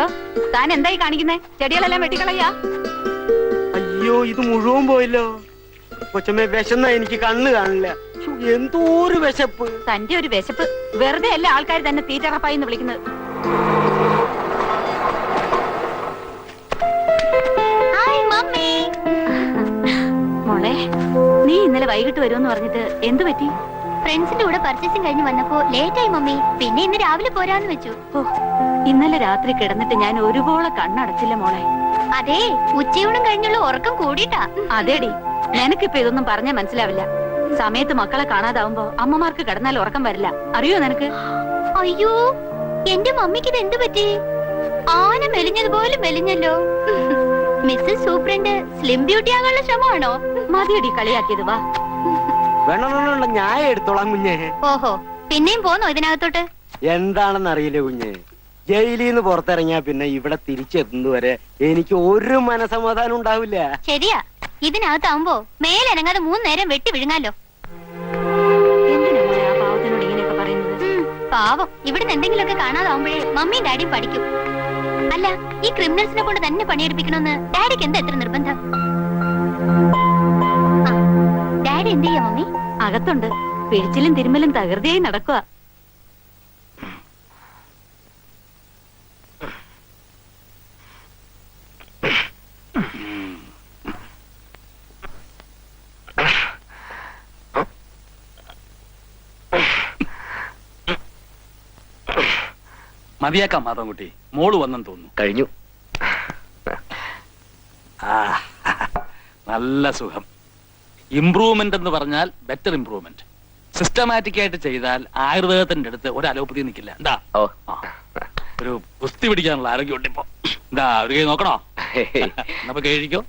കേട്ടോ, താൻ എന്തായി കാണിക്കുന്നേ? ചെടികളെല്ലാം വെട്ടിക്കളയാ. അയ്യോ, ഇത് മുഴുവൻ പോയല്ലോ. കൊച്ചമ്മേ, വിശന്ന എനിക്ക് കണ്ണ് കാണില്ല. എന്തോ ഒരു വിശപ്പ്. തന്റെ ഒരു വിശപ്പ് വെറുതെ അല്ല ആൾക്കാർ തന്നെ തീറ്ററപ്പായി എന്ന് വിളിക്കുന്നത്. മോളെ, നീ ഇന്നലെ വൈകിട്ട് വരുമെന്ന് പറഞ്ഞിട്ട് എന്തു പറ്റി? ഫ്രണ്ട്സിന്റെ കൂടെ പർച്ചേസിംഗ് കഴിഞ്ഞ് വന്നപ്പോ ലേറ്റ് ആയി മമ്മി. പിന്നെ ഇന്ന് രാവിലെ പോരാന്ന് വെച്ചു. ഓ, ഇന്നലെ രാത്രി കിടന്നിട്ട് ഞാൻ ഒരുപോലെ കണ്ണടച്ചില്ല മോളെ. അതെ, ഉച്ചയൂണും കഴിഞ്ഞുള്ള ഉറക്കം കൂടിയിട്ടാ. അതേടി, നിനക്കിപ്പോ ഇതൊന്നും പറഞ്ഞാൽ മനസ്സിലാവില്ല. സമയത്ത് മക്കളെ കാണാതാവുമ്പോ അമ്മമാർക്ക് കിടന്നാൽ ഉറക്കം വരില്ല. അറിയോ നിനക്ക്? അയ്യോ, എന്റെ മമ്മിക്ക് ഇത് എന്ത് പറ്റി? ആന മെലിഞ്ഞതുപോലെ മെലിഞ്ഞല്ലോ. മിസ്സസ് സൂപ്രണ്ട് സ്ലിം ബ്യൂട്ടി ആകാനുള്ള ശ്രമമാണോ? മതിയടി കളിയാക്കിയത്. വാ, വേണമെന്നുള്ള ഞാൻ എടുത്തോളാം കുഞ്ഞെ. ഓഹോ, പിന്നെയും പോന്നോ ഇതിനകത്തോട്ട്? എന്താണെന്ന് അറിയില്ല കുഞ്ഞെ. ജയിലിൽ നിന്ന് പുറത്തിറങ്ങിയാ പിന്നെ ഇവിടെ തിരിച്ചെത്തുന്നതുവരെ എനിക്ക് ഒരു മനസമാധാനം ഉണ്ടാവില്ല. ശരിയാ, ഇതിനകത്താവുമ്പോ മേലനങ്ങാതെ 3 നേരം വെട്ടി വിഴുങ്ങാലോ. എന്തിനാ മോളെ ആ പാവത്തിനോട് ഇങ്ങനെയൊക്കെ പറയുന്നത്? പാവം, ഇവിടുന്ന് എന്തെങ്കിലുമൊക്കെ കാണാതാവുമ്പോഴേ മമ്മിയും ഡാഡിയും പഠിക്കും. അല്ല, ഈ ക്രിമിനൽസിനെ കൊണ്ട് തന്നെ പണിയെടുപ്പിക്കണമെന്ന് ഡാഡിക്ക് എന്താ എത്ര നിർബന്ധം? ഡാഡി എന്ത് ചെയ്യാ മമ്മി? അകത്തുണ്ട്, പിഴിച്ചിലും തിരുമ്മലും തകൃതിയായി നടക്കുക. മതിയാക്കാം മാധവൻകുട്ടി, മോള് വന്നെന്ന് തോന്നുന്നു. കഴിഞ്ഞു. നല്ല സുഖം. ഇംപ്രൂവ്മെന്റ് എന്ന് പറഞ്ഞാൽ ബെറ്റർ ഇംപ്രൂവ്മെന്റ്. സിസ്റ്റമാറ്റിക് ആയിട്ട് ചെയ്താൽ ആയുർവേദത്തിന്റെ അടുത്ത് ഒരു അലോപ്പതി നിൽക്കില്ല. എന്താ ഒരു കുസ്തി പിടിക്കാനുള്ള ആരോഗ്യം ഉണ്ട് ഇപ്പൊ. എന്താ ഒരു കൈ നോക്കണോ? നമുക്ക് കഴിക്കോ?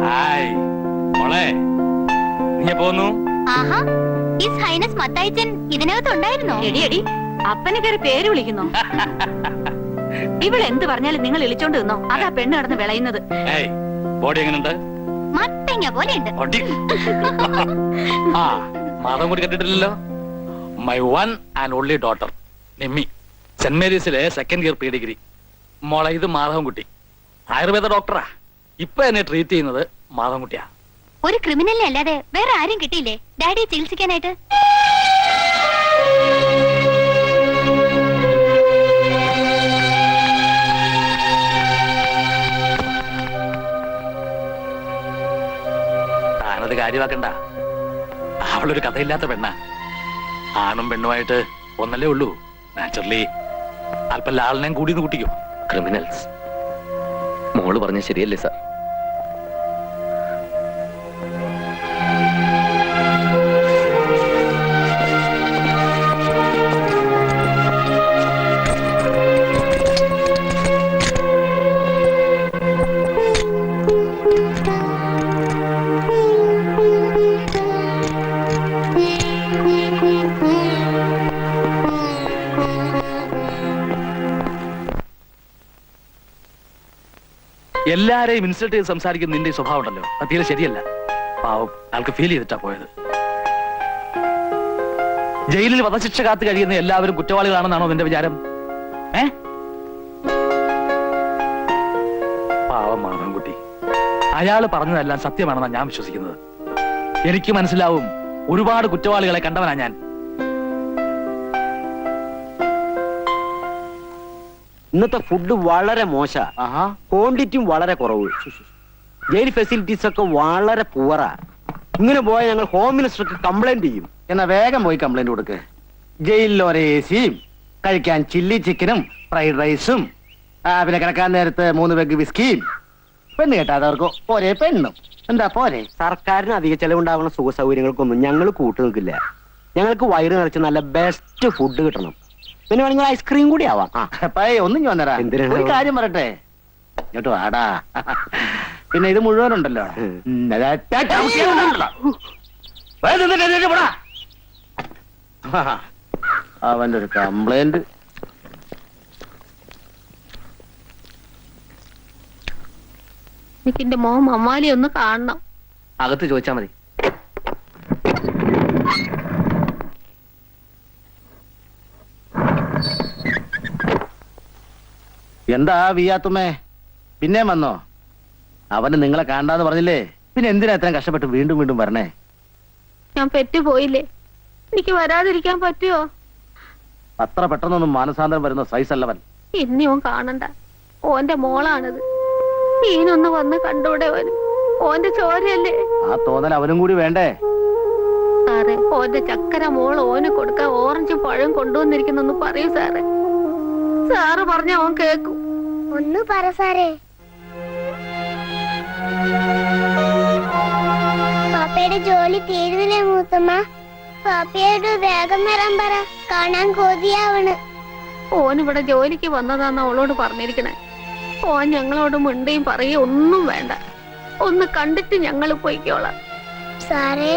ഹായ് മോളെ, നീ പോന്നു? ആഹാ, ഹിസ് ഹൈനസ് മത്തായിച്ചൻ ഇതിനകത്ത് ഉണ്ടായിരുന്നോ? എടി, അപ്പനെ കയറി പേര് വിളിക്കുന്നു. ഇവളെന്ത് പറഞ്ഞാലും നിങ്ങൾ ഇളിച്ചോണ്ട് നിന്നോ. അതാ പെണ്ണ് കിടന്ന് വിളയുന്നത്. ബോഡി എങ്ങനെയുണ്ട്? മത്തങ്ങ പോലെയുണ്ട്. ആ, മാധവൻ കൂടി കണ്ടിട്ടില്ലല്ലോ. My one and only daughter Nimmi, saint മേരീസിലെ 2nd ഇയർ പ്രീ ഡിഗ്രി. മോളെ, ഇത് മാധവൻകുട്ടി, ആയുർവേദ ഡോക്ടറാ. ഇപ്പൊ എന്നെ ട്രീറ്റ് ചെയ്യുന്നത് മാധവൻകുട്ടിയാ. ഒരു ക്രിമിനലിനെ അല്ലാതെ വേറെ ആരും കിട്ടിയില്ലേ ഡാഡിയെ ചികിത്സിക്കാനായിട്ട്? താനത് കാര്യമാക്കണ്ട. അവളൊരു കഥയില്ലാത്ത പെണ്ണാ. ആണും പെണ്ണുമായിട്ട് ഒന്നല്ലേ ഉള്ളൂ. നാച്ചുറലി അല്പം ലാളിനെയും കൂടി കൂട്ടിക്കോ. ക്രിമിനൽസ്. മോള് പറഞ്ഞ ശരിയല്ലേ സാർ? എല്ലാരെയും ഇൻസൾട്ട് ചെയ്ത് സംസാരിക്കുന്ന നിന്റെ സ്വഭാവം ഉണ്ടല്ലോ, അത് തീരെ ശരിയല്ല. പാവം, ആൾക്ക് ഫീൽ ചെയ്തിട്ടാ പോയത്. ജയിലിൽ വധശിക്ഷ കാത്തു കഴിയുന്ന എല്ലാവരും കുറ്റവാളികളാണെന്നാണോ നിന്റെ വിചാരം? പാവം മാധവൻകുട്ടി, അയാള് പറഞ്ഞതെല്ലാം സത്യമാണെന്നാണ് ഞാൻ വിശ്വസിക്കുന്നത്. എനിക്ക് മനസ്സിലാവും, ഒരുപാട് കുറ്റവാളികളെ കണ്ടവനാ ഞാൻ. ഇന്നത്തെ ഫുഡ് വളരെ മോശ, ക്വാണ്ടിറ്റിയും വളരെ കുറവ്. ജയിൽ ഫെസിലിറ്റീസ് ഒക്കെ വളരെ പുവറാ. ഇങ്ങനെ പോയാൽ ഞങ്ങൾ ഹോം മിനിസ്റ്റർക്ക് കംപ്ലൈന്റ് ചെയ്യും. എന്നാ വേഗം പോയി കംപ്ലൈന്റ് കൊടുക്ക്. ജയിലിൽ ഒരേ എസിയും, കഴിക്കാൻ ചില്ലി ചിക്കനും ഫ്രൈഡ് റൈസും, പിന്നെ കിടക്കാൻ നേരത്ത് 3 പെഗ് വിസ്കിയും, പെണ്ണ് കേട്ടാതവർക്ക് ഒരേ പെണ്ണും. എന്താ പോരെ? സർക്കാരിന് അധിക ചെലവുണ്ടാകുന്ന സുഖ സൗകര്യങ്ങൾക്കൊന്നും ഞങ്ങൾ കൂട്ടു നിൽക്കില്ല. ഞങ്ങൾക്ക് വയറ് നിറച്ച് നല്ല ബെസ്റ്റ് ഫുഡ് കിട്ടണം. പിന്നെ വേണമെങ്കിൽ ഐസ്ക്രീം കൂടി ആവാം. ഒന്നും ചോന്നരാ. ഒരു കാര്യം പറയട്ടെ, ഇങ്ങോട്ട് വാടാ. പിന്നെ ഇത് മുഴുവനുണ്ടല്ലോ. അവന്റെ ഒരു കംപ്ലൈന്റ്. എനിക്കെന്റെ മോൻ മമ്മാലി ഒന്ന് കാണണം. അകത്ത് ചോദിച്ചാ മതി. എന്താ വിയാത്തുമ്മേ പിന്നെ വന്നോ? അവന് നിങ്ങളെ കാണാന്ന് പറഞ്ഞില്ലേ, പിന്നെ എന്തിനാ ഇത്രയും കഷ്ടപ്പെട്ട് വീണ്ടും വീണ്ടും വരണേ? ഞാൻ പെറ്റുപോയില്ലേ, എനിക്ക് വരാതിരിക്കാൻ പറ്റുമോ? അത്ര പെട്ടെന്നൊന്നും മാനസാന്തരം വരുന്ന സൈസ് അല്ലവൻ. ഇനി ഓൻ കാണണ്ട, ഓന്റെ മോളാണിത്. ഈനൊന്ന് വന്ന് കണ്ടൂടെ ഓന്? ഓന്റെ ചോരയല്ലേ. ആ തോന്നൽ അവനും കൂടി വേണ്ടേ? സാറേ, ഓന്റെ ചക്കര മോൾ ഓന് കൊടുക്കാൻ ഓറഞ്ചും പഴം കൊണ്ടുവന്നിരിക്കുന്നൊന്ന് പറയൂ സാറേ. സാറ് പറഞ്ഞ ഓൻ കേക്കും. ഒന്ന് പറ സാറേ. പാപ്പയുടെ ജോലി തീരുന്നില്ലേ മൂത്തമ്മ? പാപ്പയോട് വേഗം വരാൻ പറ, കാണാൻ കൊതിയാവണ്. ഓനിവിടെ ജോലിക്ക് വന്നതാന്ന് അവളോട് പറഞ്ഞിരിക്കണേ. ഓൻ ഞങ്ങളോട് മിണ്ടിയും പറയുകയും ഒന്നും വേണ്ട. ഒന്ന് കണ്ടിട്ട് ഞങ്ങൾ പോയിക്കോളാം. സാറേ,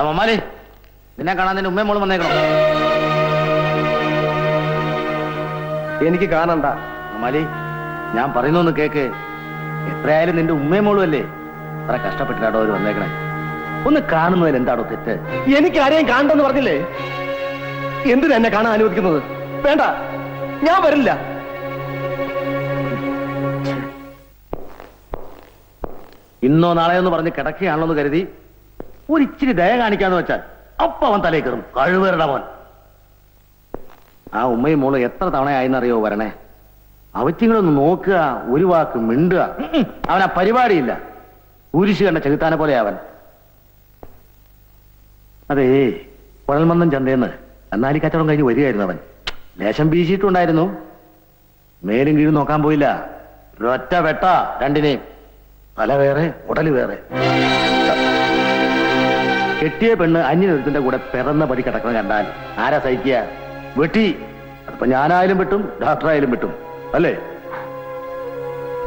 മമ്മാലി, നിന്നെ കാണാൻ നിന്റെ ഉമ്മയും മോളും വന്നേക്കണോ? എനിക്ക് കാണണ്ട. മമ്മാലി, ഞാൻ പറയുന്നൊന്ന് കേക്ക്. എത്രയായാലും നിന്റെ ഉമ്മയും മോളും അല്ലേ? അത്ര കഷ്ടപ്പെട്ടിട്ടാടോ അവര് വന്നേക്കണേ. ഒന്ന് കാണുന്നതിൽ എന്താണോ തെറ്റ്? എനിക്ക് ആരെയും കാണണ്ടെന്ന് പറഞ്ഞില്ലേ? എന്തിനാ എന്നെ കാണാൻ അനുവദിക്കുന്നത്? വേണ്ട, ഞാൻ വരില്ല. ഇന്നോ നാളെയോ എന്ന് പറഞ്ഞ് കിടക്കുകയാണല്ലോ എന്ന് കരുതി ഒരിച്ചിരി ദയ കാണിക്കാന്ന് വെച്ചാൽ അപ്പ അവൻ തലയിൽ കയറും. കഴിവേറുടെ മോൻ. ആ ഉമ്മയും മോളും എത്ര തവണയായിന്നറിയോ വരണേ? അവറ്റിങ്ങളൊന്ന് നോക്കുക, ഒരു വാക്ക് മിണ്ടുക. അവനാ പരിപാടിയില്ല. കുരിശ് കണ്ട ചെകുത്താനെ പോലെ അവൻ. അതേ, കുഴൽമന്ദം ചന്തേന്ന് എന്നാലി കച്ചവടം കഴിഞ്ഞ് വരികയായിരുന്നു അവൻ. ലേശം വീശിയിട്ടുണ്ടായിരുന്നു. മേലും കീഴും നോക്കാൻ പോയില്ല. ഒരൊറ്റ വെട്ട രണ്ടിനെയും. തല വേറെ, ഉടല് വേറെ. കെട്ടിയ പെണ്ണ് അന്യനൊരുത്തിന്റെ കൂടെ പിറന്ന പടി കിടക്കണം കണ്ടാൽ ആരാ സഹിക്കുക? വെട്ടി. അതിപ്പോ ഞാനായാലും വെട്ടും, ഡോക്ടറായാലും വെട്ടും, അല്ലേ?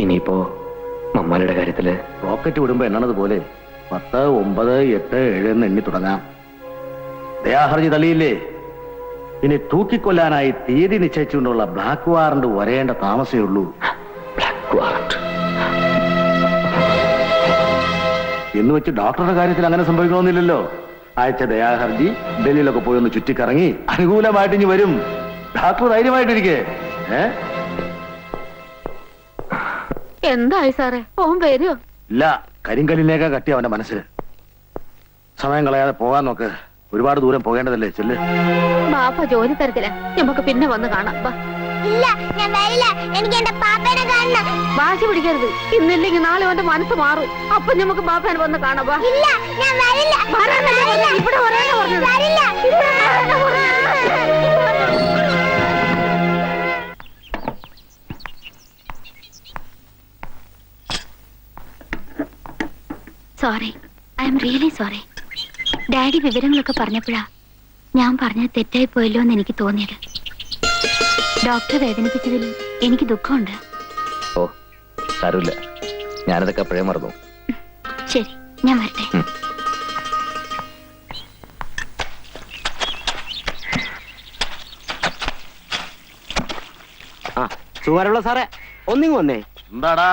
ഇനിയിപ്പോ മമ്മാലിയുടെ കാര്യത്തില് റോക്കറ്റ് വിടുമ്പോ എണ്ണണത് പോലെ 10, 9, 8, 7 എന്ന് എണ്ണി തുടങ്ങാം. ദയാഹർജി തള്ളിയില്ലേ? ഇനി തൂക്കിക്കൊല്ലാനായി തീയതി നിശ്ചയിച്ചുകൊണ്ടുള്ള ബ്ലാക്ക് വാറന്റ് വരേണ്ട താമസമേ ഉള്ളൂ. ബ്ലാക്ക് വാറന്റ് എന്ന് വെച്ച് ഡോക്ടറുടെ കാര്യത്തിൽ അങ്ങനെ സംഭവിക്കണമെന്നില്ലല്ലോ. അയച്ച ദയാഹർജി ഡൽഹിയിലൊക്കെ പോയി ഒന്ന് ചുറ്റിക്കറങ്ങി അനുകൂലമായിട്ട് ഇനി വരും. ഡോക്ടർ ധൈര്യമായിട്ടിരിക്കേ. എന്തായി സാറേ, ഓൻ വരുമോ? ഇല്ല, കരിങ്കല്ലിനേക്കാ കട്ടി അവന്റെ മനസ്സിൽ. സമയം കളയാതെ പോകാൻ നോക്ക്. ഒരുപാട് ദൂരം പോകേണ്ടതല്ലേ. ചെല്ല്. ബാപ്പ ജോലി തരത്തില്ല, നമുക്ക് പിന്നെ വന്ന് കാണാം. വാ. ഇല്ല, ഞാൻ വരില്ല. എനിക്ക് എന്റെ പാപ്പയുടെ കാണണം. വാശി പിടിക്കരുത്. ഇന്നില്ലെങ്കിൽ നാളെ അവന്റെ മനസ്സ് മാറും. അപ്പൊ നമുക്ക് ബാപ്പേനെ വന്ന് കാണാം. വാ. ഇല്ല, ഞാൻ വരില്ല. വരാനല്ലേ പറഞ്ഞത്? ഇവിടെ വരാനാ പറഞ്ഞത്. വരില്ല. ഇവിടെ വരാനാ പറഞ്ഞത്. Sorry, I am really sorry. Daddy വിവരങ്ങളൊക്കെ പറഞ്ഞപ്പോഴാ ഞാൻ പറഞ്ഞത് തെറ്റായി പോയല്ലോ എന്ന് എനിക്ക് തോന്നിയത്. ഡോക്ടറെ വേദനിപ്പിച്ചതിൽ എനിക്ക് ദുഃഖമുണ്ട്. ഓ സാരമില്ല, ഞാനതൊക്കെ അപ്പോഴേ മറന്നു. ശരി, ഞാൻ വരട്ടെ. ആ, സുമാരുള്ള സാറേ, ഒന്നിങ്ങ് വന്നേ. എന്താടാ?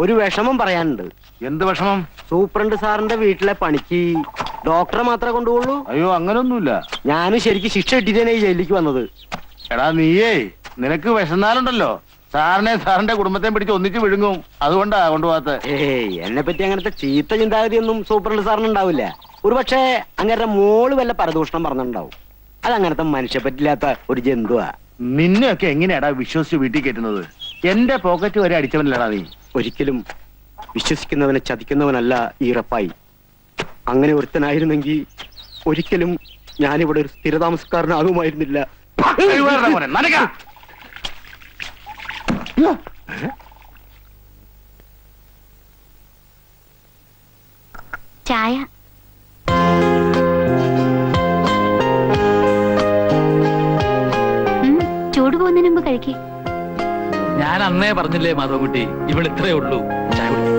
ഒരു വിഷമം പറയാനുണ്ട്. എന്ത് വിഷമം? സൂപ്രണ്ട് സാറിന്റെ വീട്ടിലെ പണിക്ക് ഡോക്ടറെ മാത്രമേ കൊണ്ടുപോകുള്ളൂ? അയ്യോ, അങ്ങനൊന്നുമില്ല. ഞാനും ശരിക്കും ശിക്ഷ ഇട്ടിട്ടാണ് ഈ ജയിലിലേക്ക് വന്നത്. എടാ നീയേ, നിനക്ക് വിശന്നാലുണ്ടല്ലോ സാറിനെ സാറിന്റെ കുടുംബത്തെ പിടിച്ച് ഒന്നിച്ച് വിഴുങ്ങും. അതുകൊണ്ടാ കൊണ്ടുപോകാത്ത. ഏയ്, എന്നെ പറ്റി അങ്ങനത്തെ ചീത്ത ചിന്താഗതിയൊന്നും സൂപ്രണ്ട് സാറിന് ഉണ്ടാവില്ല. ഒരു പക്ഷേ അങ്ങനെ മോള് വല്ല പരദൂഷണം പറഞ്ഞിട്ടുണ്ടാവും. അതങ്ങനത്തെ മനുഷ്യ പറ്റില്ലാത്ത ഒരു ജന്തുവാ. നിന്നെയൊക്കെ എങ്ങനെയാടാ വിശ്വസിച്ച് വീട്ടിൽ കയറ്റുന്നത്? എന്റെ പോക്കറ്റ് വരെ അടിച്ചവനല്ലടാ നീ. ഒരിക്കലും വിശ്വസിക്കുന്നവനെ ചതിക്കുന്നവനല്ല ഈറപ്പായി. അങ്ങനെ ഒരുത്തനായിരുന്നെങ്കിൽ ഒരിക്കലും ഞാനിവിടെ ഒരു സ്ഥിരതാമസക്കാരനാകുമായിരുന്നില്ല. ചായ. ചൂട് പോകുന്നതിന് മുമ്പ് കഴിക്കേ. ഞാൻ അന്നേ പറഞ്ഞില്ലേ മാധവൻകുട്ടി, ഇവിടെ ഇത്രേ ഉള്ളൂ. ചായ കുടിക്ക്.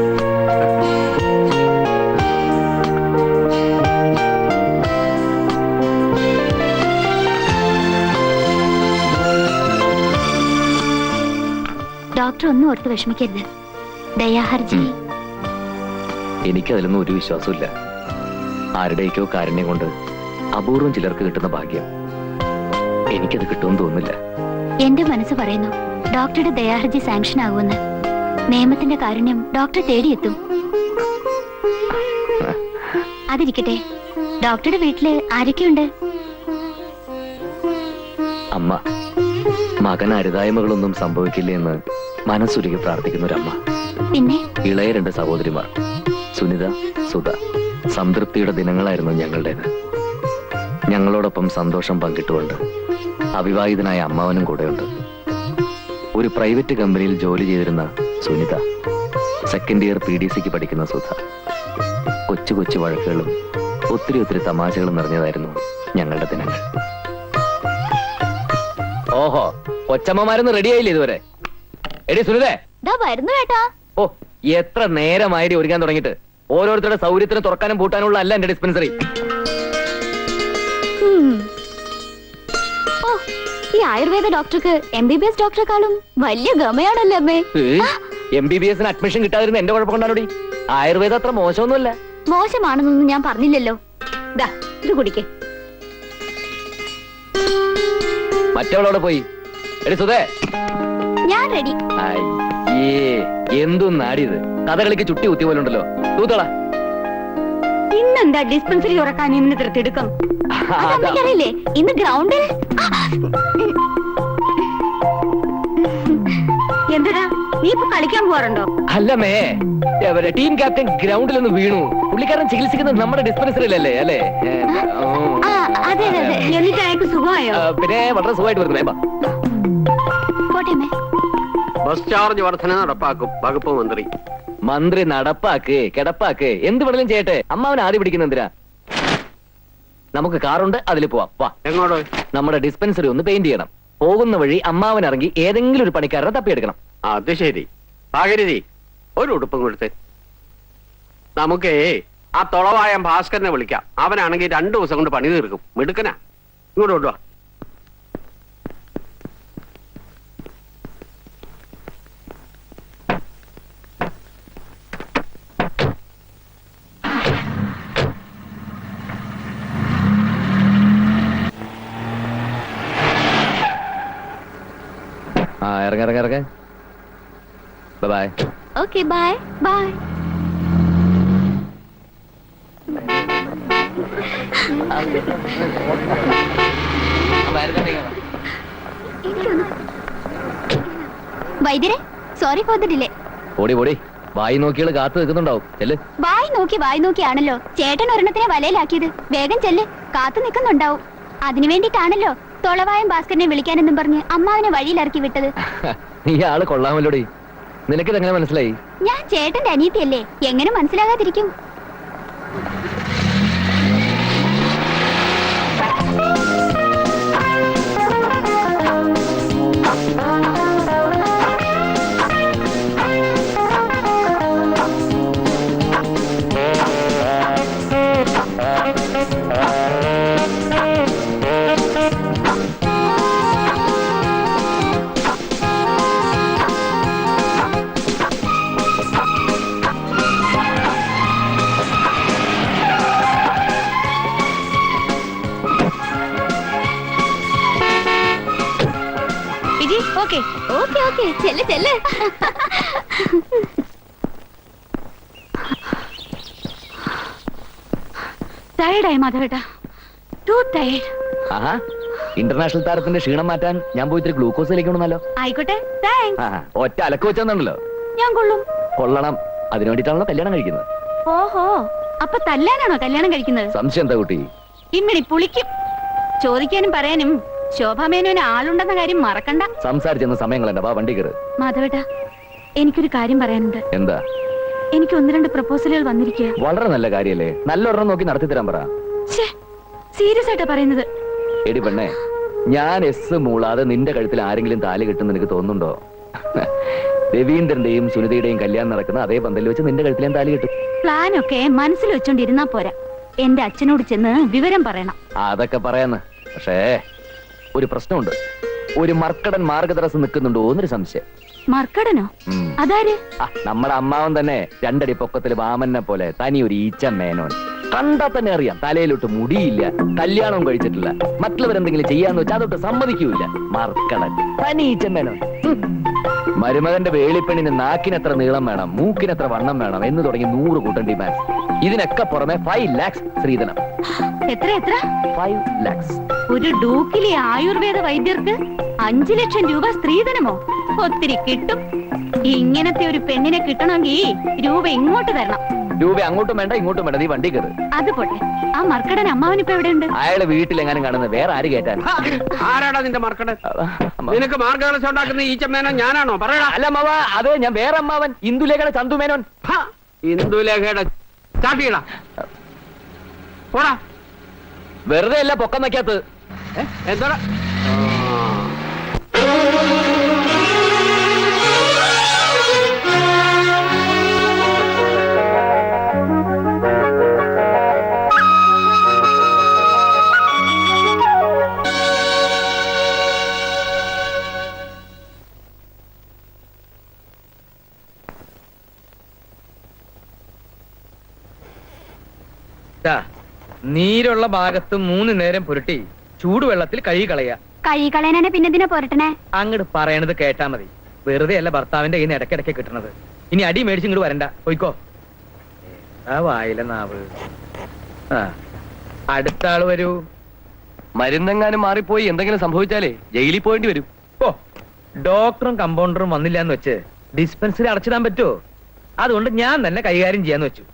ഡോക്ടർ ഒന്നും ഓർത്ത് വിഷമിക്കരുത്. ദയാഹർജി. എനിക്കതിലൊന്നും ഒരു വിശ്വാസമില്ല. ആരുടെയൊക്കെയോ കാരുണ്യം കൊണ്ട് അപൂർവം ചിലർക്ക് കിട്ടുന്ന ഭാഗ്യം എനിക്കത് കിട്ടുമെന്ന് തോന്നുന്നില്ല. എന്റെ മനസ്സ് പറയുന്നു ഡോക്ടറുടെ ദയാഹർജി സാങ്ഷൻ ആകുമെന്ന്. നിയമത്തിന്റെ കാരുണ്യം ഡോക്ടറെ തേടിയെത്തും. അതിരിക്കട്ടെ, ഡോക്ടറുടെ വീട്ടില് ആരൊക്കെയുണ്ട്? അമ്മ, മകൻ അരുതായ്മകളൊന്നും സംഭവിക്കില്ല എന്ന് മനസ്സുരുകി പ്രാർത്ഥിക്കുന്ന ഒരമ്മ. പിന്നെ ഇളയ 2 സഹോദരിമാർ, സുനിത, സുധ. സംതൃപ്തിയുടെ ദിനങ്ങളായിരുന്നു ഞങ്ങളുടേത്. ഞങ്ങളോടൊപ്പം സന്തോഷം പങ്കിട്ടുകൊണ്ട് അവിവാഹിതനായ അമ്മാവനും കൂടെയുണ്ട്. ഒരു പ്രൈവറ്റ് കമ്പനിയിൽ ജോലി ചെയ്തിരുന്ന സുനിത, സെക്കൻഡ് ഇയർ PDCക്ക് പഠിക്കുന്ന സുധ. കൊച്ചു കൊച്ചു വഴക്കുകളും ഒത്തിരി തമാശകളും നിറഞ്ഞതായിരുന്നു ഞങ്ങളുടെ ദിനങ്ങൾ. ഓഹോ, കൊച്ചമ്മമാരൊന്നും റെഡിയായില്ലേ ഇതുവരെ? എടി സുനിതേ. വരുന്നു കേട്ടാ. ഓ, എത്ര നേരമായിട്ട് ഒരുങ്ങാൻ തുടങ്ങിയിട്ട്. ഓരോരുത്തരുടെ സൗകര്യത്തിന് തുറക്കാനും പൂട്ടാനുള്ള അല്ല എന്റെ ഡിസ്പെൻസറി. ഓ, ഈ ആയുർവേദ ഡോക്ടർക്ക് MBBS ഡോക്ടറെക്കാളും വലിയ ഗമയാണല്ലേ അമ്മേ? MBBS അഡ്മിഷൻ കിട്ടാതിരുന്ന എന്റെ കുഴപ്പം കൊണ്ടാണോടി. ആയുർവേദം അത്ര മോശമൊന്നുമല്ല. മോശമാണെന്നൊന്നും ഞാൻ പറഞ്ഞില്ലല്ലോ. ദാ ഇത് കുടിക്കേ. മറ്റവളോടെ പോയി. എടി സുധേ. ഞാൻ റെഡി. അയ്യേ, എന്തും നാടിയത്. കഥകളിക്ക് ചുട്ടി കുത്തി പോലെ ഉണ്ടല്ലോ. തൂത്തോളാ. ഇന്നെന്താ ഡിസ്പെൻസറി തുറക്കാൻ ഇന്ന് തിടുക്കം? അറിയില്ലേ, ഇന്ന് ഗ്രൗണ്ടിൽ എന്തിനാ നീ ഇപ്പൊ കളിക്കാൻ പോവാറുണ്ടോ? അല്ലമ്മേ, ടീം ക്യാപ്റ്റൻ ഗ്രൗണ്ടിൽ ഒന്ന് വീണു. പുള്ളിക്കാരൻ ചികിത്സിക്കുന്നത് നമ്മുടെ ഡിസ്പെൻസറിയിലല്ലേ അല്ലേ? അതെ അതെ അതെ. എന്നിട്ട് അയാൾക്ക് സുഖമായോ? പിന്നെ വളരെ സുഖമായിട്ട് വരുന്നേ. പോട്ടെ. ബസ് ചാർജ് വർധന നടപ്പാക്കും വകുപ്പ് മന്ത്രി. മന്ത്രി നടപ്പാക്ക് കിടപ്പാക്ക് എന്ത് വേണേലും ചെയ്യട്ടെ. അമ്മാവൻ ആദ്യം പിടിക്കുന്ന എന്തിനാ? നമുക്ക് കാറുണ്ട്, അതിൽ പോവാം. വാ. എങ്ങോട്ട്? നമ്മുടെ ഡിസ്പെൻസറി ഒന്ന് പെയിന്റ് ചെയ്യണം. പോകുന്ന വഴി അമ്മാവൻ ഇറങ്ങി ഏതെങ്കിലും ഒരു പണിക്കാരനെ തപ്പിയെടുക്കണം. അത് ശരി. ഭാഗരതി, ഒരു ഉടുപ്പും കൊടുത്ത്. നമുക്കേ ആ തൊളവായ ഭാസ്കരനെ വിളിക്കാം. അവനാണെങ്കിൽ 2 ദിവസം കൊണ്ട് പണി തീർക്കും. മിടുക്കനാ. ഇങ്ങോട്ട് കൊണ്ടുവാ. ഇറങ്ങ. ബൈ. Okay, bye bye. വൈദ്യരെ, സോറി ഫോർ ദ ഡിലേ. ഓടി വായി നോക്കിയാൽ കാത്തു നിൽക്കുന്നുണ്ടാവും. ചെല്ല്. വായി നോക്കിയാണല്ലോ ചേട്ടൻ ഒരെണ്ണത്തിനെ വലയിലാക്കിയത്. വേഗം ചെല്ല്, കാത്തു നിൽക്കുന്നുണ്ടാവും. അതിനു വേണ്ടിട്ടാണല്ലോ തൊളവായം ഭാസ്കരനെ വിളിക്കാനെന്നും പറഞ്ഞ് അമ്മാവിനെ വഴിയിലിറക്കി വിട്ടത്. നീ ആള് കൊള്ളാമല്ലോടി. നിനക്കിതെങ്ങനെ മനസ്സിലായി? ഞാൻ ചേട്ടന്റെ അനിയത്തിയല്ലേ, എങ്ങനെ മനസ്സിലാകാതിരിക്കും? ഓക്കെ ഓക്കെ ഓക്കെ, ചെല്ല് ചെല്ല്. ടയർഡായി മാധവേട്ടാ, ടു ടയർഡ്. ആഹാ, ഇന്റർനാഷണൽ താരത്തിന്റെ ക്ഷീണം മാറ്റാൻ ഞാൻ പോയി ഇത്തിരി ഗ്ലൂക്കോസ് കഴിക്കണമെന്നല്ലോ. ആയിക്കോട്ടെ, താങ്ക്സ്. ഒറ്റ അലക്ക് വെച്ചെന്നുണ്ടല്ലോ. ഞാൻ കൊള്ളും. കൊള്ളണം, അതിനു വേണ്ടിട്ടാണല്ലോ കല്യാണം കഴിക്കുന്നത്. ഓഹോ, അപ്പൊ തല്ലാനാണോ കല്യാണം കഴിക്കുന്നത്? സംശയം എന്താ കുട്ടി? ഇമ്മിണി പുളിക്കും. ചോദിക്കാനും പറയാനും ശോഭാമേനോന് ആളുണ്ടെന്ന കാര്യം മറക്കണ്ട. സംസാരിച്ചെന്ന സമയങ്ങൾ വാ, വണ്ടി കയറ്. മാധവേട്ടാ, എനിക്കൊരു കാര്യം പറയാനുണ്ട്. എന്താ? എനിക്ക് 1-2 പ്രപ്പോസലുകൾ വന്നിരിക്കുക. വളരെ നല്ല കാര്യല്ലേ, നല്ലൊരെണ്ണം നോക്കി നടത്തി തരാൻ പറ. സീരിയസ് ആയിട്ടാ പറയുന്നത്. എടി പെണ്ണേ, ഞാൻ എസ് മൂളാതെ നിന്റെ കഴുത്തിൽ ആരെങ്കിലും താലി കിട്ടും നിനക്ക് തോന്നുന്നുണ്ടോ? രവീന്ദ്രന്റെയും സുനിതയുടെയും കല്യാണം നടക്കുന്ന അതേ പന്തലിൽ വെച്ച് നിന്റെ കഴുത്തിൽ ഞാൻ താലി കിട്ടും. പ്ലാനൊക്കെ മനസ്സിൽ വെച്ചോണ്ടിരുന്നാ പോരാ, എന്റെ അച്ഛനോട് ചെന്ന് വിവരം പറയണം. അതൊക്കെ പറയാന്ന്, പക്ഷേ ഒരു പ്രശ്നമുണ്ട്. ഒരു മർക്കടൻ മാർഗതടസ്സം നിൽക്കുന്നുണ്ടോ എന്നൊരു സംശയം. മർക്കടനോ? ഉം. അതാര്? നമ്മുടെ അമ്മാവൻ തന്നെ 2 അടി പൊക്കത്തിൽ വാമനെ പോലെ തനി ഒരു ഈച്ച മേനോൻ. കണ്ടാ തന്നെ അറിയാം തലയിലോട്ട് മുടിയില്ല, കല്യാണവും കഴിച്ചിട്ടില്ല, മറ്റുള്ളവരെന്തെങ്കിലും ചെയ്യാന്ന് വെച്ചാൽ അതൊട്ട് സമ്മതിക്കൂല. മർക്കടൻ തനി ഈച്ച മേനോൻ. മരുമകന്റെ വേളിപ്പെണ്ണിന് നാക്കിനെത്ര നീളം വേണം, മൂക്കിനെത്ര വണ്ണം വേണം എന്ന് തുടങ്ങി 100 കൂട്ടം ഡിമാൻഡ്സ്. ഇതിനൊക്കെ പുറമെ 5 lakhs സ്ത്രീധനം. എത്ര എത്ര? 5 lakhs. ഒരു ഡൂക്കിലെ ആയുർവേദ വൈദ്യർക്ക് 5 ലക്ഷം രൂപ സ്ത്രീധനമോ? ഒത്തിരി കിട്ടും. ഇങ്ങനത്തെ ഒരു പെണ്ണിനെ കിട്ടണമെങ്കിൽ രൂപ ഇങ്ങോട്ട് തരണം. രൂപ അങ്ങോട്ടും വേണ്ട ഇങ്ങോട്ടും വേണ്ട, നീ വണ്ടി കയറ്. അത് പോട്ടെ, ആ മർക്കടൻ അമ്മാവനിപ്പോ എവിടെയുണ്ട്? അയാളെ വീട്ടിലെങ്ങാനും കാണുന്നത് വേറെ ആര് കേട്ടാൻ? ആരാടാ നിന്റെ മർക്കടൻ? നിനക്ക് മാർഗദർശനം ഉണ്ടാക്കുന്ന ഈ ചെമ്മേനോ ഞാനാണോ? പറയടാ. അല്ല അമ്മാവ, അത് ഞാൻ വേറെ അമ്മാവൻ, ഇന്ദുലേഖയുടെ ചന്തു മേനോൻ. ഇന്ദുലേഖയുടെ ചാട്ടിയിടാ പോടാ. വെറുതെ അല്ല പൊക്കം വയ്ക്കാത്തത്. എന്താ നീരുള്ള ഭാഗത്ത് 3 നേരം പുരട്ടി ചൂടുവെള്ളത്തിൽ കഴുകി കളയുക. കൈ കളയാനെ പിന്നെ ഇതിനെ പോരട്ടണേ. അങ്ങോട്ട് പറയണത് കേട്ടാ മതി. വെറുതെ അല്ല ഭർത്താവിന്റെ കയ്യിൽ നിന്ന് ഇടയ്ക്കിടയ്ക്ക് കിട്ടണത്. ഇനി അടി മേടിച്ച് ഇങ്ങോട്ട് വരണ്ട, പോയിക്കോ. ആ വായിലെ നാവ്. അടുത്ത ആള് വരൂ. മരുന്നെങ്ങാനും മാറിപ്പോയി എന്തെങ്കിലും സംഭവിച്ചാലേ ജയിലിൽ പോയേണ്ടി വരും. ഓ, ഡോക്ടറും കമ്പൗണ്ടറും വന്നില്ല എന്ന് വെച്ച് ഡിസ്പെൻസറി അടച്ചിടാൻ പറ്റുമോ? അതുകൊണ്ട് ഞാൻ തന്നെ കൈകാര്യം ചെയ്യാന്ന് വെച്ചു.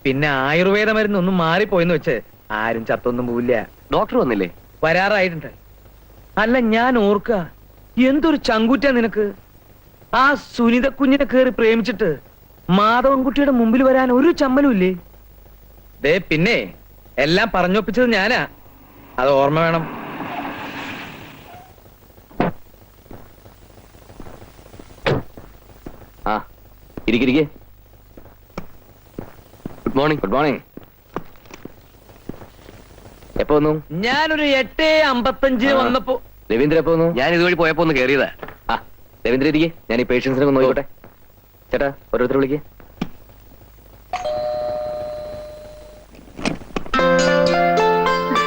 പിന്നെ ആയുർവേദ മരുന്നൊന്നും മാറിപ്പോയെന്ന് വെച്ച് ആരും ചത്തൊന്നും പോവില്ല. ഡോക്ടർ വന്നില്ലേ? വരാറായിട്ടുണ്ട്. അല്ല, ഞാൻ ഓർക്ക, എന്തൊരു ചങ്കൂറ്റ നിനക്ക്. ആ സുനിത കുഞ്ഞിനെ കേറി പ്രേമിച്ചിട്ട് മാധവൻകുട്ടിയുടെ മുമ്പിൽ വരാൻ ഒരു ചമ്മലും ഇല്ലേ? ദേ, പിന്നെ എല്ലാം പറഞ്ഞൊപ്പിച്ചത് ഞാനാ, അത് ഓർമ്മ വേണം. ആ, ഇരിക്കിരിക്കെ. Good morning. Good morning. എപ്പോ വന്നു? ഞാനൊരു 8:55 വന്നപ്പോ. രവീന്ദ്ര എപ്പോ വന്നു? ഞാൻ ഇതുവഴി പോയപ്പോ ഒന്ന് കയറിയതാ. ആ, രവീന്ദ്ര ഇരിക്കെ, ഞാൻ ഈ പേഷ്യൻസിനെ ഒന്ന് നോക്കട്ടെ. ചേട്ടാ, ഓരോരുത്തർ വിളിക്കേ.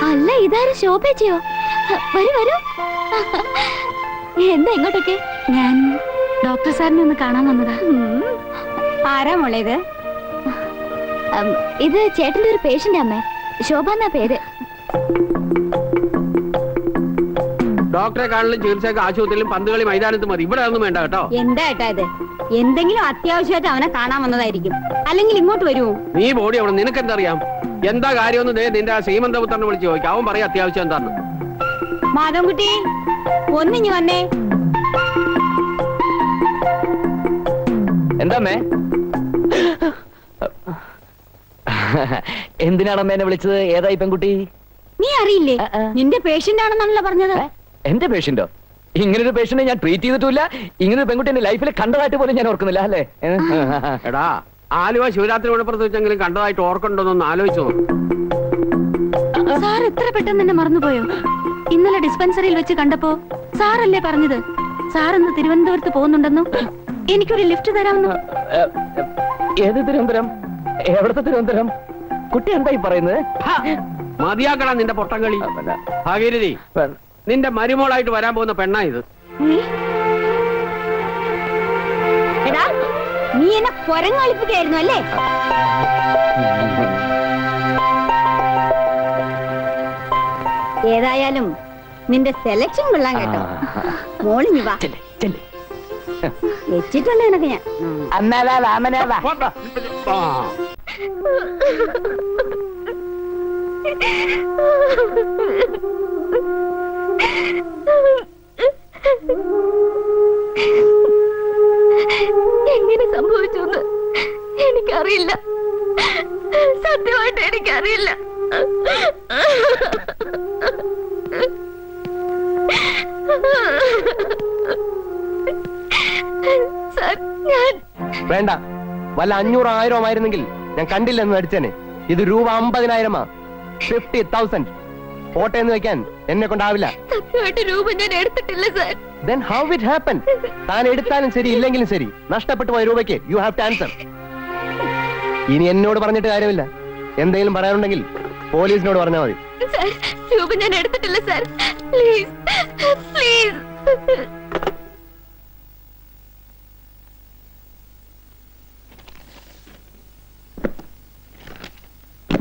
അല്ല, ഇതാരും ശോഭേച്ചയോ? വരൂ വരൂ. എന്താ ഇങ്ങോട്ടൊക്കെ? ഞാൻ ഡോക്ടർ സാറിനെ ഒന്ന് കാണാൻ വന്നതാ. ആരാ മോളെ ഇത്? ഇത് ചേട്ടന്റെ ഒരു പേഷ്യന്റ് അമ്മേ, ശോഭ എന്നാ പേര്. ഡോക്ടറെ കാണലും ചികിത്സയൊക്കെ ആശുപത്രിയിലും പന്തുകളി മൈതാനത്ത് മതി, ഇവിടെ ഒന്നും വേണ്ട കേട്ടോ. എന്താ ഏട്ടാ ഇത്? എന്തെങ്കിലും അത്യാവശ്യമായിട്ട് അവനെ കാണാൻ വന്നതായിരിക്കും, അല്ലെങ്കിൽ ഇങ്ങോട്ട് വരുമോ? നീ ബോഡി അവിടെ, നിനക്കെന്തറിയാം എന്താ കാര്യമൊന്നും? ദേ നിന്റെ ശ്രീമന്തപുത്രനെ വിളിച്ച് ചോദിക്കാം, അവൻ പറയാം അത്യാവശ്യം എന്താന്ന്. മാധവൻകുട്ടി, ഒന്നിഞ്ഞു വന്നേ. എന്താമ്മേ? എന്തിനാണ് എന്നെ വിളിച്ചത്? ഏതായി പെൺകുട്ടി? നീ അറിയില്ലേ? നിന്റെ പേഷ്യന്റ് ആണെന്നാണല്ലോ പറഞ്ഞത്. എന്റെ പേഷ്യന്റോ? ഇങ്ങനൊരു പേഷ്യന്റ് ഞാൻ ട്രീറ്റ് ചെയ്തിട്ടില്ല. ഇങ്ങനൊരു പെൺകുട്ടി എന്റെ ലൈഫിൽ കണ്ടതായിട്ട് പോലും ഞാൻ ഓർക്കുന്നില്ല. അല്ലേ? എടാ, ആലുവ ശിവരാത്രി വിടപ്പുറത്ത് വെച്ചെങ്കിലും കണ്ടതായിട്ട് ഓർക്കണ്ടോന്നൊന്ന് ആലോചിച്ചു. സാർ എത്ര പെട്ടെന്ന് എന്നെ മറന്നുപോയോ? ഇന്നലെ ഡിസ്പെൻസറിയിൽ വെച്ച് കണ്ടപ്പോ സാറല്ലേ പറഞ്ഞത് സാർ ഇന്ന് തിരുവനന്തപുരത്ത് പോകുന്നുണ്ടെന്നു? എനിക്കൊരു ലിഫ്റ്റ് തരാമെന്നു. ഏത് തിരുവനന്തപുരം? എവിടത്തെ തിരുവനന്തപുരം? കുട്ടി എന്തായി പറയുന്നത്? മതിയാക്കടാ നിന്റെ പൊട്ടംകളി. ഭാഗീരഥി, നിന്റെ മരുമോളായിട്ട് വരാൻ പോകുന്ന പെണ്ണാ ഇത്. എടാ, നീ എന്നെ കൊരങ്ങളിപ്പിക്കായിരുന്നു അല്ലേ? ഏതായാലും നിന്റെ സെലക്ഷൻ കൊള്ളാൻ കേട്ടോ. മോളിഞ്ഞു വാ, വെച്ചിട്ടുണ്ട് നിനക്ക് ഞാൻ. എങ്ങനെ സംഭവിച്ചു എനിക്കറിയില്ല, സത്യമായിട്ട് എനിക്കറിയില്ല. വേണ്ട, വല്ല 500,000 ആയിരുന്നെങ്കിൽ ഞാൻ കണ്ടില്ലെന്ന് നടിച്ചേനെ. ഇത് രൂപ 50,000. 50,000. പോട്ടെ എന്ന് വെക്കാൻ എന്നെ കൊണ്ടാവില്ല. സത്യമായിട്ട് രൂപ ഞാൻ എടുത്തിട്ടില്ല sir. Then how it happened? താൻ എടുത്താലും ശരി ഇല്ലെങ്കിലും ശരി നഷ്ടപ്പെട്ടു പോയ രൂപയ്ക്ക് യു ഹാവ് ടു ആൻസർ. ഇനി എന്നോട് പറഞ്ഞിട്ട് കാര്യമില്ല. എന്തെങ്കിലും പറയാനുണ്ടെങ്കിൽ പോലീസിനോട് പറഞ്ഞാൽ മതി. സാർ രൂപ ഞാൻ എടുത്തിട്ടില്ല സാർ. Please please.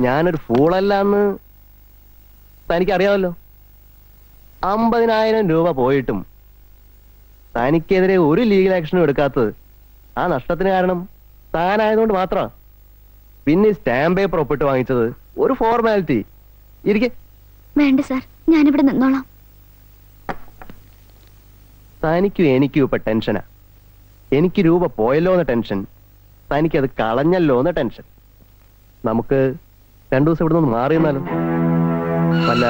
ഞാനൊരു ഫൂളല്ല എന്ന് തനിക്കറിയാമല്ലോ. 50,000 രൂപ പോയിട്ടും തനിക്കെതിരെ ഒരു ലീഗൽ ആക്ഷനും എടുക്കാത്തത് ആ നഷ്ടത്തിന് കാരണം താനായതുകൊണ്ട് മാത്രമാണ്. പിന്നെ സ്റ്റാമ്പ് പേപ്പർ ഒപ്പിട്ട് വാങ്ങിച്ചത് ഒരു ഫോർമാലിറ്റി. ഇരിക്കെ. വേണ്ട സാർ, ഞാനിവിടെ നിന്നോളാം. തനിക്കും എനിക്കും ഇപ്പൊ ടെൻഷനാ. എനിക്ക് രൂപ പോയല്ലോ എന്ന ടെൻഷൻ, തനിക്കത് കളഞ്ഞല്ലോ എന്ന ടെൻഷൻ. നമുക്ക് 2 ദിവസം ഇവിടെ നിന്ന് മാറി നിന്നാലോ? വല്ല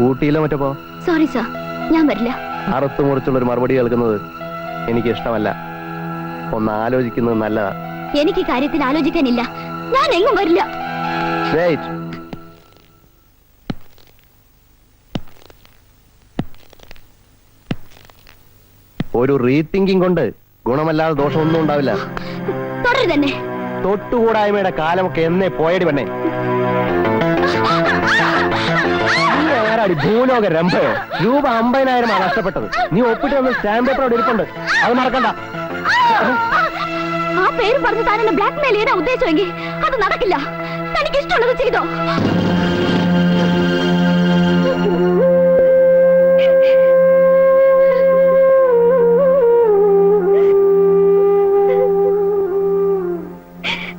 ഊട്ടിയിലോ മറ്റോ പോ. സോറി സാർ, ഞാൻ വരില്ല. അറുത്തു മുറിച്ചുള്ള ഒരു മറുപടി കേൾക്കുന്നത് എനിക്ക് ഇഷ്ടമല്ല. ഒന്ന് ആലോചിക്കുന്നത് നല്ലതാ. എനിക്ക് കാര്യത്തിൽ ആലോചിക്കാനില്ല. ഞാൻ എങ്ങും വരില്ല. Wait. ഒരു റീതിങ്കിങ് കൊണ്ട് ഗുണമല്ലാതെ ദോഷമൊന്നും ഉണ്ടാവില്ല. തുടരു തന്നെ. തൊട്ടുകൂടായ്മയുടെ കാലമൊക്കെ എന്നേ പോയടി പെണ്ണേ. ആരാടി ഭൂലോക രംഭയോ? രൂപ 50,000 നഷ്ടപ്പെട്ടത്. നീ ഒപ്പിട്ട് വന്ന സ്റ്റാമ്പ് പേപ്പർ അവിടെ ഇരിപ്പുണ്ട്, അത് മറക്കണ്ട. ആ പേര് പറഞ്ഞ് താൻ എന്നെ ബ്ലാക്ക് മെയിൽ ചെയ്യാൻ ഉദ്ദേശിച്ചെങ്കിൽ അത് നടക്കില്ല. തനിക്ക് ഇഷ്ടമുള്ളത് ചെയ്തോ.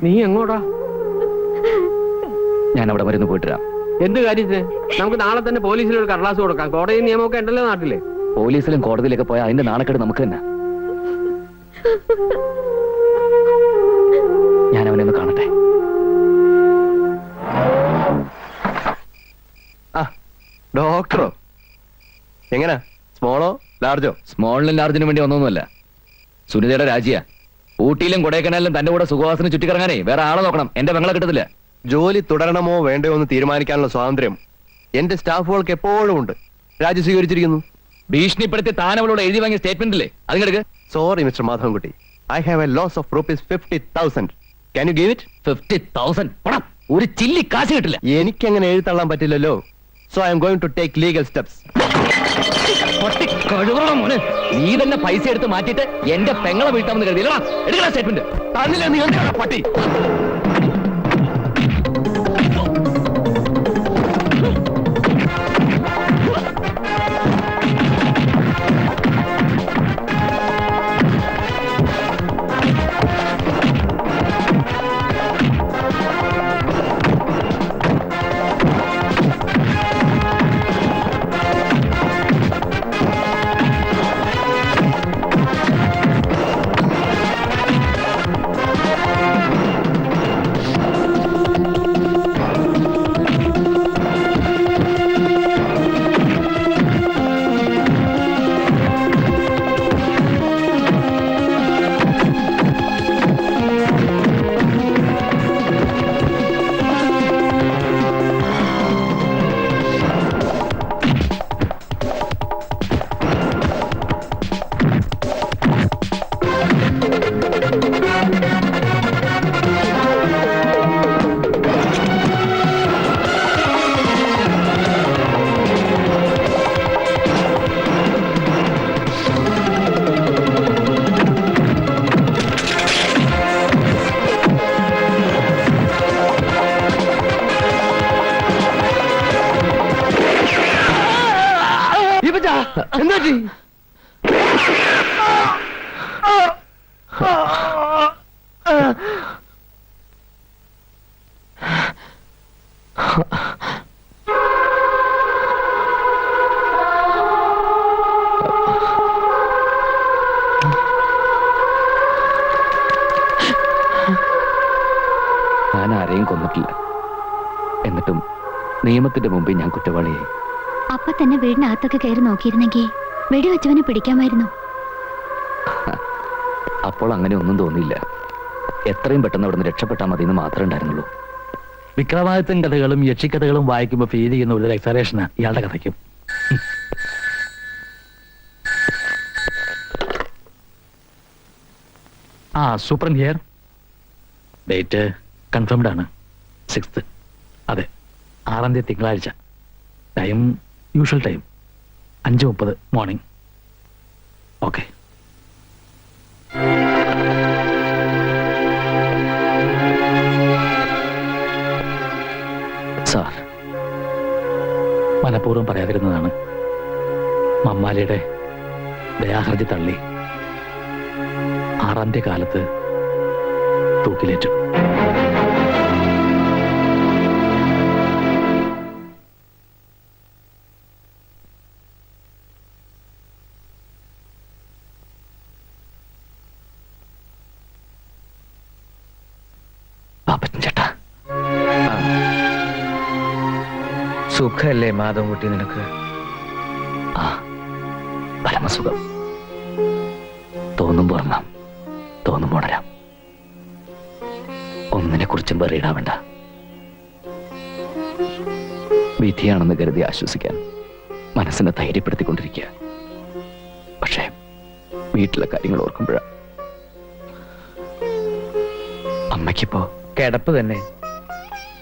നീ എങ്ങോട്ടാ? ഞാൻ അവിടെ മരുന്ന് പോയിട്ടാ. എന്ത് കാര്യത്തിന്? നമുക്ക് നാളെ തന്നെ പോലീസിൽ ഒരു കടലാസ് കൊടുക്കാം. കോടതി നിയമമൊക്കെ ഉണ്ടല്ലോ നാട്ടില്. പോലീസിലും കോടതിയിലൊക്കെ പോയാൽ അതിന്റെ നാണക്കേട് നമുക്ക് തന്നെ. ഞാൻ അവനെ ഒന്ന് കാണട്ടെ. ഡോക്ടറോ? എങ്ങനാ? സ്മോളോ ലാർജോ? സ്മോളിനും ലാർജിനും വേണ്ടി ഒന്നൊന്നുമല്ല. സുനിതയുടെ രാജിയാ. ഊട്ടിയിലും കൊടൈക്കനാലിലും തന്റെ കൂടെ സുഖവാസിന് ചുറ്റിക്കറങ്ങാനേ വേറെ ആളെ നോക്കണം. എന്റെ പെങ്ങളെ കിട്ടത്തില്ല. ജോലി തുടരണമോ വേണ്ടയോ എന്ന് തീരുമാനിക്കാനുള്ള സ്വാതന്ത്ര്യം എന്റെ സ്റ്റാഫുകൾക്ക് എപ്പോഴും ഉണ്ട്. രാജി സ്വീകരിച്ചിരിക്കുന്നു. ഭീഷണിപ്പെടുത്തി താൻ അവളോട് എഴുതി വാങ്ങിയ സ്റ്റേറ്റ്മെന്റില്ലേ, അത് കിടക്ക്. Sorry mister Madhavankutty, I have a loss of ₹50,000. Can you give it? 50,000 പണം ഒരു ചില്ലി കാശ് കിട്ടില്ല. എനിക്കങ്ങനെ എഴുതള്ളാൻ പറ്റില്ലല്ലോ. So I am going to take legal steps. മോനെ, നീ തന്നെ പൈസ എടുത്ത് മാറ്റിയിട്ട് എന്റെ പെങ്ങളെ വീട്ടാമെന്ന് കരുതിയില്ല. എടുക്കണം സ്റ്റേറ്റ്മെന്റ്. തന്നില്ല നീ പട്ടി. എന്താ? ഞാൻ ആരെയും കൊന്നിട്ടില്ല. എന്നിട്ടും നിയമത്തിന്റെ മുമ്പിൽ ഞാൻ കുറ്റവാളിയായി. അപ്പൊ തന്നെ വീടിനകത്തൊക്കെ കയറി നോക്കിയിരുന്നെങ്കിൽ വെടിവെച്ചവനെ പിടിക്കാമായിരുന്നു. അപ്പോൾ അങ്ങനെ ഒന്നും തോന്നിയില്ല. എത്രയും പെട്ടെന്ന് അവിടുന്ന് രക്ഷപ്പെട്ടാൽ മതി എന്ന് മാത്രമേ ഉണ്ടായിരുന്നുള്ളൂ. വിക്രമാദിത്യൻ കഥകളും യക്ഷിക്കഥകളും വായിക്കുമ്പോൾ ഫീൽ ചെയ്യുന്ന ഒരു എക്സലേഷനാ ഇയാളുടെ കഥയ്ക്കും. Super here. ഡേറ്റ് കൺഫേംഡ് ആണ്, 6th. അതെ, 6ാം തീയതി തിങ്കളാഴ്ച. Time usual time, 5:30 morning. Okay. Sir, മനഃപൂർവ്വം പറയാതിരുന്നതാണ്. മമ്മാലിയുടെ ദയാഹർജി തള്ളി 6ാം തീയതി കാലത്ത് തൂക്കിലേറ്റു. പാപ്പച്ചൻ ചേട്ടാ, സുഖല്ലേ മാധവൻകുട്ടി നിനക്ക്? ആ, പരമസുഖം. തോന്നുമ്പോ ഉറങ്ങാം, തോന്നുമ്പോ ഉണരാം. ഒന്നിനെ കുറിച്ചും പറയിടാവണ്ട. വിധിയാണെന്ന് കരുതി ആശ്വസിക്കാൻ മനസ്സിനെ ധൈര്യപ്പെടുത്തിക്കൊണ്ടിരിക്കുക. പക്ഷേ വീട്ടിലെ കാര്യങ്ങൾ ഓർക്കുമ്പോഴാ. അമ്മയ്ക്കിപ്പോ കിടപ്പ് തന്നെ.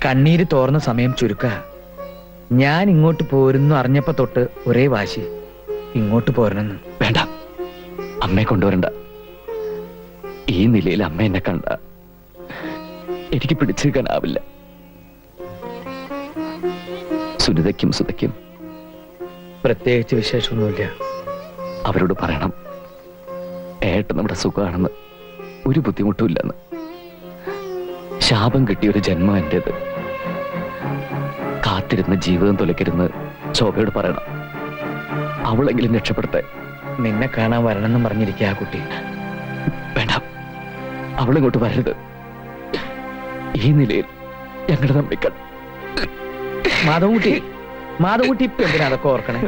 കണ്ണീര് തോർന്ന സമയം ചുരുക്ക. ഞാൻ ഇങ്ങോട്ട് പോരുന്നു അറിഞ്ഞപ്പോ തൊട്ട് ഒരേ വാശി, ഇങ്ങോട്ട് പോരണമെന്ന്. വേണ്ട, അമ്മയെ കൊണ്ടുവരണ്ട. ഈ നിലയിൽ അമ്മ എന്നെ കണ്ട എനിക്ക് പിടിച്ചെടുക്കാനാവില്ല. സുനിതയ്ക്കും സുതയ്ക്കും പ്രത്യേകിച്ച് വിശേഷമൊന്നുമില്ല. അവരോട് പറയണം, ഏട്ടൻ നമ്മുടെ സുഖമാണെന്ന്, ഒരു ബുദ്ധിമുട്ടുമില്ലെന്ന്. ശാപം കിട്ടിയൊരു ജന്മം എന്റേത്. കാത്തിരുന്ന് ജീവിതം തുലക്കരുന്ന് ശോഭയോട് പറയണം. അവളെങ്കിലും രക്ഷപ്പെടുത്തേ. നിന്നെ കാണാൻ വരണമെന്നും പറഞ്ഞിരിക്കുക ആ കുട്ടി. വേണ്ട, അവളിങ്ങോട്ട് വരരുത്. ഈ നിലയിൽ ഞങ്ങളുടെ തമ്മിക്കൾ. മാധവൻകുട്ടി, മാധവൻകുട്ടി ഇപ്പൊ എന്തിനാ അതൊക്കെ ഓർക്കണേ?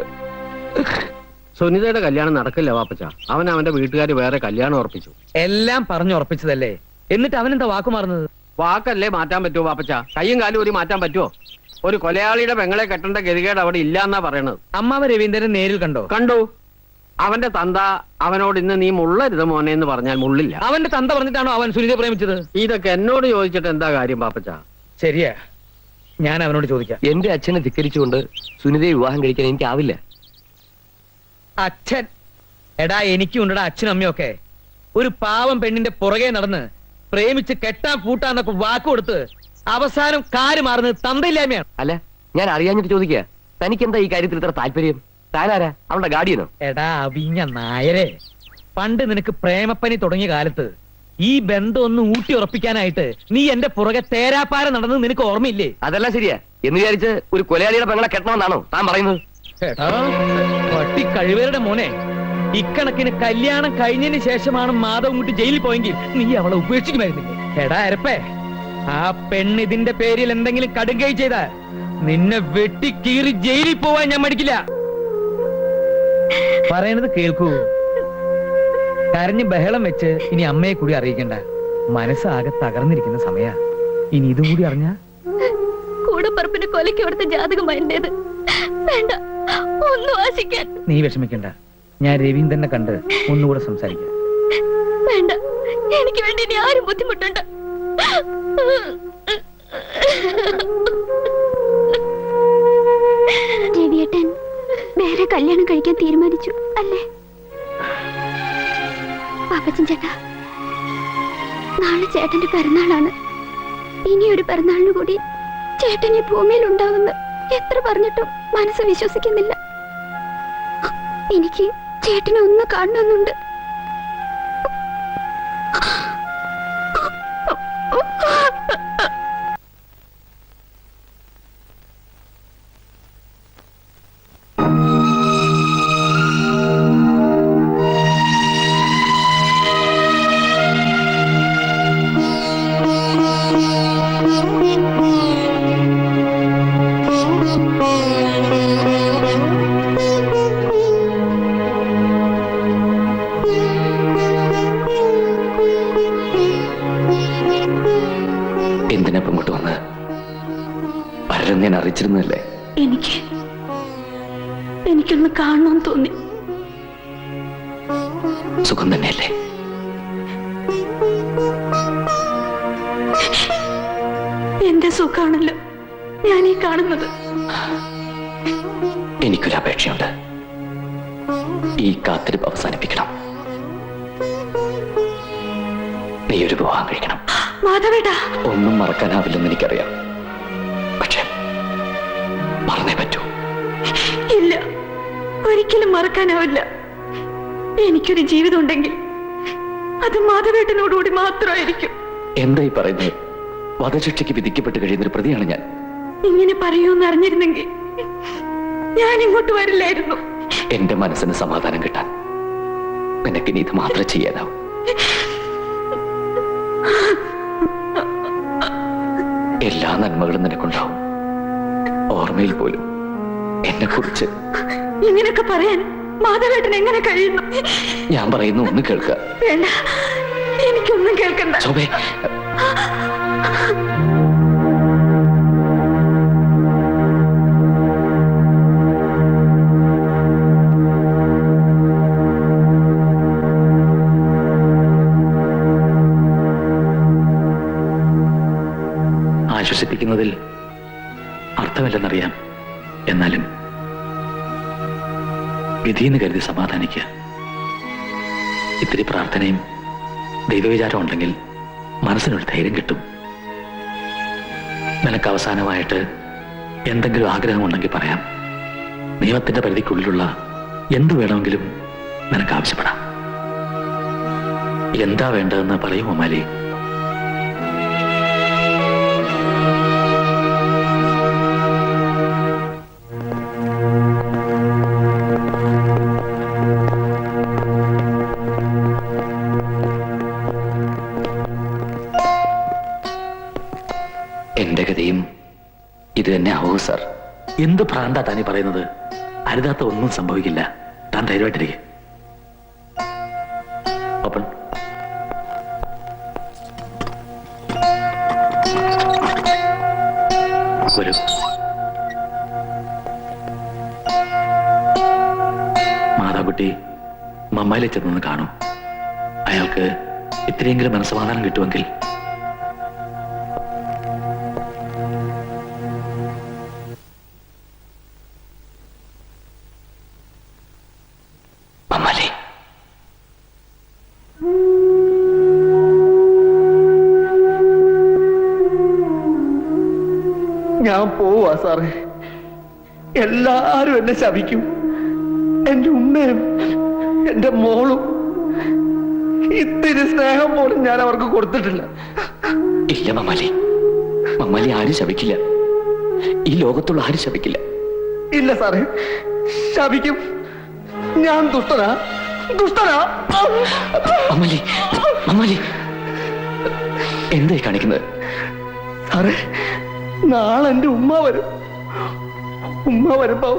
സുനിതയുടെ കല്യാണം നടക്കില്ല വാപ്പച്ച. അവന്റെ വീട്ടുകാർ വേറെ കല്യാണം ഉറപ്പിച്ചു. എല്ലാം പറഞ്ഞുറപ്പിച്ചതല്ലേ, എന്നിട്ട് അവനെന്താ വാക്കു മാറുന്നത്? വാക്കല്ലേ മാറ്റാൻ പറ്റുമോ വാപ്പച്ച? കയ്യും കാലും ഒരു മാറ്റാൻ പറ്റുമോ? ഒരു കൊലയാളിയുടെ പെങ്ങളെ കെട്ടേണ്ട ഗതികേട് അവിടെ ഇല്ല എന്നാ പറയണത്. അമ്മാവ രവീന്ദ്രൻ നേരിൽ കണ്ടോ? കണ്ടു. അവന്റെ തന്ത അവനോട് ഇന്ന് നീ മുള്ളരുത് മോനെ എന്ന് പറഞ്ഞാൽ മുള്ളില്ല. അവന്റെ തന്ത പറഞ്ഞിട്ടാണോ അവൻ സുനിതയെ പ്രേമിച്ചത്? ഇതൊക്കെ എന്നോട് ചോദിച്ചിട്ട് എന്താ കാര്യം പാപ്പച്ച? ശരിയാ, ഞാൻ അവനോട് ചോദിക്കാം. എന്റെ അച്ഛനെ ധിക്കരിച്ചുകൊണ്ട് സുനിതയെ വിവാഹം കഴിക്കാൻ എനിക്കാവില്ല. അച്ഛൻ? എടാ, എനിക്കും ഉണ്ടടാ അച്ഛനും അമ്മയൊക്കെ. ഒരു പാവം പെണ്ണിന്റെ പുറകെ നടന്ന് പ്രേമിച്ച് കെട്ടാൻ കൂട്ടാന്നൊക്കെ വാക്ക് കൊടുത്ത് അവസാനം കാര് മാറുന്നത് തന്തയില്ലായ്മയാണ്. അല്ല, ഞാൻ അറിയാഞ്ഞിട്ട് ചോദിക്കുക, തനിക്കെന്താ ഈ കാര്യത്തിൽ ഇത്ര താല്പര്യം? താനാരാ, അവളുടെ ഗാർഡിയനോ? എടാ അവിഞ്ഞ നായരെ, പണ്ട് നിനക്ക് പ്രേമപ്പനി തുടങ്ങിയ കാലത്ത് ഈ ബന്ധം ഒന്ന് ഊട്ടി ഉറപ്പിക്കാനായിട്ട് നീ എന്റെ പുറകെ തേരാപ്പാര നടന്നത് നിനക്ക് ഓർമ്മയില്ലേ? അതെല്ലാം ശരിയാ. എന്ന് വിചാരിച്ച് ഒരു കൊലയാളിയുടെ പെങ്ങളെ കെട്ടണമെന്നാണോ താൻ പറയുന്നത്? എടാ പട്ടി കഴിവരുടെ മോനെ, ഇക്കണക്കിന് കല്യാണം കഴിഞ്ഞതിന് ശേഷമാണ് മാധവൻകുട്ടി ജയിലിൽ പോയെങ്കിൽ നീ അവളെ ഉപേക്ഷിക്കുമായിരുന്നില്ലേ? എടാ അരപ്പേ, ആ പെണ്ണ് ഇതിന്റെ പേരിൽ എന്തെങ്കിലും കടുകൈ ചെയ്താൽ നിന്നെ വെട്ടിക്കീറി ജയിലിൽ പോവാൻ ഞാൻ മടിക്കില്ല. പറയണത് കേൾക്കൂ. കരഞ്ഞ് ബഹളം വെച്ച് ഇനി അമ്മയെ കൂടി അറിയിക്കണ്ട. മനസ്സാകെ തകർന്നിരിക്കുന്ന സമയ. ഇനി ഇതും കൂടി അറിഞ്ഞ കൂടപ്പറപ്പിന് കൊലയ്ക്ക് കൊടുത്ത ജാതകമായിരുന്നത്. വേണ്ട, ഒന്നും ആശിക്കാൻ. നീ വിഷമിക്കണ്ട, ഞാൻ രവീന്ദ്രനെ കണ്ട് ഒന്നുകൂടെ സംസാരിക്കാം. വേണ്ട, എനിക്ക് വേണ്ടി ഇനി ആരും ബുദ്ധിമുട്ടണ്ട. രവിയേട്ടൻ വേറെ കല്യാണം കഴിക്കാൻ തീരുമാനിച്ചു അല്ലേ? പാപ്പച്ചൻ ചേട്ടാ, നാളെ ചേട്ടന്റെ പിറന്നാളാണ്. ഇനി ഒരു പിറന്നാളിന് കൂടി ചേട്ടൻ ഈ ഭൂമിയിൽ ഉണ്ടാവുമെന്ന് എത്ര പറഞ്ഞിട്ടും മനസ്സ് വിശ്വസിക്കുന്നില്ല. എനിക്ക് ചേട്ടനെ ഒന്ന് കാണണമെന്നുണ്ട്. അവരൊന്നും ഞാൻ അറിയിച്ചിരുന്നല്ലേ? എനിക്കൊന്ന് കാണണമെന്ന് തോന്നി. സുഖം തന്നെയല്ലേ? എന്റെ സുഖാണല്ലോ ഞാൻ ഈ കാണുന്നത്. എനിക്കൊരു അപേക്ഷയുണ്ട്. ഈ കാത്തിരിപ്പ് അവസാനിപ്പിക്കണം. നീ ഒരു വിവാഹം കഴിക്കണം. മാധവേട്ടാ, ഒന്നും മറക്കാനാവില്ലെന്ന് എനിക്കറിയാം. പക്ഷെ മറന്നേ പറ്റൂ. ഇല്ല, ഒരിക്കലും മറക്കാനാവില്ല. എനിക്കൊരു ജീവിതം ഉണ്ടെങ്കിൽ അത് മാധവേട്ടനോടുകൂടി മാത്രമായിരിക്കും. എന്തായി പറയുന്നത്? വധശിക്ഷയ്ക്ക് വിധിക്കപ്പെട്ട് കഴിയുന്ന ഒരു പ്രതിയാണ് ഞാൻ. ഇങ്ങനെ പറയൂന്ന് അറിഞ്ഞിരുന്നെങ്കിൽ ഞാൻ ഇങ്ങോട്ട് വരില്ലായിരുന്നു. എന്റെ മനസ്സിന് സമാധാനം കിട്ടാൻ നിനക്കിനി ഇത് മാത്രം ചെയ്യാനാവും. എല്ലാ നന്മകളും നിനക്കുണ്ടാവും. ഓർമ്മയിൽ പോലും എന്നെ കുറിച്ച് ഇങ്ങനെയൊക്കെ പറയാൻ മാധവേട്ടൻ എങ്ങനെ കഴിയുന്നു? ഞാൻ പറയുന്നു, ഒന്ന് കേൾക്കുക. വേണ്ട, എനിക്കൊന്നും കേൾക്കണ്ട. ശോഭേ, ആശ്വസിപ്പിക്കുന്നതിൽ അർത്ഥമില്ലെന്നറിയാം. എന്നാലും വിധിയെന്ന് കരുതി സമാധാനിക്കുക. ഇത്തിരി പ്രാർത്ഥനയും ദൈവവിചാരം ഉണ്ടെങ്കിൽ മനസ്സിനൊരു ധൈര്യം കിട്ടും. നിനക്ക് അവസാനമായിട്ട് എന്തെങ്കിലും ആഗ്രഹമുണ്ടെങ്കിൽ പറയാം. നിയമത്തിന്റെ പരിധിക്കുള്ളിലുള്ള എന്തു വേണമെങ്കിലും നിനക്ക് ആവശ്യപ്പെടാം. എന്താ വേണ്ടതെന്ന് പറയുമോ മാലി? എന്റെ ഗതിയും ഇത് തന്നെ ആവൂ സാർ. എന്ത് ഭ്രാന്താ താനീ പറയുന്നത്? അരുതാത്ത ഒന്നും സംഭവിക്കില്ല. താൻ ധൈര്യമായിട്ടിരിക്കെ. ഓപ്പൺ. വരൂ. മാതാകുട്ടി മമ്മായിലെ ചെന്നൊന്ന് കാണൂ. അയാൾക്ക് ഇത്രയെങ്കിലും മനസ്സമാധാനം കിട്ടുമെങ്കിൽ. മമ്മാലി, ഞാൻ പോവാ സാറേ. എല്ലാരും എന്നെ ശപിക്കും. എന്റെ ഉമ്മയും എന്റെ മോളും ഇത്തിരി സ്നേഹം പോലും ഞാൻ അവർക്ക് കൊടുത്തിട്ടില്ല. ഇല്ല മമ്മാലി, മമ്മാലി ആരും ശപിക്കില്ല. ഈ ലോകത്തുള്ള ആരും ശപിക്കില്ല. ഇല്ല സാറേ, ശപിക്കും. ഞാൻ ദുഷ്ടനാ. മമ്മാലി, മമ്മാലി എന്തായി കാണിക്കുന്നത്? സാറേ, നാളെ എന്റെ ഉമ്മ വരും. ഉമ്മ വരുമ്പോ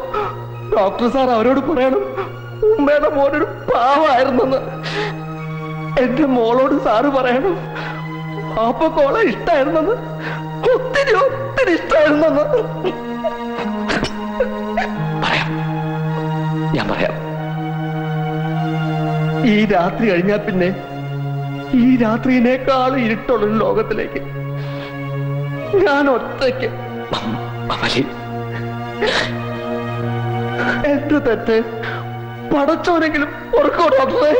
ഡോക്ടർ സാർ അവരോട് പറയണം ഉമ്മയുടെ മോനൊരു പാവമായിരുന്നെന്ന്. എന്റെ മോളോട് സാറ് പറയണം പാപ്പക്കോളെ ഇഷ്ടായിരുന്നെന്ന്. ഒത്തിരി ഇഷ്ടായിരുന്നെന്ന്. പറയാം, ഞാൻ പറയാം. ഈ രാത്രി കഴിഞ്ഞാ പിന്നെ ഈ രാത്രിയിനേക്കാളും ഇരുട്ടുള്ളൊരു ലോകത്തിലേക്ക് ഞാൻ ഒറ്റയ്ക്ക്. മമ്മാലി, എന്റെ തെറ്റ് പടച്ചോനെങ്കിലും ഓർക്കോ ഡോക്ടറെ?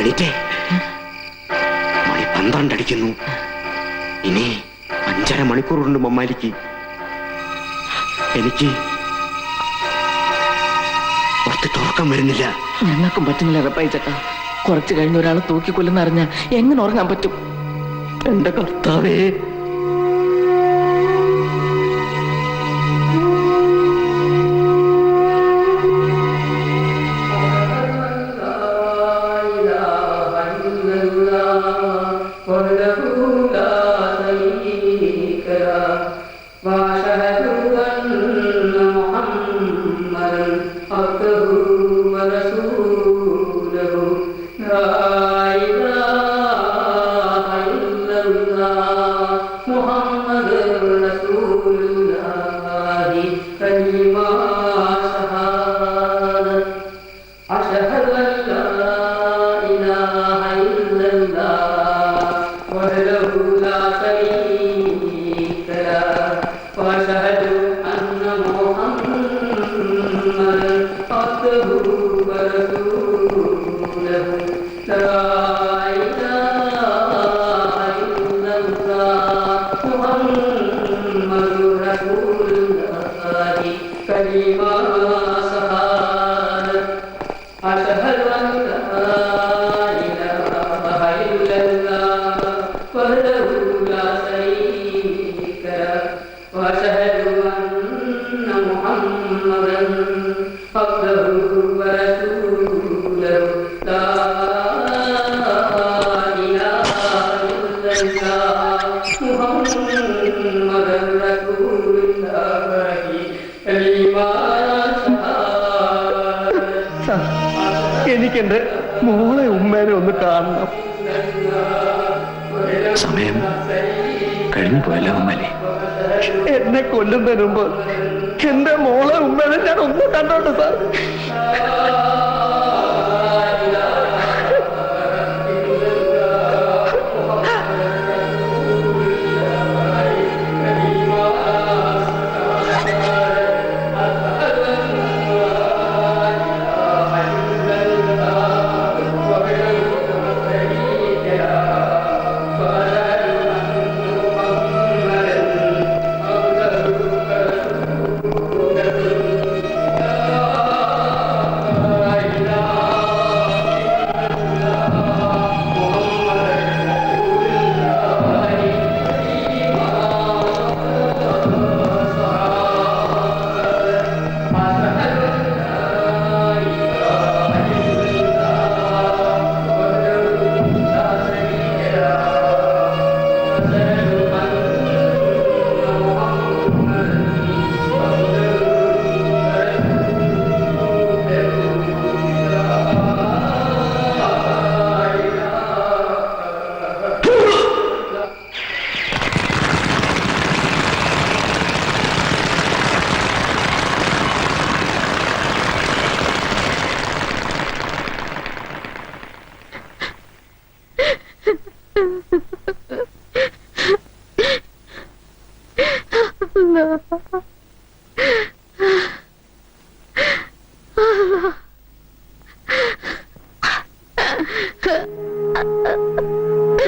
എണീറ്റേ, മണി 12 അടിക്കുന്നു. ഇനി 5.5 മണിക്കൂറുണ്ട് മമ്മാലിക്ക്. എനിക്ക് ഒത്തിട്ട് ഉറക്കം വരുന്നില്ല. ഞങ്ങൾക്കും പറ്റുന്നില്ല റപ്പായി ചേട്ടാ. കുറച്ച് കഴിഞ്ഞ് ഒരാളെ തൂക്കിക്കൊല്ലുന്ന അറിഞ്ഞാൽ എങ്ങനെ ഉറങ്ങാൻ പറ്റും? എന്റെ കർത്താവേ, وأشهد أن محمدا عبده ورسوله എനിക്കെന്റെ മോളെ ഉമ്മേനെ ഒന്ന് കാണണം. സമയം കഴിഞ്ഞു പോയല്ലോ ഉമ്മലേ. എന്നെ കൊല്ലുന്നതിന് മുമ്പ് എന്റെ മോളെ ഉമ്മേനെ ഞാൻ ഒന്ന് കണ്ടോട്ടെ സാർ.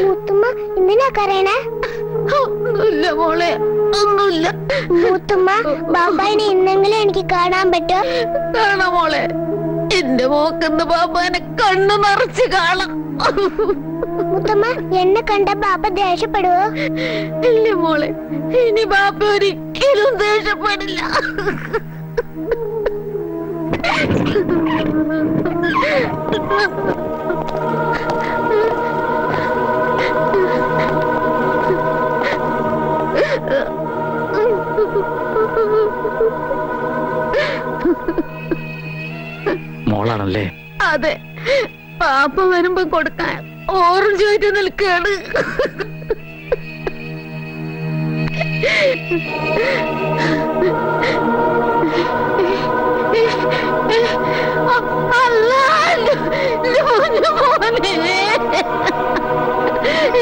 മൂത്തുമ്മ എന്തിനാ കരയണേ? ഒന്നുമില്ല മോളെ, ഒന്നുമില്ല. മൂത്തുമ്മ ബാബായിനെ ഇന്നെങ്കിലും എനിക്ക് കാണാൻ പറ്റോ? കാണാം മോളെ, എന്റെ മോക്കെന്ന് ബാബാനെ കണ്ണു നിറച്ച് കാണാം. മൂത്തുമ്മ എന്നെ കണ്ട ബാബ ദേഷ്യപ്പെടുവോ? ഇല്ല മോളെ, ഇനി ബാബ ഒരിക്കലും ദേഷ്യപ്പെടില്ല. മോളാണല്ലേ? അതെ, പാപ്പ വരുമ്പോ കൊടുക്കാൻ ഓറഞ്ച് ആയിട്ട് നിൽക്കുകയാണ്.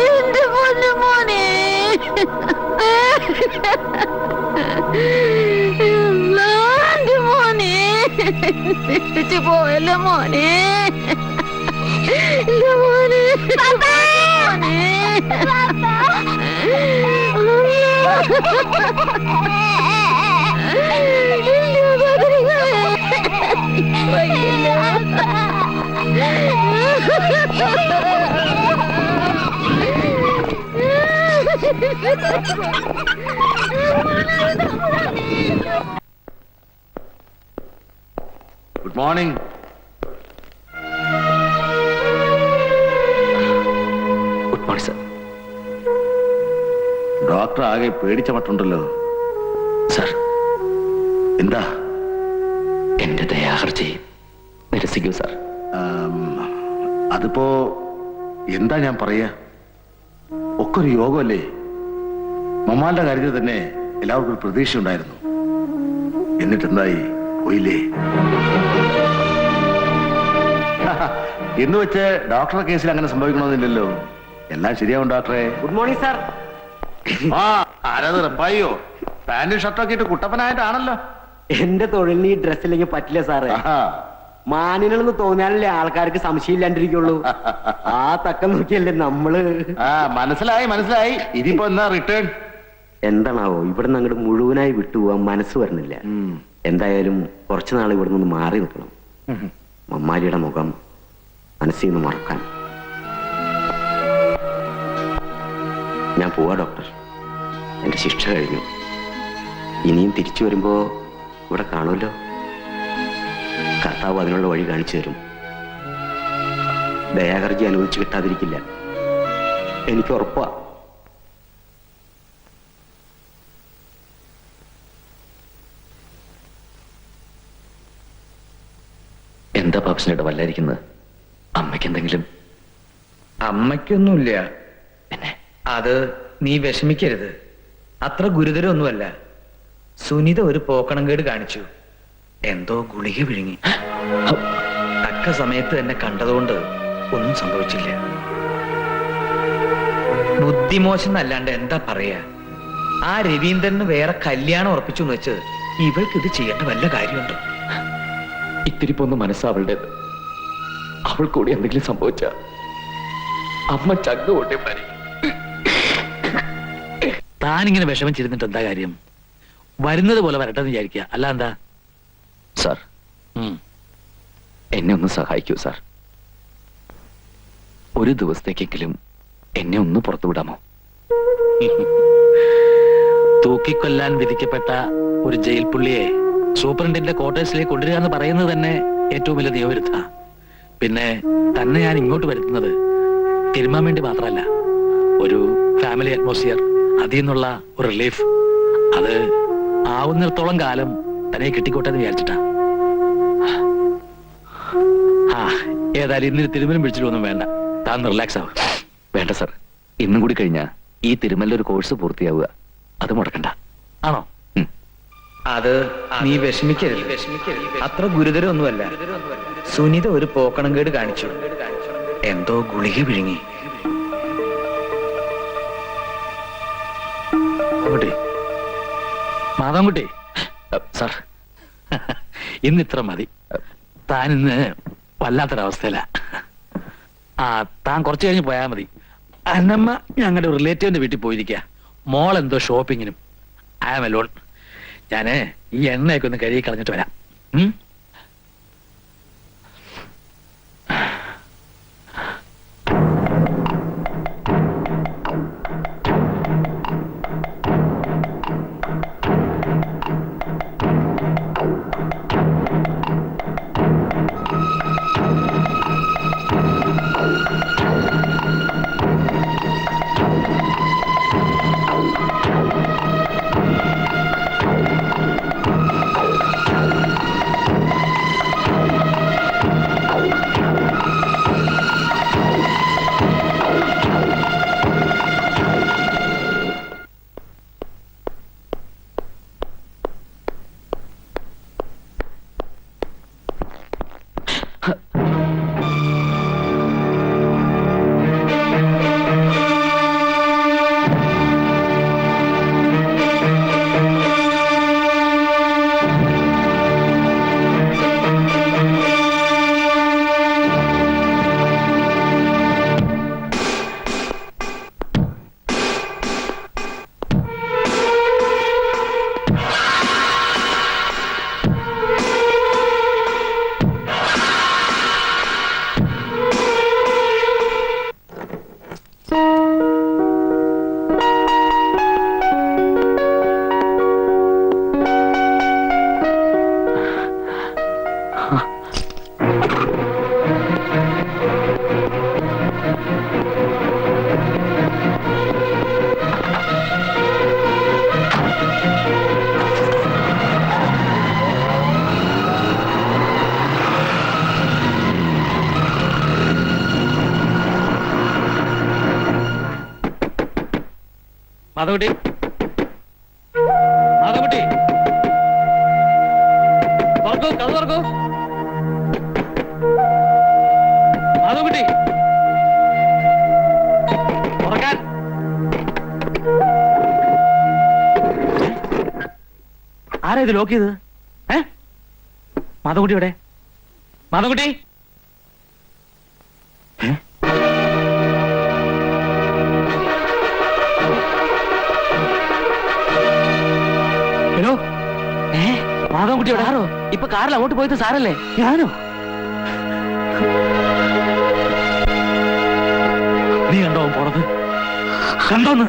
എന്റെ പൊന്നു മോനെ, എന്റെ മോനെ തിരിച്ചു പോയല്ലോ മോനെ. എന്റെ മോനെ, good morning. Good morning sir. Doctor ആകെ പേടിച്ച മട്ടുണ്ടല്ലോ. സർ, എന്താ? എന്റെ ദയാഹർജി നിരസിക്കൂ സർ. അതിപ്പോ എന്താ ഞാൻ പറയാ, ഒക്കെ ഒരു യോഗമല്ലേ. മമ്മാന്റെ കാര്യത്തിൽ തന്നെ എല്ലാവർക്കും ഒരു പ്രതീക്ഷ ഉണ്ടായിരുന്നു. എന്നിട്ടെന്തായി? പോയില്ലേ? എന്ന് വെച്ച് ഡോക്ടറുടെ കേസിൽ അങ്ങനെ സംഭവിക്കണമെന്നില്ലല്ലോ. എല്ലാം ശരിയാവും ഡോക്ടറെ. Good morning sir. ആ, ആരത് റപ്പായോ? പാന്റും ഷർട്ടൊക്കെ ഇട്ട് കുട്ടപ്പനായിട്ടാണല്ലോ. എന്റെ തൊഴിലിന് ഈ ഡ്രസ്സില്ലെങ്കിൽ പറ്റില്ല സാറേ. മാനിനെന്ന് തോന്നിയാലല്ലേ ആൾക്കാർക്ക് സംശയം ഇല്ലാണ്ടിരിക്കുള്ളൂ. ആ തക്കം നോക്കിയല്ലേ നമ്മള്. മനസ്സിലായി മനസ്സിലായി. ഇതിപ്പോ എന്നാ റിട്ടേൺ? എന്താണാവോ ഇവിടുന്ന് അങ്ങോട്ട് മുഴുവനായി വിട്ടുപോകാൻ മനസ്സ് വരുന്നില്ല. എന്തായാലും കുറച്ചു നാൾ ഇവിടെ നിന്ന് മാറി നിൽക്കണം. മമ്മാരിയുടെ മുഖം മനസ്സിൽ നിന്ന് മറക്കാൻ. ഞാൻ പോവാ ഡോക്ടർ. എന്റെ ശിക്ഷ കഴിഞ്ഞു. ഇനിയും തിരിച്ചു വരുമ്പോ ഇവിടെ കാണുമല്ലോ. കർത്താവ് അതിനുള്ള വഴി കാണിച്ചു തരും. ദയാഹർജി അനുവദിച്ചു കിട്ടാതിരിക്കില്ല, എനിക്ക് ഉറപ്പാ. എന്താ പാപ്പസിനോട് വല്ലായിരിക്കുന്നത്? അമ്മയ്ക്ക് എന്തെങ്കിലും? അമ്മയ്ക്കൊന്നുമില്ല. പിന്നെ അത് നീ വിഷമിക്കരുത്. അത്ര ഗുരുതരമൊന്നുമല്ല. സുനിത ഒരു പോക്കണം കേട് കാണിച്ചു. എന്തോ ഗുളിക വിഴുങ്ങി. തക്ക സമയത്ത് എന്നെ കണ്ടതുകൊണ്ട് ഒന്നും സംഭവിച്ചില്ല. ബുദ്ധിമോശം എന്നല്ലാണ്ട് എന്താ പറയാ. ആ രവീന്ദ്രന് വേറെ കല്യാണം ഉറപ്പിച്ചു എന്ന് വെച്ച് ഇവൾക്ക് ഇത് ചെയ്യേണ്ട വല്ല കാര്യമുണ്ടോ? ഇത്തിരി പോന്ന മനസ്സാ അവളുടേത്. അവൾ കൂടി എന്തെങ്കിലും സംഭവിച്ച അമ്മ ചങ്ക് കൊണ്ടേ മരി. താനിങ്ങനെ വിഷമിച്ചിരുന്നിട്ട് എന്താ കാര്യം? വരുന്നത് പോലെ വരട്ടെന്ന് വിചാരിക്കുക, അല്ല എന്താ? സാർ, എന്നെ ഒന്ന് സഹായിക്കൂ സാർ. ഒരു ദിവസത്തേക്കെങ്കിലും എന്നെ ഒന്ന് പുറത്തു വിടാമോ? തൂക്കിക്കൊല്ലാൻ വിധിക്കപ്പെട്ട ഒരു ജയിൽ പുള്ളിയെ സൂപ്രണ്ടിന്റെ ക്വാർട്ടേഴ്സിലേക്ക് കൊണ്ടുവരിക എന്ന് പറയുന്നത് തന്നെ ഏറ്റവും വലിയ നിയമവിരുദ്ധ. പിന്നെ തന്നെ ഞാൻ ഇങ്ങോട്ട് വരുത്തുന്നത് തിരുമാൻ വേണ്ടി മാത്രമല്ല, ഒരു ഫാമിലി അറ്റ്മോസ്ഫിയർ, അതിൽ നിന്നുള്ള ഒരു റിലീഫ്, അത് ആവുന്നിടത്തോളം കാലം തന്നെ കിട്ടിക്കോട്ടെ എന്ന് വിചാരിച്ചിട്ടാ. ഏതായാലും ഇന്നിന് തിരുമലും പിടിച്ചിട്ടൊന്നും വേണ്ട, താൻ റിലാക്സ് ആവുക. വേണ്ട സാർ, ഇന്നും കൂടി കഴിഞ്ഞാ ഈ തിരുമല്ലൊരു കോഴ്സ് പൂർത്തിയാവുക. അത് മുടക്കണ്ട. ആണോ? അത് നീ വിഷമിക്കരുത്. അത്ര ഗുരുതരമൊന്നുമല്ല. സുനിത ഒരു പോക്കണം കേട് കാണിച്ചു. എന്തോ ഗുളിക വിഴുങ്ങി. മാധവൻകുട്ടി, സാർ, ഇന്ന് ഇത്ര മതി. താൻ ഇന്ന് വല്ലാത്തൊരവസ്ഥയില. താൻ കുറച്ചു കഴിഞ്ഞ് പോയാൽ മതി. അന്നമ്മ ഞങ്ങളുടെ റിലേറ്റീവിന്റെ വീട്ടിൽ പോയിരിക്കുക. മോൾ എന്തോ ഷോപ്പിങ്ങിനും. I am alone. ഞാന് ഈ എണ്ണയൊക്കെ ഒന്ന് കഴുകി കളഞ്ഞിട്ട് വരാം. മാധവൻകുട്ടി, മാധവൻകുട്ടി, തുറക്കൂ, കഥ തുറക്കൂ. മാധവൻകുട്ടി, തുറക്കാൻ. ആരാ ഇത് ലോക്ക് ചെയ്തത്? മാധവൻകുട്ടി എവിടെ? മാധവൻകുട്ടി, ഹലോ മാധവൻകുട്ടി സാറോ ഇപ്പൊ കാറിൽ അങ്ങോട്ട് പോയത് സാറല്ലേ? ഞാനോ? നീ കണ്ടോ പോണത്? കണ്ടോന്ന്?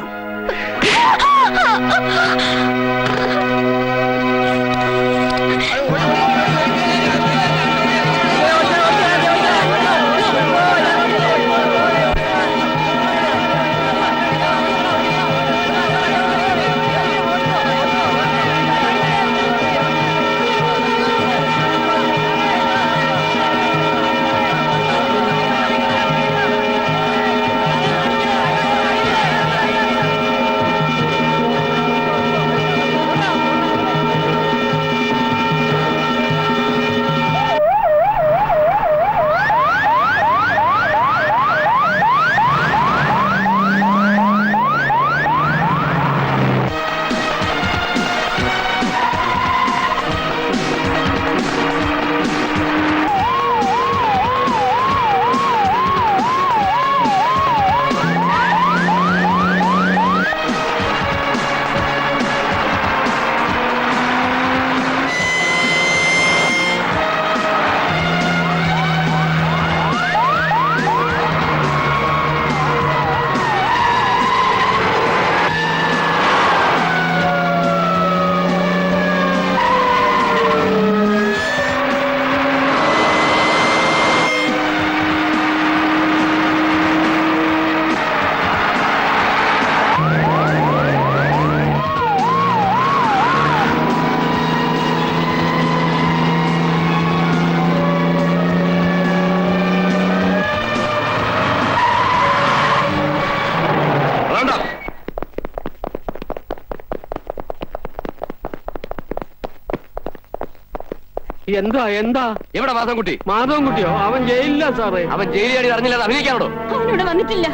എന്താ എന്താ? എവിടെ മാധവൻകുട്ടി? മാധവൻകുട്ടിയോ? അവൻ ജയിലില്ല സാറേ. അവൻ ജയിലിയാടി അറിഞ്ഞില്ലാതെ അഭിനയിക്കാണോ? അവനിവിടെ വന്നിട്ടില്ല.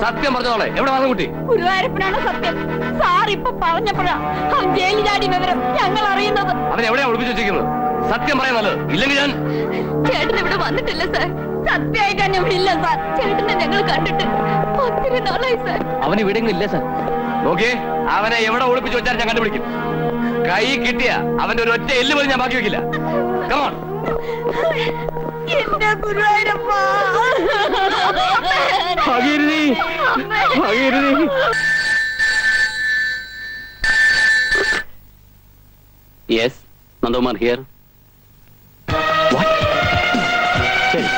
സത്യം പറഞ്ഞോളെ, എവിടെ മാധവൻകുട്ടി? ഗുരുവായൂരപ്പനാണ് സത്യം. സാർ ഇപ്പൊ പറഞ്ഞപ്പോഴാ അവൻ ജയിലിൽ ചാടി വിവരം ഞങ്ങൾ അറിയുന്നത്. അവൻ എവിടെയാ ഒളിപ്പിച്ചു വെച്ചിരിക്കുന്നത്? സത്യം പറയാൻ നല്ലത്. ഇല്ലെങ്കിൽ ഞാൻ ചേട്ടൻ ഇവിടെ വന്നിട്ടില്ല സാർ. സത്യമായിട്ടാണ് ഇവിടെ ഇല്ല സാർ. ചേട്ടനെ ഞങ്ങൾ കണ്ടിട്ട് ഒത്തിരി നാളായി സാർ. അവൻ ഇവിടെ ഇല്ല സാർ. നോക്കിയേ, അവനെ എവിടെ ഒളിപ്പിച്ചു വെച്ചാൽ ഞാൻ കണ്ടുപിടിക്കും. കൈ കിട്ടിയ അവന്റെ ഒരു ഒറ്റ എല്ല് പോലും ഞാൻ ബാക്കി വെക്കില്ല. Come on. എന്റെ ഗുരുവായൂരപ്പ. Bhageerathi, Bhageerathi. Yes, Nandomar here. What? ശരി.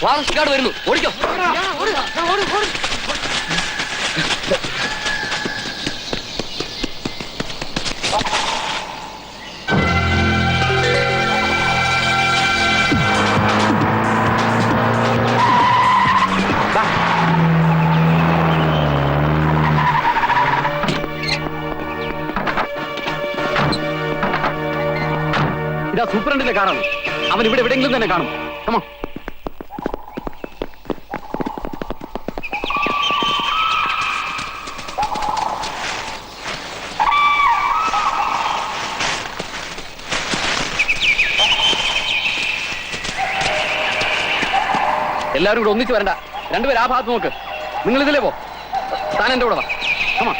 ഫോറസ്റ്റ് ഗാർഡ് വരുന്നു, ഓടിക്കോ. ഇതാ സൂപ്രണ്ടിന്റെ കാറാണ്. അവൻ ഇവിടെ എവിടെയെങ്കിലും തന്നെ കാണും. കമോ. എല്ലാവരും കൂടെ ഒന്നിച്ച് വരണ്ട. രണ്ടുപേരും ആ ഭാഗത്ത് നോക്ക്. നിങ്ങൾ ഇതിലേ പോ. താൻ എന്റെ കൂടെ വാ. കമോ.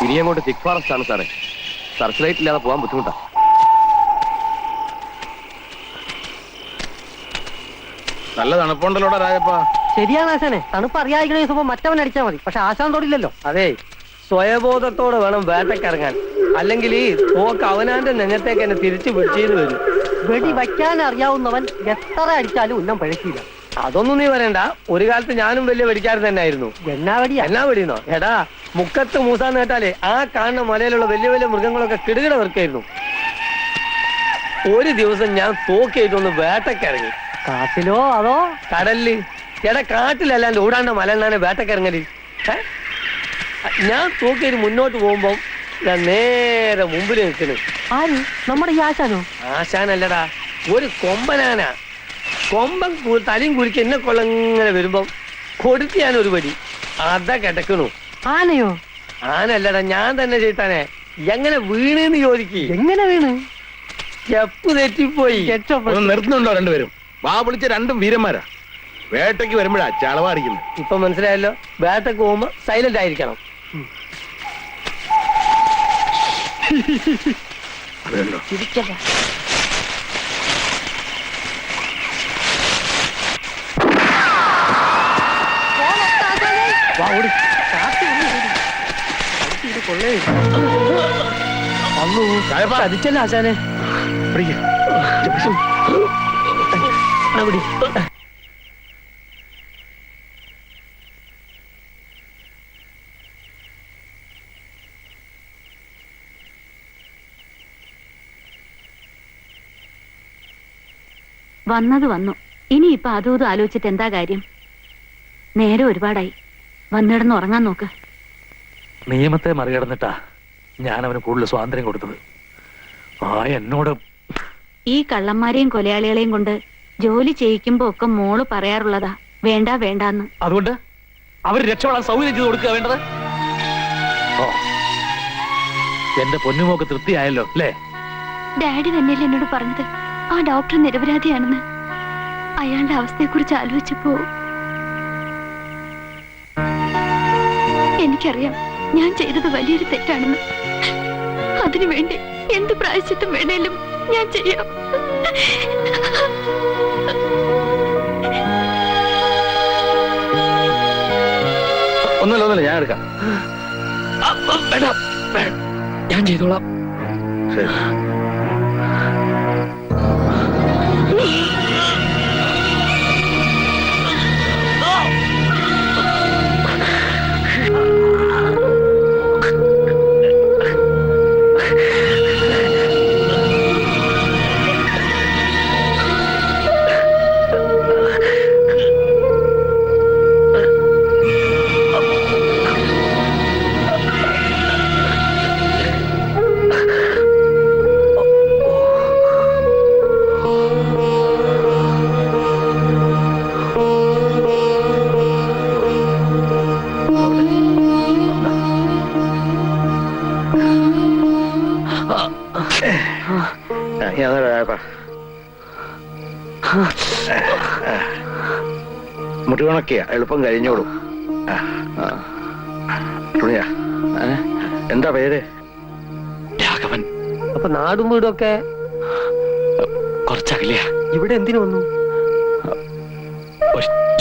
ഇനി അങ്ങോട്ട് തിക് ഫോറസ്റ്റ് ആണ് സാറേ. സർച്ച് ലൈറ്റ് ഇല്ലാതെ പോകാൻ ബുദ്ധിമുട്ടാ. നല്ല തണുപ്പുണ്ടല്ലോടാ രാജപ്പ. ശരിയാണ് ആശാനെ. തണുപ്പ് അറിയാതിരിക്കണ ദിവസം മറ്റവൻ അടിച്ചാൽ മതി. പക്ഷെ ആശാൻ തൊടില്ലല്ലോ. അതെ, സ്വയബോധത്തോടെ വേണം വേട്ടക്കിറങ്ങാൻ. അല്ലെങ്കിൽ ഈ തോക്ക് അവനാന്റെ നെഞ്ഞത്തേക്ക് എന്നെ തിരിച്ചു പിടിച്ചെന്ന് വരും. വെടി വയ്ക്കാൻ അറിയാവുന്നവൻ എത്ര അടിച്ചാലും ഉന്നം പഴക്കില്ല. അതൊന്നും നീ പറയണ്ട. ഒരു കാലത്ത് ഞാനും വലിയ വെടിക്കാരൻ തന്നെ ആയിരുന്നു. എന്നാ വെടിയാ? എന്നാ വെടിയെന്നോ? എടാ, മുക്കത്ത് മൂസാന്ന് കേട്ടാലേ ആ കാണുന്ന മലയിലുള്ള വലിയ വലിയ മൃഗങ്ങളൊക്കെ കിടുകിട വെറുക്കായിരുന്നു. ഒരു ദിവസം ഞാൻ തോക്കിയിട്ടൊന്ന് വേട്ടക്കിറങ്ങി. കാട്ടിലോ അതോ കടലില്? എടാ, കാട്ടിലല്ലാണ്ട് ഓടാണ്ട മലയിലാണ് വേട്ടക്കിറങ്ങല്. ഞാൻ തോക്കിയിട്ട് മുന്നോട്ട് പോകുമ്പോ ഞാൻ നേരെ മുമ്പിൽ നിൽക്കുന്നു. ആര്? നമ്മുടെ ഈ ആശാനോ? ആശാനല്ലടാ, ഒരു കൊമ്പനാന. കൊമ്പൻ തലയും കുലിക്ക് എന്നെ കൊള്ളങ്ങനെ വരുമ്പം കൊടുത്ത് ഞാൻ ഒരു പടി അതാ കിടക്കണു. ആനയോ? ആനല്ലടാ, ഞാൻ തന്നെ ചെയ്താനെ. എങ്ങനെ വീണെന്ന് ചോദിക്ക്. എങ്ങനെ വീണ്? സ്റ്റെപ്പ് തെറ്റിപ്പോയി. ഒന്ന് നിർത്തുന്നുണ്ടോ രണ്ടുപേരും? വാ വിളിച്ച രണ്ടും വീരന്മാരാ. വേട്ടയ്ക്ക് വരുമ്പോഴാ ചളവ അടിക്കുന്നത്. ഇപ്പൊ മനസ്സിലായല്ലോ. വേട്ടക്ക് പോകുമ്പോ സൈലന്റ് ആയിരിക്കണം. അതുണ്ടോ? അതിച്ചല്ല ആശാനെ. വന്നത് വന്നു. ഇനിയിപ്പൊ അതും ഇതും ആലോചിച്ചിട്ട് എന്താ കാര്യം? നേരെ ഒരുപാടായി. വന്നിടന്ന് ഉറങ്ങാൻ നോക്ക്. നിയമത്തെ മറികടന്നിട്ടാ ഞാൻ അവന് കൂടുതൽ സ്വാതന്ത്ര്യം കൊടുത്തത്. എന്നോട് ഈ കള്ളന്മാരെയും കൊലയാളികളെയും കൊണ്ട് ജോലി ചെയ്യിക്കുമ്പോ ഒക്കെ മോള് പറയാറുള്ളതാ, വേണ്ട വേണ്ടാന്ന്. അതുകൊണ്ട് അവർ രക്ഷപ്പെടാൻ സൗകര്യം ചെയ്ത് കൊടുക്കുക വേണ്ടത്. എന്റെ പൊന്നുമോക്ക് തൃപ്തിയായല്ലോ അല്ലേ? ഡാഡി തന്നെയല്ലേ എന്നോട് പറഞ്ഞത് ആ ഡോക്ടർ നിരപരാധിയാണെന്ന്. അയാളുടെ അവസ്ഥയെക്കുറിച്ച് ആലോചിച്ചപ്പോ എനിക്കറിയാം ഞാൻ ചെയ്തത് വലിയൊരു തെറ്റാണെന്ന്. അതിനുവേണ്ടി എന്ത് പ്രായശ്ചിത്തം വേണേലും ഞാൻ ചെയ്യാം. ഒന്നുമില്ല, ഞാൻ എടുക്കാം. ഞാൻ ചെയ്തോളാം. ശരി. മുട്ടുകണക്കിയ എളുപ്പം കഴിഞ്ഞോളും. എന്താ പേര്? രാഘവൻ. അപ്പൊ നാടും വീടും ഒക്കെ കുറച്ചകലെയാ. ഇവിടെ എന്തിനു വന്നു?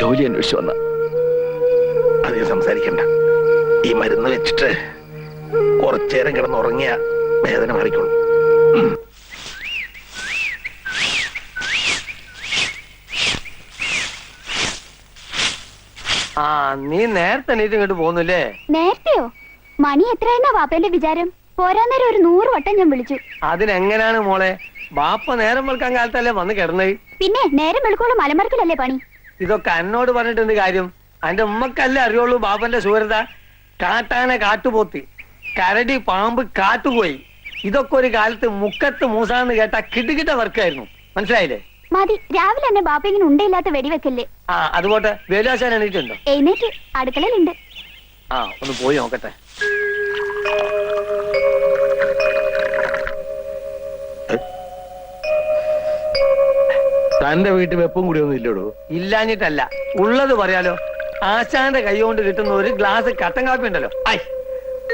ജോലി അന്വേഷിച്ചു വന്ന അധികം സംസാരിക്കണ്ട. ഈ മരുന്ന് വെച്ചിട്ട് കുറച്ചേരം കിടന്നുറങ്ങിയ വേദന മാറിക്കോളും. ആ നീ നേരത്തെ എണീറ്റ് ഇങ്ങോട്ട് പോന്നില്ലേ? നേരത്തെയോ? മണി എത്രയെന്നാ വാപ്പന്റെ വിചാരം? പോരാന്നേരം ഒരു 100 വട്ടം ഞാൻ വിളിച്ചു. അതിനെങ്ങനാണ് മോളെ? ബാപ്പ നേരം വെളുക്കാൻ കാലത്തല്ലേ വന്ന് കിടന്നത്? പിന്നെ നേരം വെളുക്കോളം മലമറക്കലല്ലേ പണി? ഇതൊക്കെ എന്നോട് പറഞ്ഞിട്ട് എന്ത് കാര്യം? അന്റെ ഉമ്മക്കല്ലേ അറിയുള്ളൂ ബാപ്പന്റെ ശൂരത. കാട്ടാന കാട്ടുപോത്തി, കരടി പാമ്പ് കാട്ടുപോയി, ഇതൊക്കെ ഒരു കാലത്ത് മുക്കത്ത് മൂസാന്ന് കേട്ട കിടുകിട്ട വർക്കായിരുന്നു. മനസ്സിലായില്ലേ? മതി, രാവിലെ തന്നെ ബാപ്പ ഇങ്ങനെ ഉണ്ടയില്ലാത്ത വെടിവെക്കല്ലേ. ആ അതുപോട്ടെ. വേലാശാൻ എണീറ്റുണ്ടോ? എഴുന്നേറ്റ് അടുക്കളയിലുണ്ട്. ആ ഒന്ന് പോയി നോക്കട്ടെ. തന്റെ വീട്ടിൽ വെപ്പും കൂടി ഒന്നും ഇല്ലടോ? ഇല്ലാഞ്ഞിട്ടല്ല, ഉള്ളത് പറയാലോ. ആശാന്റെ കൈ കൊണ്ട് കിട്ടുന്ന ഒരു ഗ്ലാസ് കട്ടൻ കാപ്പി ഉണ്ടല്ലോ, ഐ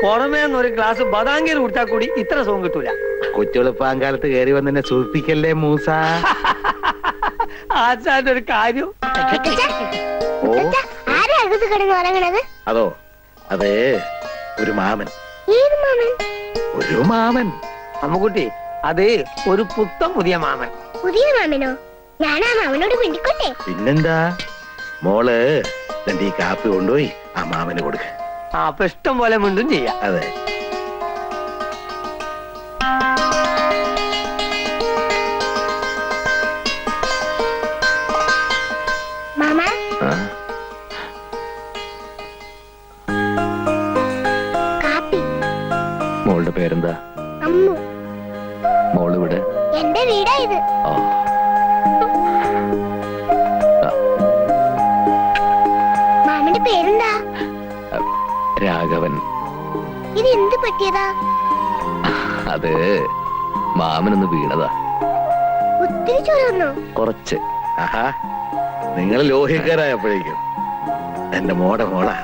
പുറമേ ഒരു ഗ്ലാസ് ബദാങ്കീർ കുടിച്ചാൽ കൂടി ഇത്ര സുഖം കിട്ടൂല. കൊച്ചുളുപ്പാങ്കാലത്ത് കയറി വന്നെ സൂചിപ്പിക്കല്ലേ മൂസ. ആശാന്റെ ഒരു കാര്യം. ഓ അതോ, അതെ ഒരു മാമൻ. ഒരു മാമൻ അമ്മുകുട്ടി, അത് ഒരു പുത്തം പുതിയ മാമൻ. പുതിയ മാമനോ? ഞാൻ ആ മാമനോട് പിടിക്കട്ടെ? പിന്നെന്താ മോള് ഈ കാപ്പി കൊണ്ടുപോയി ആ മാമന് കൊടുക്ക. ആ അപ്പൊ ഇഷ്ടം പോലെ മിണ്ടും ചെയ്യാം. അതെ. മാമ, കാപ്പി. മോളുടെ പേരെന്താ? അമ്മു. മോള് ഇവിടെ? എന്റെ വീടാ ഇത്. ആ മാമന്റെ പേരെന്താ? രാഘവൻ. ഇത് എന്ത് പറ്റിയതാ? അത് മാമനൊന്ന് വീണതാ. ഒത്തിരി ചൊരന്നോ? കുറച്ച്. ആഹാ, നിങ്ങൾ ലോഹിക്കാരായപ്പോഴേക്കും എന്റെ മോടെ മോളാ.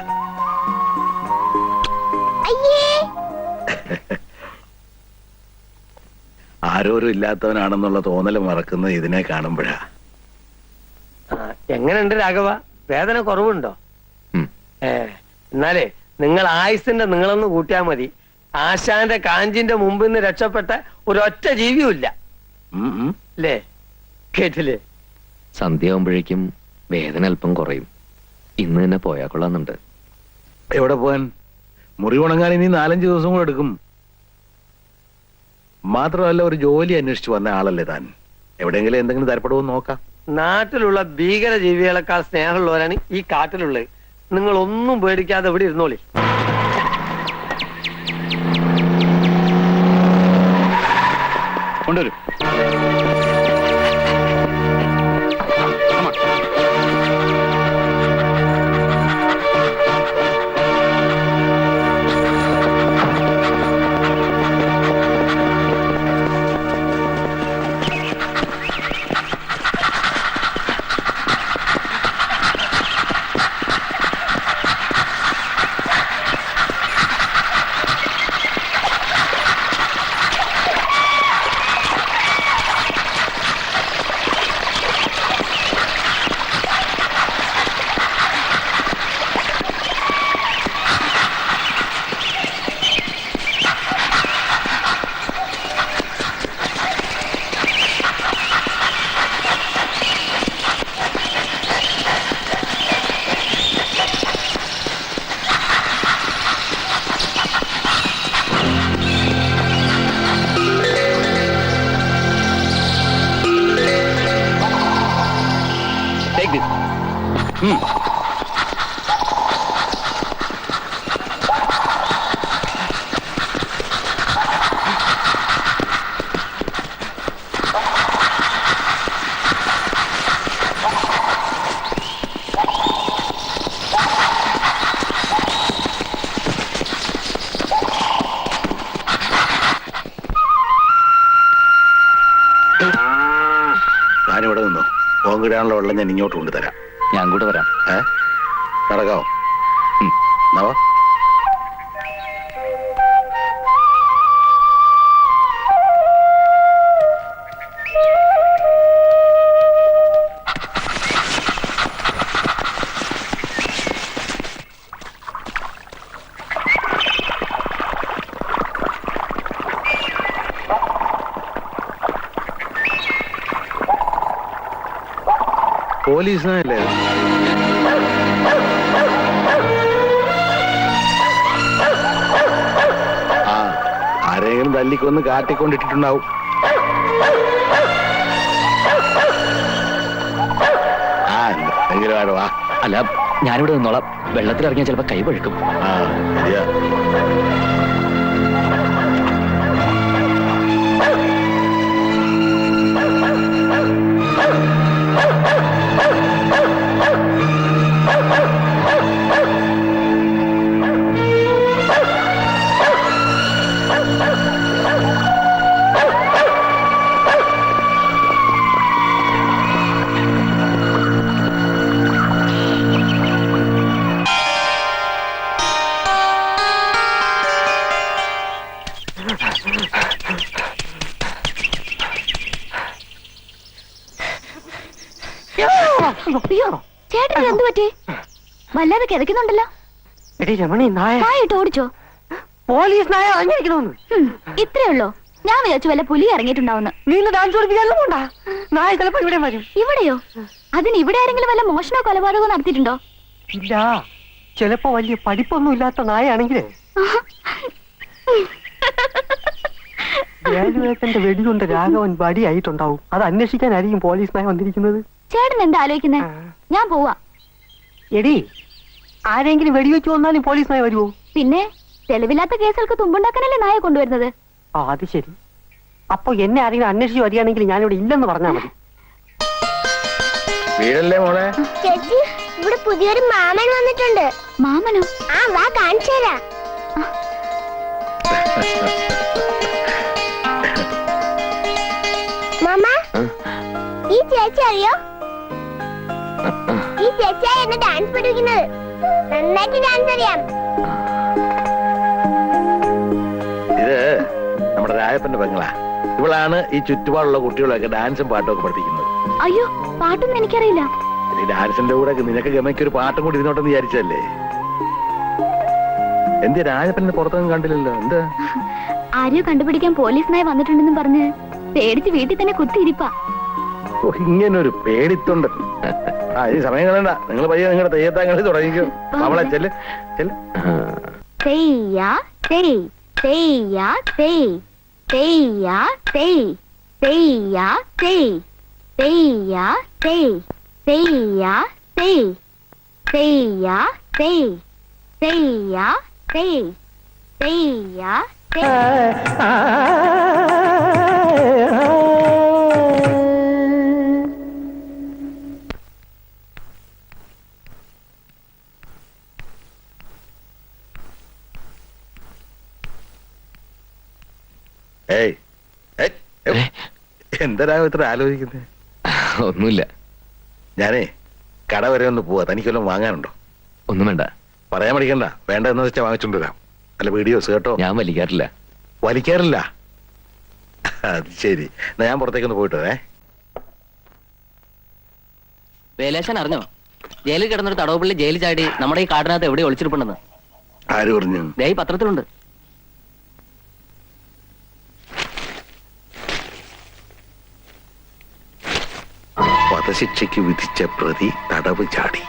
അയ്യേ, ആരോരും ഇല്ലാത്തവനാണെന്നുള്ള തോന്നല് മറക്കുന്നത് ഇതിനെ കാണുമ്പോഴാ. എങ്ങനെയുണ്ട് രാഘവ? വേദന കുറവുണ്ടോ? എന്നാലേ നിങ്ങൾ ആയുസിന്റെ നിങ്ങളൊന്ന് കൂട്ടിയാ മതി. ആശാന്റെ കാഞ്ചിന്റെ മുമ്പിൽ നിന്ന് രക്ഷപ്പെട്ട ഒരൊറ്റ ജീവിയും ഇല്ല. അല്ലേ? കേട്ടില്ലേ? സന്ധ്യയാവുമ്പോഴേക്കും വേദന അല്പം കുറയും. ഇന്ന് തന്നെ പോയാ കൊള്ളാന്നുണ്ട്. എവിടെ പോവാൻ? മുറി ഉണങ്ങാൻ ഇനി 4-5 ദിവസം കൂടെ എടുക്കും. മാത്രമല്ല, ഒരു ജോലി അന്വേഷിച്ചു വന്ന ആളല്ലേ താൻ. എവിടെയെങ്കിലും എന്തെങ്കിലും തരപ്പെടുമോ നോക്കാം. നാട്ടിലുള്ള ഭീകര ജീവികളെക്കാൾ സ്നേഹമുള്ളവരാണ് ഈ കാട്ടിലുള്ളത്. നിങ്ങൾ ഒന്നും പേടിക്കാതെ ഇവിടെ ഇരുന്നോളി. കൊണ്ടുവരും. ഞാനിവിടെ നിന്നോ. പോങ്കിടാനുള്ള വെള്ളം ഞാൻ ഇങ്ങോട്ട് കൊണ്ടുതരാം. ഞാൻ കൂടെ വരാം. നടക്കാവോ? നവ പോലീസിനല്ലേ? ആ, ആരെങ്കിലും തല്ലിക്കൊന്ന് കാട്ടിക്കൊണ്ടിട്ടുണ്ടാവും. ആ, എങ്കിലും ആടുവാ. അല്ല, ഞാനിവിടെ നിന്നോളാം. വെള്ളത്തിലിറങ്ങിയാൽ ചിലപ്പോ കൈ പഴുക്കും. ആ, ശരിയാ. അയ്യോ, ചേട്ടന് എന്ത് പറ്റി? വല്ലാതെ കിതയ്ക്കുന്നുണ്ടല്ലോ. രമണി, നായ നായിട്ട് ഓടിച്ചോ? പോലീസ് നായ ഇറങ്ങിയിരിക്കണോന്ന്. ഇത്രേ ഉള്ളോ? ഞാൻ വിചാരിച്ചു വല്ല പുലി ഇറങ്ങിയിട്ടുണ്ടാവുന്നു. നീ ഡാൻസ് പഠിപ്പിക്കാനും പോണ്ടാ. നായ ചിലപ്പോ ഇവിടെ വരും. ഇവിടെയോ? അതിന് ഇവിടെ ആരെങ്കിലും വല്ല മോഷണോ കൊലപാതകമോ നടത്തിയിട്ടുണ്ടോ? ഇല്ല, ചിലപ്പോ വലിയ പഠിപ്പൊന്നും ഇല്ലാത്ത നായാണെങ്കിലേ വേലുവേട്ടന്റെ വെടികൊണ്ട് രാഘവൻ വടിയായിട്ടുണ്ടാവും. അത് അന്വേഷിക്കാനായിരിക്കും പോലീസ് നായ വന്നിരിക്കുന്നത്. ചേട്ടൻ എന്താ ആലോചിക്കുന്നേ? ഞാൻ പോവാ. എടി, ആരെങ്കിലും വെടിവെച്ചു വന്നാലും പോലീസ് നായ വരുമോ? പിന്നെ തെളിവില്ലാത്ത കേസുകൾക്ക് തുമ്പുണ്ടാക്കാനല്ലേ നായ കൊണ്ടുവരുന്നത്. ആ, അത് ശരി. അപ്പൊ എന്നെ ആരെങ്കിലും അന്വേഷിച്ച് വരികയാണെങ്കിൽ ഞാനിവിടെ ഇല്ലെന്ന് പറഞ്ഞാൽ മതി. വീടല്ലേ മോളെ? ചേച്ചി, ഇവിടെ പുതിയൊരു മാമൻ വന്നിട്ടുണ്ട്. മാമനോ? ആ, വാ കാണിച്ചു തരാം. മാമ, ഈ ചേച്ചി അറിയോ? ഈ ചേച്ചിയാ എന്നെ ഡാൻസ് പഠിപ്പിക്കുന്നത്. നന്നായിട്ട് ഡാൻസ് അറിയാം. ഇത് നമ്മുടെ രായപ്പന്റെ പെങ്ങളാ. ഇവളാണ് ഈ ചുറ്റുപാടുള്ള കുട്ടികളൊക്കെ ഡാൻസും പാട്ടും ഒക്കെ പഠിപ്പിക്കുന്നത്. അയ്യോ, പാട്ടൊന്നും എനിക്കറിയില്ല. ഈ ഡാൻസിന്റെ കൂടെ നിനക്ക് ഗമയ്ക്ക് ഒരു പാട്ടും കൂടി ഇരുന്നോട്ടെന്ന് വിചാരിച്ചല്ലേ? എന്ത് രാജപ്പനെ പുറത്തൊന്നും കണ്ടില്ലല്ലോ? എന്താ? ആരെയോ കണ്ടുപിടിക്കാൻ പോലീസ് നായ വന്നിട്ടുണ്ടെന്ന് പറഞ്ഞ് പേടിച്ച് വീട്ടിൽ തന്നെ കുത്തിയിരിപ്പാ. ഇങ്ങനൊരു പേടിത്തൊണ്ട്. ആ, ഈ സമയം കളണ്ട. നിങ്ങൾ പയ്യെ നിങ്ങളുടെ തെയ്യത്താങ്കളി തുടങ്ങിക്കോ. അവളെ ചെല്ല് ചെല്ല്. തെയ്യാ തെയ്, തെയ്യാ തെയ്, തെയ്യാ തെയ്, തെയ്യാ തെയ്, തെയ്യാ തെയ്, തെയ്യാ തെയ്, തെയ്യാ തെയ്, തെയ്യാ തെയ്, തെയ്യാ ഏയ്, എന്താ ഇത്ര ആലോചിക്കുന്നത്? ഒന്നുമില്ല. ഞാനേ കട വരെ ഒന്ന് പോവാ. തനിക്കൊല്ലം വാങ്ങാനുണ്ടോ? ഒന്നും വേണ്ട. പറയാൻ പഠിക്കണ്ട. വേണ്ട എന്ന് വെച്ചാൽ വാങ്ങിച്ചോണ്ട് വരാം. അല്ല, വീഡിയോസ് കേട്ടോ. ഞാൻ വലിക്കാറില്ല. വലിക്കാറില്ല? അത് ശരി. എന്നാ ഞാൻ പുറത്തേക്കൊന്ന് പോയിട്ട് വരേ. വേലേശൻ അറിഞ്ഞോ? ജയിലിൽ കിടന്നൊരു തടവുപള്ളി ജയിലിൽ ചാടി നമ്മുടെ ഈ കാടിനകത്ത് എവിടെ ഒളിച്ചിരിപ്പുണ്ടെന്ന്? ആര് പറഞ്ഞു? ദേ ഈ പത്രത്തിലുണ്ട്. വധശിക്ഷയ്ക്ക് വിധിച്ച പ്രതി തടവ് ചാടി.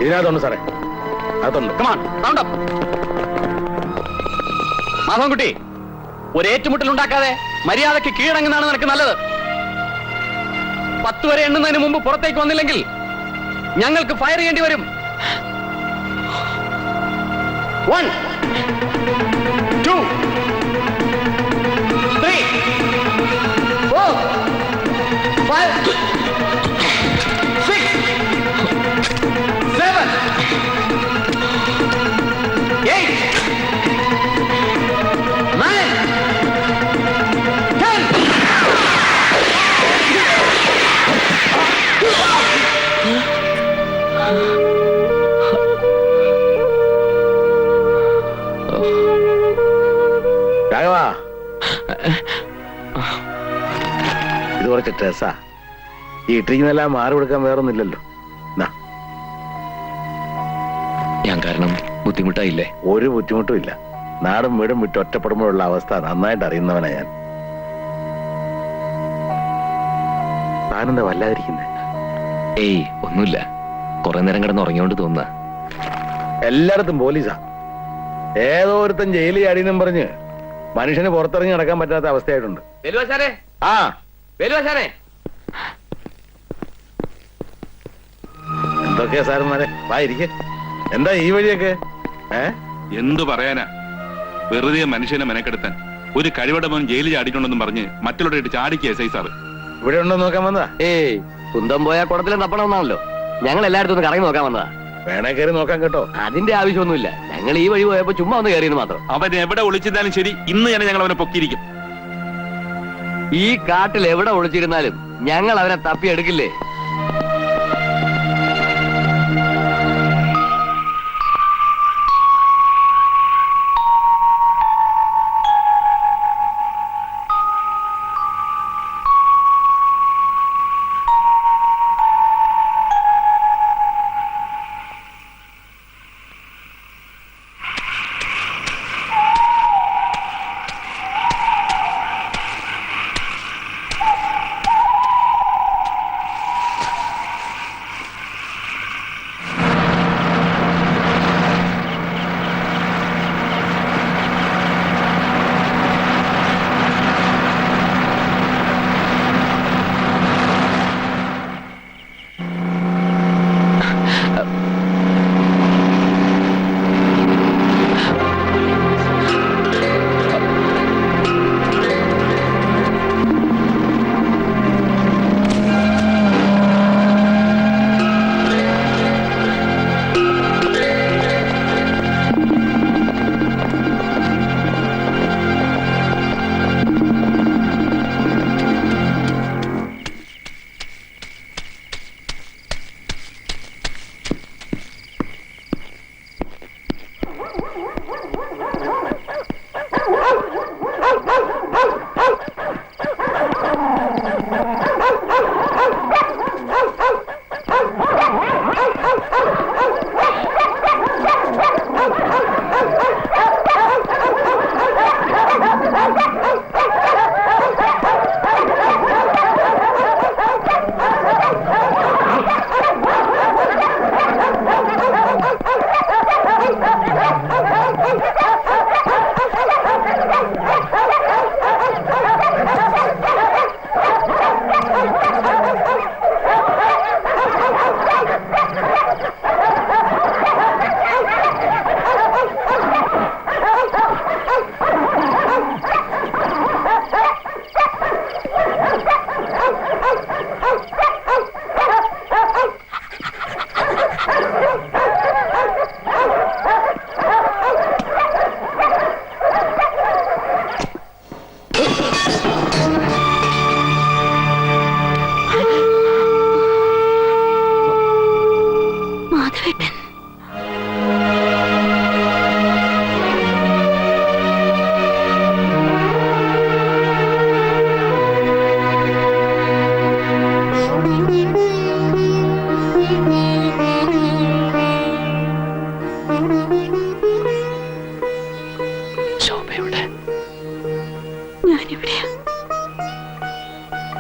ഇതിനകത്തുണ്ട് സാറേ, അകത്തുണ്ട്. മാധവൻകുട്ടി, ഒരു ഏറ്റുമുട്ടൽ ഉണ്ടാക്കാതെ മര്യാദയ്ക്ക് കീഴടങ്ങുന്നതാണ് നിനക്ക് നല്ലത്. 10 വരെ എണ്ണുന്നതിന് മുമ്പ് പുറത്തേക്ക് വന്നില്ലെങ്കിൽ ഞങ്ങൾക്ക് ഫയർ ചെയ്യേണ്ടി വരും. 1 2 3 4 5 6 7 8 9 10. രാഘവാ, കുറച്ച് ഡ്രസ്സാ. ഈ ഇട്ടിരിക്കുന്നെല്ലാം മാറി കൊടുക്കാൻ വേറൊന്നുമില്ലല്ലോ. ഞാൻ കാരണം ബുദ്ധിമുട്ടായില്ലേ? ഒരു ബുദ്ധിമുട്ടും ഇല്ല. നാടും വീടും വിട്ട് ഒറ്റപ്പെടുമ്പോഴുള്ള അവസ്ഥ നന്നായിട്ട് അറിയുന്നവനാ ഞാൻ. താനെന്താ വല്ലാതിരിക്കുന്നേ? ഏയ് ഒന്നുമില്ല, കുറെ നേരം കിടന്ന് ഉറങ്ങിയോണ്ട് തോന്നുക. എല്ലായിടത്തും പോലീസാ. ഏതോ ഒരുത്തൻ ജയിലിൽ അടിയെന്നും പറഞ്ഞ് മനുഷ്യന് പുറത്തിറങ്ങി നടക്കാൻ പറ്റാത്ത അവസ്ഥയായിട്ടുണ്ട്. ആ എന്തൊക്കെയാ സാറന്മാരെ, വായിരിക്കെ. എന്താ ഈ വഴിയൊക്കെ? എന്തു പറയാനാ, വെറുതെ മനുഷ്യനെ മെനക്കെടുത്താൻ ഒരു കഴിവടമോൻ ജയിലിൽ ചാടിയിട്ടുണ്ടെന്നും പറഞ്ഞ് മറ്റുള്ളവരായിട്ട് ചാടിക്കുക എസ് ഐ സാറ്. ഇവിടെ ഉണ്ടോ നോക്കാൻ വന്നതാ? ഏയ് കുന്തം പോയാൽ കുടത്തിലും തപ്പണമെന്നാണല്ലോ. ഞങ്ങൾ എല്ലായിടത്തും ഒന്ന് കറങ്ങി നോക്കാൻ വന്നതാ. വേണേ കയറി നോക്കാൻ കേട്ടോ. അതിന്റെ ആവശ്യമൊന്നുമില്ല, ഞങ്ങൾ ഈ വഴി പോയപ്പോ ചുമ്മാ ഒന്ന് കയറിയെന്ന് മാത്രം. അവൻ എവിടെ ഒളിച്ചിരുന്നാലും ശരി, ഇന്ന് തന്നെ ഞങ്ങൾ അവനെ പൊക്കിയിരിക്കും. ഈ കാട്ടിൽ എവിടെ ഒളിച്ചിരുന്നാലും ഞങ്ങൾ അവനെ തപ്പിയെടുക്കില്ലേ?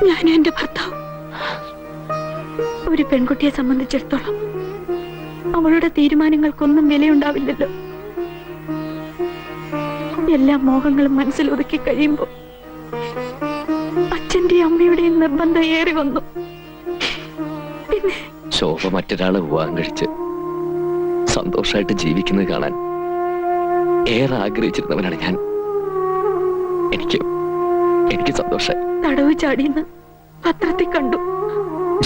ഞാനും എന്റെ ഭർത്താവും. ഒരു പെൺകുട്ടിയെ സംബന്ധിച്ചിടത്തോളം അവളുടെ തീരുമാനങ്ങൾക്കൊന്നും വിലയുണ്ടാവില്ലല്ലോ. എല്ലാ മോഹങ്ങളും മനസ്സിൽ ഒതുക്കി കഴിയുമ്പോൾ അച്ഛന്റെയും അമ്മയുടെയും നിർബന്ധം ഏറി വന്നു. പിന്നെ ശോഭ മറ്റൊരാളെ വിവാഹം കഴിച്ച് സന്തോഷമായിട്ട് ജീവിക്കുന്നത് കാണാൻ ഏറെ ആഗ്രഹിച്ചിരുന്നവനാണ് ഞാൻ. എനിക്ക് സന്തോഷമായി. തടവ് ചാടിയെന്ന് പത്രത്തിൽ കണ്ടു.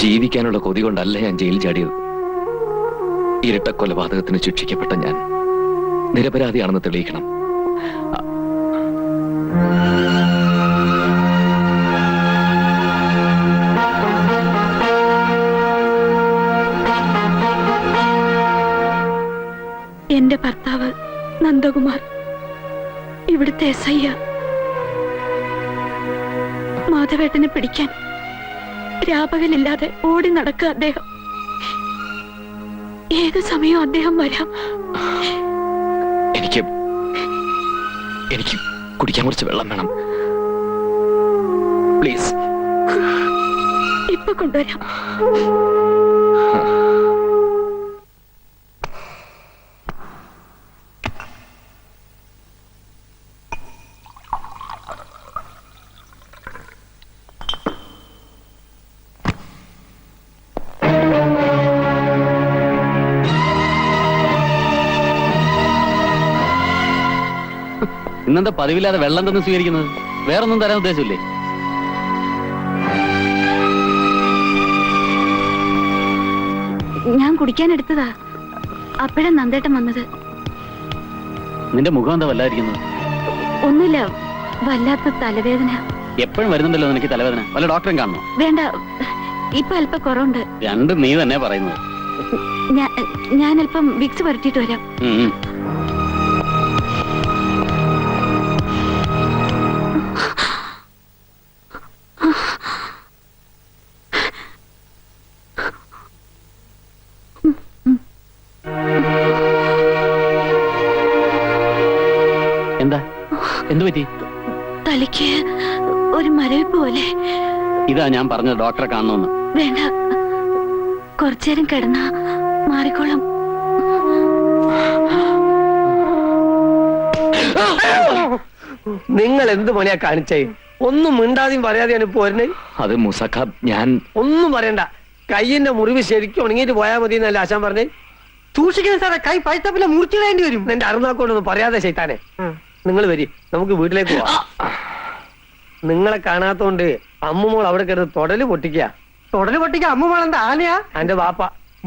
ജീവിക്കാനുള്ള കൊതി കൊണ്ടല്ല ഞാൻ ജയിലിൽ ചാടിയത്. ഇരട്ട കൊലപാതകത്തിന് ശിക്ഷിക്കപ്പെട്ട ഞാൻ നിരപരാധിയാണെന്ന് തെളിയിക്കണം. എന്റെ ഭർത്താവ് നന്ദകുമാർ ഇവിടുത്തെ SI. മാധവേട്ടനെ പിടിക്കാൻ രാപകലില്ലാതെ ഓടി നടക്കുക അദ്ദേഹം. ഏത് സമയവും അദ്ദേഹം വരാം. എനിക്ക് കുടിക്കാൻ കുറച്ച് വെള്ളം വേണം, പ്ലീസ്. ഇപ്പൊ കൊണ്ടുവരാം. ഇന്നെന്താ പതിവില്ലാതെ വെള്ളം തന്നെ സ്വീകരിക്കുന്നത്? വേറൊന്നും തരാൻ ഉദ്ദേശമില്ലേ? ഞാൻ കുടിക്കാൻ എടുത്തതാ, അപ്പോഴാ നന്ദേട്ടൻ വന്നത്. നിന്റെ മുഖം എന്താ വല്ലാതിരിക്കുന്നത്? ഒന്നുമില്ല, വല്ലാത്ത തലവേദന. എപ്പോഴും വരുന്നുണ്ടല്ലോ നിനക്ക് തലവേദന. വല്ല ഡോക്ടറെ കാണണോ? വേണ്ട, ഇപ്പൊ അല്പം കുറവുണ്ട്. രണ്ടും നീ തന്നെ പറയുന്നത്. ഞാൻ അല്പം വിക്സ് പുരട്ടിയിട്ട് വരാം. എന്താ, എന്തു പറ്റി? തലയ്ക്ക് ഒരു മരവിപ്പ് പോലെ. ഇതാ ഞാൻ പറഞ്ഞത് ഡോക്ടറെ കാണണമെന്ന്. വേണ്ട, കുറച്ചേരം കിടന്നാ മാറിക്കോളും. നിങ്ങൾ എന്ത് പണിയാ കാണിച്ചേ? ഒന്നും മിണ്ടാതെയും പറയാതെയാണ് ഇപ്പൊ വരുന്നേ. അത് മുസഖ, ഞാൻ ഒന്നും പറയണ്ട. കയ്യിന്റെ മുറിവ് ശരിക്കും ഉണങ്ങിയിട്ട് പോയാൽ മതി എന്നല്ല ആശാൻ പറഞ്ഞേ. സൂക്ഷിക്കണം സാറേ, കൈ പഴുത്തപ്പില്ല മുറിച്ചിടേണ്ടി വരും. എന്റെ അറുനാക്കോണ്ടൊന്നും പറയാതെ ശൈത്താനെ. നിങ്ങൾ വരി, നമുക്ക് വീട്ടിലേക്ക് പോവാം. നിങ്ങളെ കാണാത്തോണ്ട് അമ്മുമോൾ അവിടെ കിടന്ന് തൊടല് പൊട്ടിക്കുക. തൊടല് പൊട്ടിക്കുക? അമ്മുമോൾ എന്താ ആനയാ? എന്റെ വാപ്പ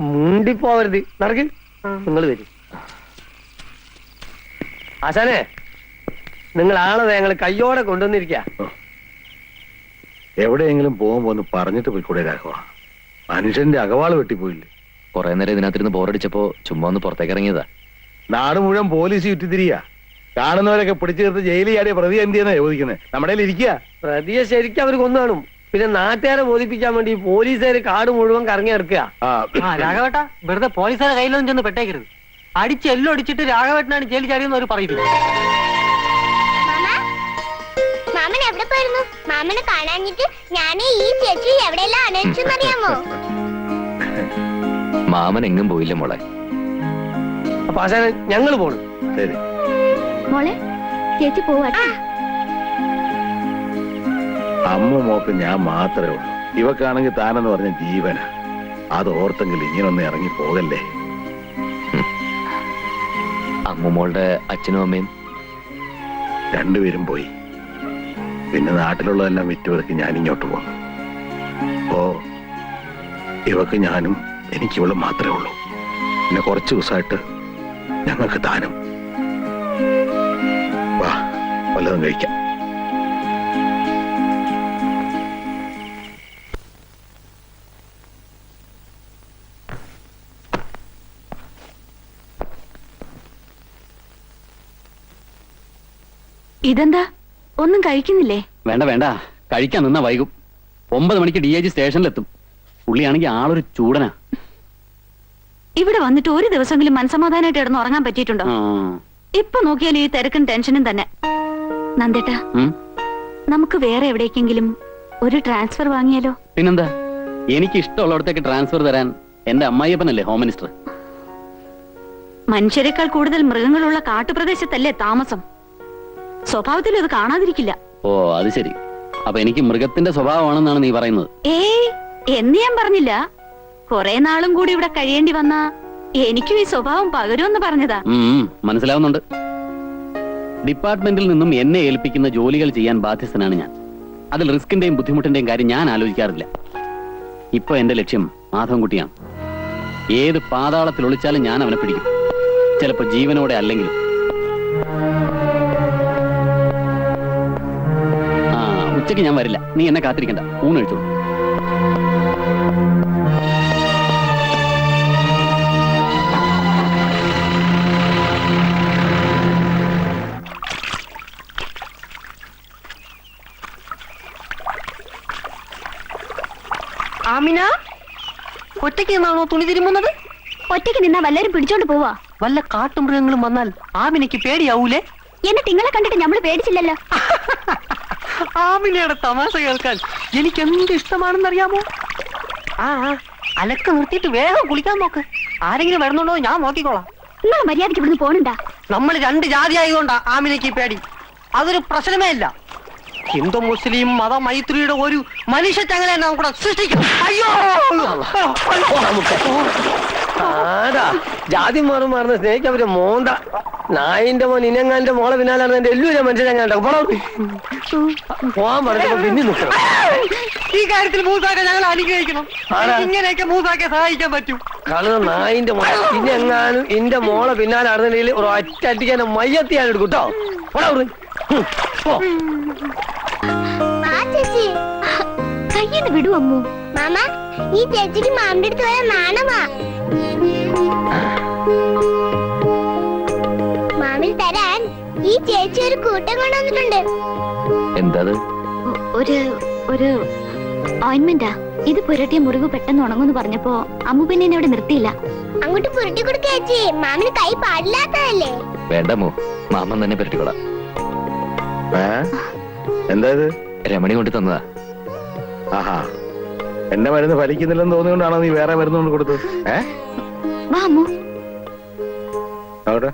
മുണ്ടിപ്പോവരുത്. നടക്ക്, നിങ്ങൾ വരി. ആശാനെ, നിങ്ങൾ ആളെ ഞങ്ങൾ കയ്യോടെ കൊണ്ടുവന്നിരിക്കുക. എവിടെയെങ്കിലും പോകുമ്പോ ഒന്ന് പറഞ്ഞിട്ട് പോയിക്കൂടെ രാഘവ? മനുഷ്യന്റെ അകവാള് വെട്ടിപ്പോയില്ലേ? കുറെ നേരം ഇതിനകത്തിരുന്ന് ബോറടിച്ചപ്പോ ചുമ്മാ ഒന്ന് പുറത്തേക്ക് ഇറങ്ങിയതാ. നാട് മുഴുവൻ പോലീസ് ചുറ്റിത്തിരിക. കാണുന്നവരൊക്കെ പിടിച്ചു ചേർത്ത് ജയിലിൽ ചാടിയ പ്രതി എന്തിയെന്നാ ചോദിക്കുന്നത്. നമ്മുടെ ഇരിക്കുക. പ്രതിയെ ശരിക്കും അവർ കൊന്നു കാണും. പിന്നെ നാട്ടുകാരെ ബോധിപ്പിക്കാൻ വേണ്ടി പോലീസുകാര് കാട് മുഴുവൻ കറങ്ങി ഇറക്കുക. രാഘവേട്ട, വെറുതെ പോലീസുകാരെ കയ്യിലൊന്നും ചെന്ന് പെട്ടേക്കരുത്. അടിച്ച് എല്ലാം അടിച്ചിട്ട് രാഘവേട്ടനാണ് ജയിലിൽ ചാടിയെന്ന് അവർ പറയുന്നത്. മാമൻ എവിടെ പോയിരുന്നു? മാമനെ കാണാഞ്ഞിട്ട് ഞാൻ ഈ ചേച്ചി എവിടെയെല്ലാം അന്വേഷിച്ചെന്നറിയാമോ? മാമൻ എങ്ങും പോയില്ല മോളെ. അപ്പൊ ആശാനെ, ഞങ്ങൾ പോണു. ശരി മോളെ, ചേച്ചി പോവാട്ടെ. അമ്മ മോക്ക് ഞാൻ മാത്രമേ ഉള്ളൂ. ഇവക്കാണെങ്കിൽ താനെന്ന് പറഞ്ഞ ജീവന. അത് ഓർത്തെങ്കിൽ ഇങ്ങനൊന്നും ഇറങ്ങി പോകല്ലേ. അമ്മുമോളുടെ അച്ഛനും അമ്മയും രണ്ടുപേരും പോയി. പിന്നെ നാട്ടിലുള്ളതെല്ലാം വിറ്റുപെറുക്കി ഞാൻ ഇങ്ങോട്ട് പോന്നു. അപ്പോ ഇവക്ക് ഞാനും എനിക്കിവള് മാത്രമേ ഉള്ളൂ. പിന്നെ കുറച്ച് ദിവസമായിട്ട് ഞങ്ങൾക്ക് താനും. വാ, വല്ലതും കഴിക്കാം. ഇതെന്താ, ഒന്നും കഴിക്കുന്നില്ലേ? വേണ്ട വേണ്ട, കഴിക്കാൻ നിന്നാ വൈകും. 9 മണിക്ക് DIG സ്റ്റേഷനിലെത്തും. പുള്ളിയാണെങ്കിൽ ആളൊരു ചൂടനാ. ഇവിടെ വന്നിട്ട് ഒരു ദിവസമെങ്കിലും മനസമാധാനമായിട്ട് കിടന്ന് ഉറങ്ങാൻ പറ്റിയിട്ടുണ്ടോ? ഇപ്പൊ നോക്കിയാലും ഈ തിരക്കും ടെൻഷനും തന്നെ. നന്ദേട്ടാ, നമുക്ക് വേറെ എവിടേക്കെങ്കിലും ഒരു ട്രാൻസ്ഫർ വാങ്ങിയാലോ? പിന്നെന്താ, എനിക്ക് ഇഷ്ടമുള്ളിടത്തേക്ക് ട്രാൻസ്ഫർ തരാൻ എന്റെ അമ്മായിയപ്പനല്ലേ ഹോം മിനിസ്റ്റർ. മനുഷ്യരെക്കാൾ കൂടുതൽ മൃഗങ്ങളുള്ള കാട്ടുപ്രദേശത്തല്ലേ താമസം. സ്വഭാവത്തിൽ അത് കാണാതിരിക്കില്ല. ഓ, അത് ശരി. അപ്പൊ എനിക്ക് മൃഗത്തിന്റെ സ്വഭാവമാണെന്നാണ് നീ പറയുന്നത്? ഏയ്, എന്ന് ഞാൻ പറഞ്ഞില്ല. കുറെ നാളും കൂടി ഇവിടെ കഴിയേണ്ടി വന്നാ എനിക്കും ഈ സ്വഭാവം പകരുമെന്ന് പറഞ്ഞതാ. മനസ്സിലാവുന്നുണ്ട്. ഡിപ്പാർട്ട്മെന്റിൽ നിന്നും എന്നെ ഏൽപ്പിക്കുന്ന ജോലികൾ ചെയ്യാൻ ബാധ്യസ്ഥനാണ് ഞാൻ. അതിൽ റിസ്കിന്റെയും ബുദ്ധിമുട്ടിന്റെയും കാര്യം ഞാൻ ആലോചിക്കാറില്ല. ഇപ്പൊ എന്റെ ലക്ഷ്യം മാധവൻകുട്ടിയാണ്. ഏത് പാതാളത്തിൽ ഒളിച്ചാലും ഞാൻ അവനെ പിടിക്കും. ചിലപ്പോ ജീവനോടെ അല്ലെങ്കിലും. ഉച്ചയ്ക്ക് ഞാൻ വരില്ല, നീ എന്നെ കാത്തിരിക്കണ്ട. ഊണ് കഴിച്ചോളൂ. ആമിന ഒറ്റയ്ക്ക് നിന്നാണോ തുണി തിരുമുന്നത്? ഒറ്റയ്ക്ക് നിന്നാ വല്ലവരും പിടിച്ചോണ്ട് പോവാ. വല്ല കാട്ടുമൃഗങ്ങളും വന്നാൽ ആമിനയ്ക്ക് പേടിയാവൂലേ? എന്നിട്ട് നിങ്ങളെ കണ്ടിട്ട് നമ്മള് പേടിച്ചില്ലല്ലോ. ആമിനയുടെ തമാശ കേൾക്കാൻ എനിക്ക് എന്ത് ഇഷ്ടമാണെന്നറിയാമോ? അലക്ക് നിർത്തിയിട്ട് വേഗം കുളിക്കാൻ നോക്ക്. ആരെങ്കിലും വരുന്നുണ്ടോ ഞാൻ നോക്കിക്കോളാം. നിങ്ങൾ മര്യാദയ്ക്ക് ഇവിടുന്ന് പോണുണ്ടാ? നമ്മൾ 2 ജാതി ആയതുകൊണ്ടാ ആമിനയ്ക്ക് പേടി. അതൊരു പ്രശ്നമേ ഇല്ല. ഹിന്ദു മുസ്ലിം മതമൈത്രിയുടെ ഒരു മനുഷ്യ ചങ്ങല നമുക്ക് സൃഷ്ടിക്കും. അയ്യോ ആടാ ജാതി മാറും മാറുന്ന സ്നേഹിക്കാൻ പറ്റും മോന്ത നായിന്റെ മോൻ ഇനങ്ങാന്റെ മോളെ പിന്നാലാണ് എന്റെ എല്ലാവരും മനുഷ്യനെങ്ങാണ്ട പോവാൻ പറഞ്ഞപ്പോ പിന്നെ നിൽക്കണം. ഈ കാര്യത്തിൽ മൂസാക്ക ഞങ്ങൾ അനുഗ്രഹിക്കണം. ഇങ്ങനെയൊക്കെ മൂസാക്കെ സഹായിക്കാൻ പറ്റും. കള നായിന്റെ മോളെ ഇനെങ്ങാനും എന്റെ മോളെ പിന്നാലാണെന്നുണ്ടെങ്കിൽ ഒരു ഒറ്റ അടിക്കാൻ മയ്യത്തി ഞാൻ എടുക്കും കേട്ടോ. കയ്യെന്ന് വിടൂ അമ്മു. മാമ ഈ ചേച്ചിക്ക് മാമിന്റെ അടുത്ത് വരാൻ നാണമാ. മാമിൽ തരാൻ ഈ ചേച്ചി ഒരു കൂട്ടം കൊണ്ടുവന്നിട്ടുണ്ട്. എന്താ ഒരു ഓയിന്റ്മെന്റാ. ഇത് പുരട്ടിയ മുറിവ് പെട്ടെന്ന് ഉണങ്ങുന്നു പറഞ്ഞപ്പോ അമ്മു പിന്നെ എന്നെ ഇവിടെ നിർത്തിയില്ല. അങ്ങോട്ട് പുരട്ടി കൊടുക്ക ചേച്ചി. മാമിന് കൈ പാടില്ലാത്തതല്ലേ? വേണ്ടമോ, മാമൻ തന്നെ പരട്ടിക്കോളാം. എന്താ ഇത്? രമണി കൊണ്ട് തന്നതാ. ആഹാ, എന്റെ മരുന്ന് ഫലിക്കുന്നില്ലെന്ന് തോന്നിയോണ്ടാണോ നീ വേറെ മരുന്ന് കൊണ്ട് കൊടുത്തത്? വാ അമ്മു. അവിടെ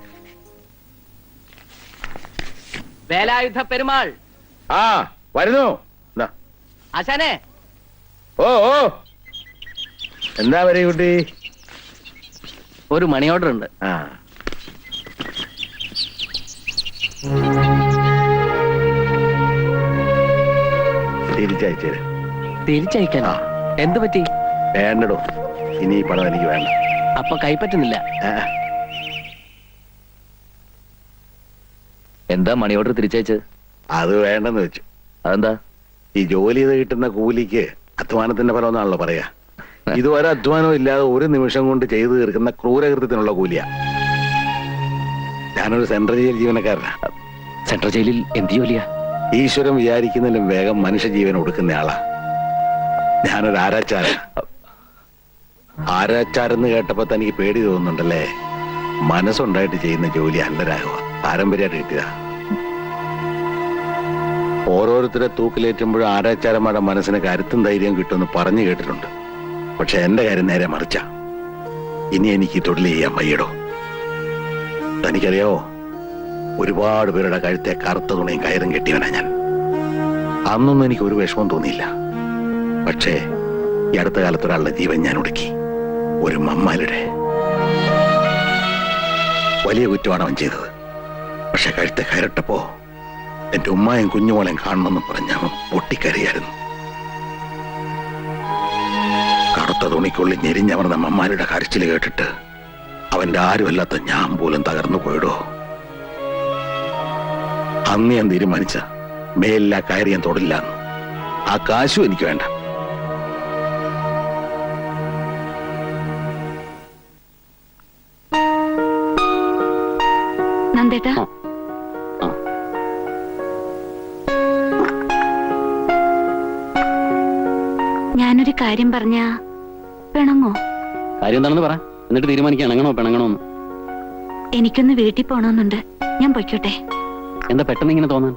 വേലായുധ പെരുമാൾ. ആ വരുന്നു. ആശാനെ, ഓ ഓ എന്താ വരെ കുട്ടി? ഒരു മണി ഓർഡർ ഉണ്ട്. ആ തിരിച്ചയച്ചേര്. തിരിച്ചയക്കാനോ? എന്ത് പറ്റി? വേണ്ടടോ, ഇനി ഈ പണം എനിക്ക് വേണ്ട. അപ്പൊ കൈപ്പറ്റുന്നില്ല. എന്താ മണി ഓർഡർ തിരിച്ചയച്ചത്? അത് വേണ്ടെന്ന് വെച്ചു. അതെന്താ? ഈ ജോലി ചെയ്ത് കിട്ടുന്ന കൂലിക്ക് അധ്വാനത്തിന്റെ ഫലം എന്നാണല്ലോ പറയാ. ഇതുവരെ അധ്വാനം ഇല്ലാതെ ഒരു നിമിഷം കൊണ്ട് ചെയ്തു തീർക്കുന്ന ക്രൂരകൃത്യത്തിനുള്ള കൂലിയാ. ഞാനൊരു സെൻട്രൽ ജയിൽ ജീവനക്കാരനാ. സെൻട്രൽ ജയിലിൽ എന്ത് ജോലിയാ? ഈശ്വരൻ വിചാരിക്കുന്നതിലും വേഗം മനുഷ്യജീവൻ കൊടുക്കുന്നയാളാ. ഞാനൊരു ആരാച്ചാരൻ. ആരാച്ചാരെന്ന് കേട്ടപ്പോ തനിക്ക് പേടി തോന്നുന്നുണ്ടല്ലേ? മനസ്സുണ്ടായിട്ട് ചെയ്യുന്ന ജോലി അല്ല രാഘവ, പാരമ്പര്യമായിട്ട് കിട്ടിയതാ. ഓരോരുത്തരെ തൂക്കിലേറ്റുമ്പോഴും ആരാച്ചാരന്മാരുടെ മനസ്സിന് കരുത്തും ധൈര്യം കിട്ടുമെന്ന് പറഞ്ഞു കേട്ടിട്ടുണ്ട്. പക്ഷെ എന്റെ കാര്യം നേരെ മറിച്ചാ. ഇനി എനിക്ക് തൊഴിൽ ചെയ്യാൻ വയ്യടോ. തനിക്കറിയാവോ, ഒരുപാട് പേരുടെ കഴുത്തെ കറുത്ത തുണിയും കയറും കെട്ടിയവനാ ഞാൻ. അന്നൊന്നും എനിക്ക് ഒരു വിഷമം തോന്നിയില്ല. പക്ഷേ ഈ അടുത്ത കാലത്ത് ഒരാളുടെ ജീവൻ ഞാൻ ഒടുക്കി. ഒരു മമ്മാലിയുടെ. വലിയ കുറ്റമാണ് അവൻ ചെയ്തത്. പക്ഷെ കഴുത്തെ കയറിട്ടപ്പോ എന്റെ ഉമ്മായും കുഞ്ഞുമോളെയും കാണണമെന്ന് പറഞ്ഞ അവൻ പൊട്ടിക്കരയായിരുന്നു. കറുത്ത തുണിക്കുള്ളിൽ ഞെരിഞ്ഞമർന്ന മമ്മാലിയുടെ കരച്ചിൽ കേട്ടിട്ട് അവന്റെ ആരുമല്ലാത്ത ഞാൻ പോലും തകർന്നു പോയിടോ. അന്ന് ഞാൻ തീരുമാനിച്ച മേലില്ല കയറി ഞാൻ തൊടില്ല. ആ കാശും എനിക്ക് വേണ്ട. നന്ദേട്ടാ, ഞാനൊരു കാര്യം പറഞ്ഞ പിണങ്ങോ? കാര്യം എന്താണെന്ന് പറ, എന്നിട്ട് തീരുമാനിക്കാൻ ഇണങ്ങണോ പിണങ്ങണോന്ന്. എനിക്കൊന്ന് വീട്ടിൽ പോണോന്നുണ്ട്. ഞാൻ പൊയ്ക്കോട്ടെ? എന്താ പെട്ടെന്ന് ഇങ്ങനെ തോന്നാൻ?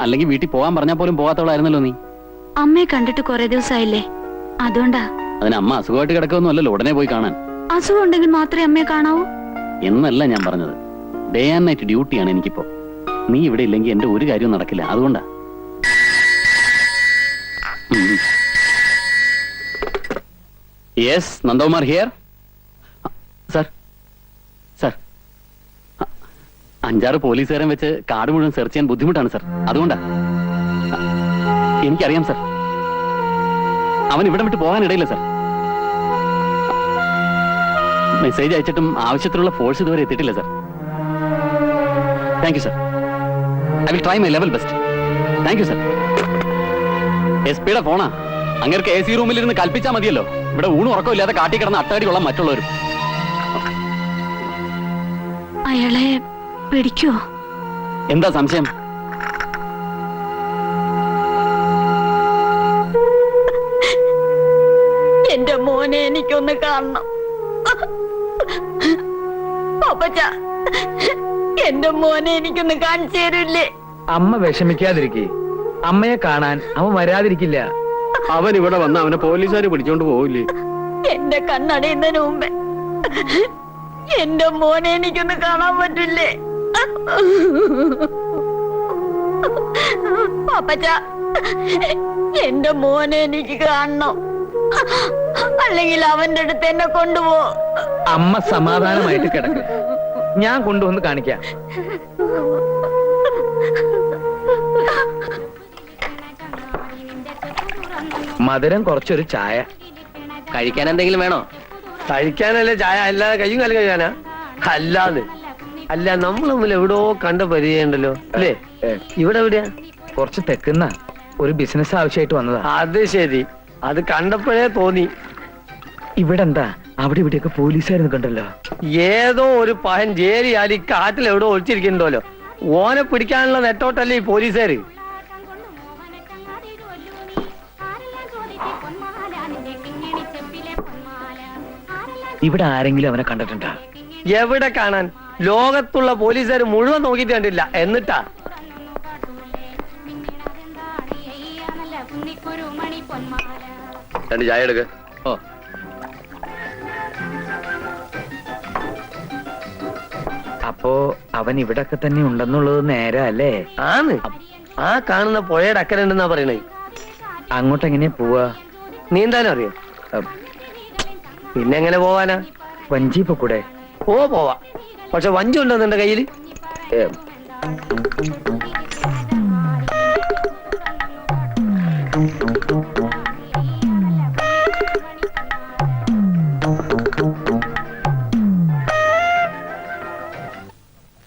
അല്ലെങ്കിൽ വീട്ടിൽ പോകാൻ പറഞ്ഞാൽ പോലും പോകാത്തവളായിരുന്നല്ലോ നീ. അമ്മയെ കണ്ടിട്ട് കുറെ ദിവസമായില്ലേ, അതുകൊണ്ടാ. അതിന് അമ്മ അസുഖമായിട്ട് കിടക്കൊന്നും അല്ലല്ലോ ഉടനെ പോയി കാണാൻ. അസുഖം ഉണ്ടെങ്കിൽ മാത്രമേ അമ്മയെ കാണാവൂ എന്നല്ല ഞാൻ പറഞ്ഞത്. ഡേ ആൻഡ് നൈറ്റ് ഡ്യൂട്ടിയാണ് എനിക്കിപ്പോ. നീ ഇവിടെ ഇല്ലെങ്കിൽ എന്റെ ഒരു കാര്യവും നടക്കില്ല. അതുകൊണ്ടാ. Yes, Nandakumar here. Sir, sir, 5-6 പോലീസുകാരൻ വെച്ച് കാട് മുഴുവൻ സെർച്ച് ചെയ്യാൻ ബുദ്ധിമുട്ടാണ് സർ. അതുകൊണ്ടാ. എനിക്കറിയാം സർ. അവൻ ഇവിടെ വിട്ട് പോകാനിടയില്ല സർ. മെസ്സേജ് അയച്ചിട്ടും ആവശ്യത്തിലുള്ള ഫോഴ്സ് ഇതുവരെ എത്തിയിട്ടില്ല sir. Thank you sir. I will try my level best. Thank you sir. SP യുടെ ഫോണാ. അങ്ങേർക്ക് AC റൂമിലിരുന്ന് കൽപ്പിച്ചാൽ മതിയല്ലോ. ഇവിടെ ഊണും ഉറക്കമില്ലാതെ കാട്ടി കിടന്ന് അട്ടടിയുള്ള മറ്റുള്ളവരും. അയാളെ പിടിക്കോ? എന്താ സംശയം? എനിക്കൊന്ന് കാണണം. പാപ്പച്ച, എന്റെ മോനെ എനിക്കൊന്ന് കാണിച്ചു തരില്ലേ? അമ്മ വിഷമിക്കാതിരിക്കേ. അമ്മയെ കാണാൻ അവൻ വരാതിരിക്കില്ല. അവൻ ഇവിടെ വന്ന് അവനെ പോലീസുകാർ പിടിച്ചോണ്ട് പോവില്ലേ? എന്റെ കണ്ണടയുന്നതിന് മുമ്പേ എന്റെ മോനെ എനിക്കൊന്ന് കാണാൻ പറ്റില്ലേ? പാപ്പച്ച, എന്റെ മോനെ എനിക്ക് കാണണം, അല്ലെങ്കിൽ അവന്റെ അടുത്ത് എന്നെ കൊണ്ടുപോ. അമ്മ സമാധാനമായിട്ട് കിടക്ക്, ഞാൻ കൊണ്ടുവന്ന് കാണിക്കാം. മധുരം കുറച്ചൊരു ചായ. കഴിക്കാൻ എന്തെങ്കിലും വേണോ? കഴിക്കാനല്ലേ ചായ, അല്ലാതെ കയ്യും കാലം കഴിക്കാനാ? അല്ലാതെ അല്ല, നമ്മൾ തമ്മിൽ എവിടോ കണ്ട പരിചയമുണ്ടല്ലോ അല്ലേ? ഇവിടെ എവിടെയാ? കുറച്ച് തെക്കുന്ന ഒരു ബിസിനസ് ആവശ്യമായിട്ട് വന്നതാ. അത് ശരി, അത് കണ്ടപ്പോഴേ തോന്നി. ഇവിടെ എന്താ അവിടെ ഇവിടെയൊക്കെ പോലീസുകാരെന്ന് കണ്ടല്ലോ. ഏതോ ഒരു പഹൻ ജേരിയാൽ ഈ കാട്ടിൽ എവിടോ ഒളിച്ചിരിക്കുന്നുണ്ടല്ലോ. ഓനെ പിടിക്കാനുള്ള നെട്ടോട്ടല്ലേ ഈ പോലീസുകാര്. ഇവിടെ ആരെങ്കിലും അവനെ കണ്ടിട്ടുണ്ടോ? എവിടെ കാണാൻ? ലോകത്തുള്ള പോലീസുകാർ മുഴുവൻ നോക്കിയിട്ട് കണ്ടില്ല. എന്നിട്ടാ രണ്ട് ചായ എടുക്ക. ഓ, അപ്പോ അവൻ ഇവിടൊക്കെ തന്നെ ഉണ്ടെന്നുള്ളത് നേരാ അല്ലേ? ആണ്. ആ കാണുന്ന പുഴയുടെ അക്കരണ്ടെന്നാ പറയണേ. അങ്ങോട്ട് എങ്ങനെയാ പോവാ? നീന്താനും അറിയോ? പിന്നെ എങ്ങനെ പോവാനാ? വഞ്ചി കൂടെ പോവാ. പക്ഷെ വഞ്ചി ഉണ്ടോ നിന്റെ കയ്യിൽ?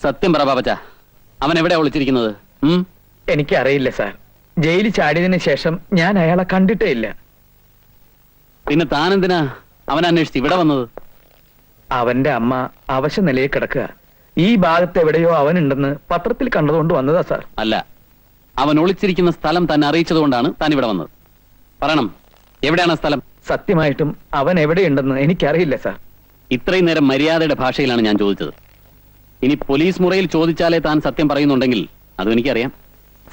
സത്യം പറ പാപ്പച്ച, അവൻ എവിടെയാ ഒളിച്ചിരിക്കുന്നത്? എനിക്കറിയില്ല സാർ. ജയിലിൽ ചാടിയതിനു ശേഷം ഞാൻ അയാളെ കണ്ടിട്ടേ ഇല്ല. പിന്നെ താനെന്തിനാ അവൻ അന്വേഷിച്ച് ഇവിടെ വന്നത്? അവന്റെ അമ്മ അവശ നിലയിൽ കിടക്കുക. ഈ ഭാഗത്ത് എവിടെയോ അവനുണ്ടെന്ന് പത്രത്തിൽ കണ്ടതുകൊണ്ട് വന്നതാ സാർ. അല്ല, അവൻ ഒളിച്ചിരിക്കുന്ന സ്ഥലം തന്നെ അറിയിച്ചതുകൊണ്ടാണ് താൻ ഇവിടെ വന്നത്. പറയണം, എവിടെയാണ് സ്ഥലം? സത്യമായിട്ടും അവൻ എവിടെയുണ്ടെന്ന് എനിക്കറിയില്ല സാർ. ഇത്രയും നേരം മര്യാദയുടെ ഭാഷയിലാണ് ഞാൻ ചോദിച്ചത്. ഇനി പോലീസ് മുറയിൽ ചോദിച്ചാലേ താൻ സത്യം പറയുന്നുണ്ടെങ്കിൽ അതും എനിക്കറിയാം.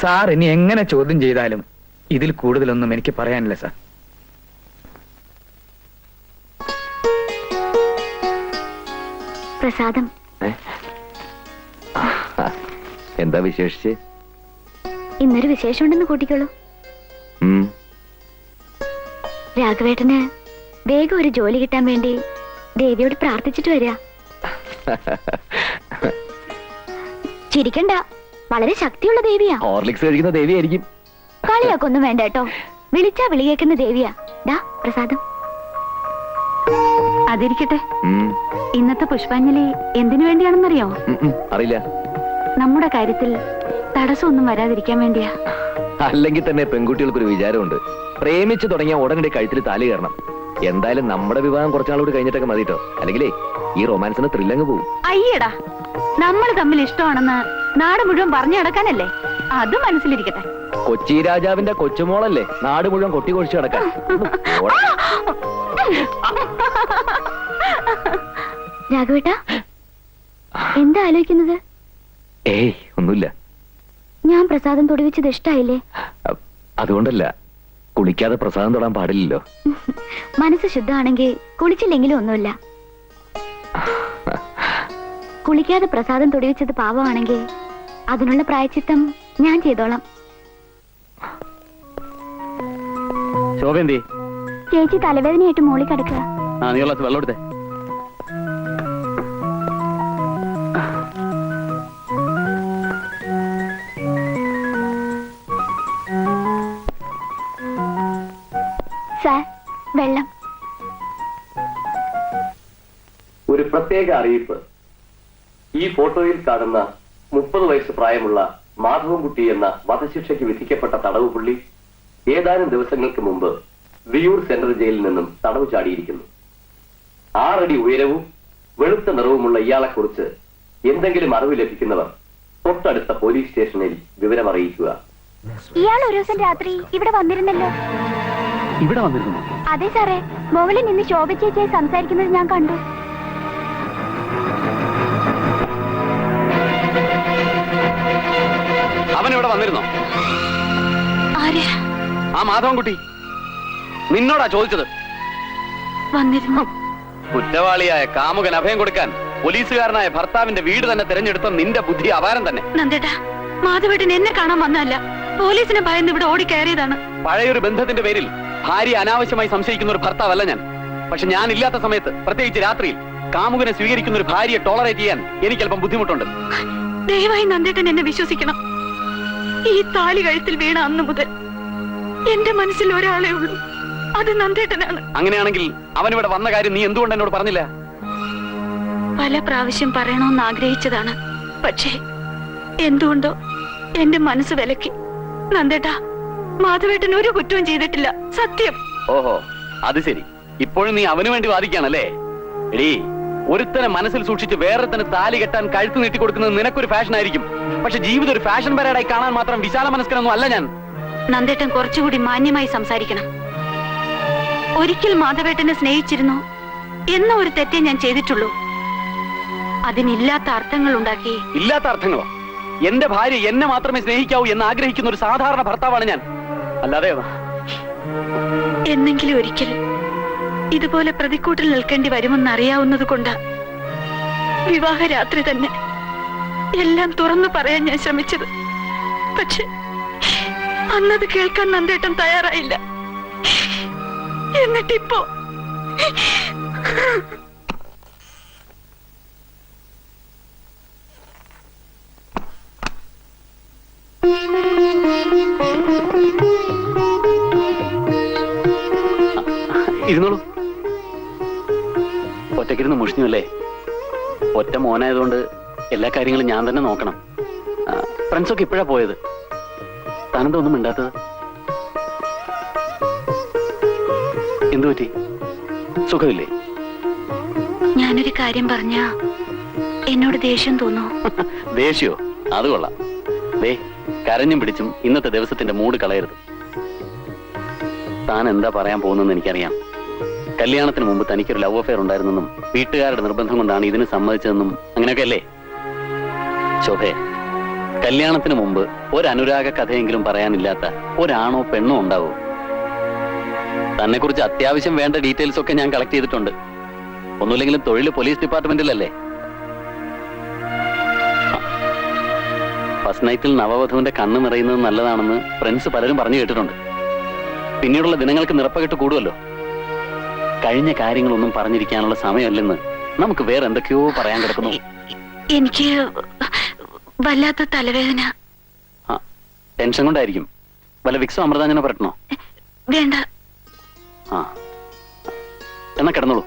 സാർ ഇനി എങ്ങനെ ചോദ്യം ചെയ്താലും ഇതിൽ കൂടുതലൊന്നും എനിക്ക് പറയാനില്ല സാർ. പ്രസാദം, എന്താ വിശേഷിച്ച്? ഇന്നൊരു വിശേഷമുണ്ടെന്ന് കൂട്ടിക്കോളൂ. രാഘവേട്ടന് വേഗം ഒരു ജോലി കിട്ടാൻ വേണ്ടി ദേവിയോട് പ്രാർത്ഥിച്ചിട്ട് വരിക. ചിരിക്കണ്ട, വളരെ ശക്തിയുള്ള ദേവിയാ. ഹോർലിക്സ് കഴിക്കുന്ന ദേവിയായിരിക്കും. കളിയാക്കൊന്നും വേണ്ട കേട്ടോ. വിളിച്ചാ വിളി കേൾക്കുന്ന ദേവിയാ. ഡാ പ്രസാദം. അതിരിക്കട്ടെ, ഇന്നത്തെ പുഷ്പാഞ്ജലി എന്തിനു വേണ്ടിയാണെന്നറിയോ? അറിയില്ല. നമ്മുടെ കാര്യത്തിൽ തടസ്സമൊന്നും വരാതിരിക്കാൻ വേണ്ടിയാ. അല്ലെങ്കിൽ തന്നെ പെൺകുട്ടികൾക്കൊരു വിചാരമുണ്ട്, പ്രേമിച്ചു തുടങ്ങിയ ഉടനടി കഴുത്തിൽ താലി കയറണം. എന്തായാലും നമ്മുടെ വിവാഹം കുറച്ചാളോട് കഴിഞ്ഞിട്ടൊക്കെ മതിട്ടോ, അല്ലെങ്കിലേ ഈ റൊമാൻസിന് ത്രില്ലങ്ങ് പോകും. അയ്യടാ, നമ്മൾ തമ്മിൽ ഇഷ്ടമാണെന്ന് നാട് മുഴുവൻ പറഞ്ഞു നടക്കാനല്ലേ? അത് മനസ്സിലിരിക്കട്ടെ. കൊച്ചി രാജാവിന്റെ കൊച്ചുമോളല്ലേ നാട് മുഴുവൻ കൊട്ടി കൊഴിച്ചു കിടക്കാൻ. രാഘവേട്ടാ, എന്താ ആലോചിക്കുന്നത്? ഏയ് ഒന്നുമില്ല. ഞാൻ പ്രസാദം തൊടുവിച്ചത് ഇഷ്ടായില്ലേ? അതുകൊണ്ടല്ല, കുളിക്കാതെ പ്രസാദം തൊടാൻ പാടില്ലല്ലോ. മനസ്സ് ശുദ്ധമാണെങ്കിൽ കുളിച്ചില്ലെങ്കിലും ഒന്നുമില്ല. കുളിക്കാതെ പ്രസാദം തൊടിവിച്ചത് പാവമാണെങ്കിൽ അതിനുള്ള പ്രായച്ചിത്തം ഞാൻ ചെയ്തോളാം. ശോഭന്തി, ചേച്ചി തലവേദനയായിട്ട് മോളി കിടക്കുക. നീ ഉള്ള വെള്ളം എടുത്തേ. സാർ, വെള്ളം. ഒരു പ്രത്യേക അറിയിപ്പ്. ഈ ഫോട്ടോയിൽ കാണുന്ന 30 വയസ്സ് പ്രായമുള്ള മാധവൻകുട്ടി എന്ന വധശിക്ഷയ്ക്ക് വിധിക്കപ്പെട്ട തടവ് പുള്ളി ഏതാനും ദിവസങ്ങൾക്ക് മുമ്പ് വിയൂർ സെൻട്രൽ ജയിലിൽ നിന്നും തടവ് ചാടിയിരിക്കുന്നു. 6 അടി ഉയരവും വെളുത്ത നിറവുമുള്ള ഇയാളെക്കുറിച്ച് എന്തെങ്കിലും അറിവ് ലഭിക്കുന്നവർ തൊട്ടടുത്ത പോലീസ് സ്റ്റേഷനിൽ വിവരം അറിയിക്കുക. ഇയാൾ ഒരു ദിവസം രാത്രി ഇവിടെ വന്നിരുന്നല്ലോ. ഇവിടെ വന്നിരുന്നു. അതെ സാറേ, മുകളിൽ നിന്ന് ശോഭ ചേച്ചിയായി സംസാരിക്കുന്നത് ഞാൻ കണ്ടു. അവൻ ഇവിടെ വന്നിരുന്നോ? ആര്? ആ മാധവൻകുട്ടി. നിന്നോടാ ചോദിച്ചത്. വന്നിരുന്നു. കുറ്റവാളിയായ കാമുകൻ അഭയം കൊടുക്കാൻ പോലീസുകാരനായ ഭർത്താവിന്റെ വീട് തന്നെ തിരഞ്ഞെടുത്ത നിന്റെ ബുദ്ധി അപാരം തന്നെ. നന്ദേട്ടാ, മാധവേട്ടൻ എന്നെ കാണാൻ വന്നതല്ല, പോലീസിനെ ഭയന്ന് ഇവിടെ ഓടിക്കയറിയതാണ്. പഴയൊരു ബന്ധത്തിന്റെ പേരിൽ ഭാര്യ അനാവശ്യമായി സംശയിക്കുന്ന ഒരു ഭർത്താവല്ല ഞാൻ. പക്ഷെ ഞാൻ ഇല്ലാത്ത സമയത്ത്, പ്രത്യേകിച്ച് രാത്രിയിൽ, കാമുകനെ സ്വീകരിക്കുന്ന ഒരു ഭാര്യയെ ടോളറേറ്റ് ചെയ്യാൻ എനിക്ക് അല്പം ബുദ്ധിമുട്ടുണ്ട്. ദയവായി നന്ദേട്ടൻ എന്നെ വിശ്വസിക്കണം. ഈ താലി കഴുത്തിൽ വീണ അന്ന് മുതൽ എന്റെ മനസ്സിൽ ഒരാളേ ഉള്ളൂ, അത് നന്ദേട്ടനാണ്. അങ്ങനെയാണെങ്കിൽ അവൻ ഇവിടെ വന്ന കാര്യം നീ എന്തുകൊണ്ട് എന്നോട് പറഞ്ഞില്ല? പല പ്രാവശ്യം പറയണമെന്ന് ആഗ്രഹിച്ചതാണ്, പക്ഷേ എന്തുകൊണ്ടോ എന്റെ മനസ്സ് വിലക്കി. നന്ദേട്ടാ, മാധവേട്ടൻ ഒരു കുറ്റവും ചെയ്തിട്ടില്ല, സത്യം. ഓഹോ, അത് ശരി. ഇപ്പോഴും നീ അവന് വേണ്ടി വാദിക്കാണല്ലേ? എടീ, ഒരുത്തനെ മനസ്സിൽ സൂക്ഷിച്ച് വേറൊരുത്തന് താലി കെട്ടാൻ കഴുത്ത് നീട്ടി കൊടുക്കുന്നത് നിനക്കൊരു ഫാഷൻ ആയിരിക്കും. പക്ഷെ ജീവിതം ഒരു ഫാഷൻ പരേഡായി കാണാൻ മാത്രം വിശാല മനസ്കനൊന്നും അല്ല ഞാൻ. നന്ദേട്ടൻ കുറച്ചുകൂടി മാന്യമായി സംസാരിക്കണം. ഒരിക്കൽ മാധവേട്ടനെ സ്നേഹിച്ചിരുന്നു എന്ന ഒരു തെറ്റേ ഞാൻ ചെയ്തിട്ടുള്ളൂ. അതിനില്ലാത്ത അർത്ഥങ്ങൾ ഉണ്ടാക്കി. ഇല്ലാത്ത അർത്ഥങ്ങളോ? എന്റെ ഭാര്യ എന്നെ മാത്രമേ സ്നേഹിക്കാവൂ എന്ന് ആഗ്രഹിക്കുന്ന ഒരു സാധാരണ ഭർത്താവാണ് ഞാൻ, അല്ലാതെ. എന്നെങ്കിലും ഒരിക്കൽ ഇതുപോലെ പ്രതിക്കൂട്ടിൽ നിൽക്കേണ്ടി വരുമെന്ന് അറിയാവുന്നത് കൊണ്ട് വിവാഹരാത്രി തന്നെ എല്ലാം തുറന്നു പറയാൻ ഞാൻ ശ്രമിച്ചത്. പക്ഷെ അന്നത് കേൾക്കാൻ നന്ദേട്ടൻ തയ്യാറായില്ല. എന്നിട്ടിപ്പോ ഇരുന്നോളൂ. ഒറ്റക്കിരുന്ന് മുഷിഞ്ഞല്ലേ? ഒറ്റ മോനായതുകൊണ്ട് എല്ലാ കാര്യങ്ങളും ഞാൻ തന്നെ നോക്കണം. ഫ്രണ്ട്സൊക്കെ ഇപ്പോഴാ പോയത്. താനെന്താ ഒന്നും മിണ്ടാത്തത്? എന്തു പറ്റി? സുഖമില്ലേ? ഞാനൊരു കാര്യം പറഞ്ഞ എന്നോട് ദേഷ്യം തോന്നോ? ദേഷ്യോ? അത് കൊള്ളാം. ദേ, കരഞ്ഞും പിടിച്ചും ഇന്നത്തെ ദിവസത്തിന്റെ മൂഡ് കളയരുത്. താൻ എന്താ പറയാൻ പോകുന്നെന്ന് എനിക്കറിയാം. കല്യാണത്തിന് മുമ്പ് തനിക്കൊരു ലവ് അഫെയർ ഉണ്ടായിരുന്നെന്നും വീട്ടുകാരുടെ നിർബന്ധം കൊണ്ടാണ് ഇതിന് സമ്മതിച്ചതെന്നും അങ്ങനെയൊക്കെ അല്ലേ? ശോഭേ, കല്യാണത്തിന് മുമ്പ് ഒരു അനുരാഗ കഥയെങ്കിലും പറയാനില്ലാത്ത ഒരാണോ പെണ്ണോ ഉണ്ടാവോ? തന്നെ കുറിച്ച് അത്യാവശ്യം വേണ്ട ഡീറ്റെയിൽസ് ഒക്കെ ഞാൻ കളക്ട് ചെയ്തിട്ടുണ്ട്. ഒന്നുമില്ലെങ്കിലും തൊഴിൽ പോലീസ് ഡിപ്പാർട്ട്മെന്റിലല്ലേ. ഫസ്റ്റ് നൈറ്റിൽ നവവധുവിന്റെ കണ്ണ് നിറയുന്നത് നല്ലതാണെന്ന് ഫ്രണ്ട്സ് പലരും പറഞ്ഞു കേട്ടിട്ടുണ്ട്. പിന്നീടുള്ള ദിനങ്ങൾക്ക് നിറപ്പകിട്ട് കൂടുമല്ലോ. കഴിഞ്ഞ കാര്യങ്ങളൊന്നും പറഞ്ഞിരിക്കാനുള്ള സമയമല്ലെന്ന് നമുക്ക് വേറെ എന്തൊക്കെയോ പറയാൻ കിടക്കുന്നു. എനിക്ക് വല്ലാത്ത തലവേദന. ടെൻഷൻ കൊണ്ടായിരിക്കും. വല്ല വിക്സോ അമൃതാഞ്ജനോ പരട്ടണോ? വേണ്ട. ആ, എന്നാ കിടന്നോളൂ.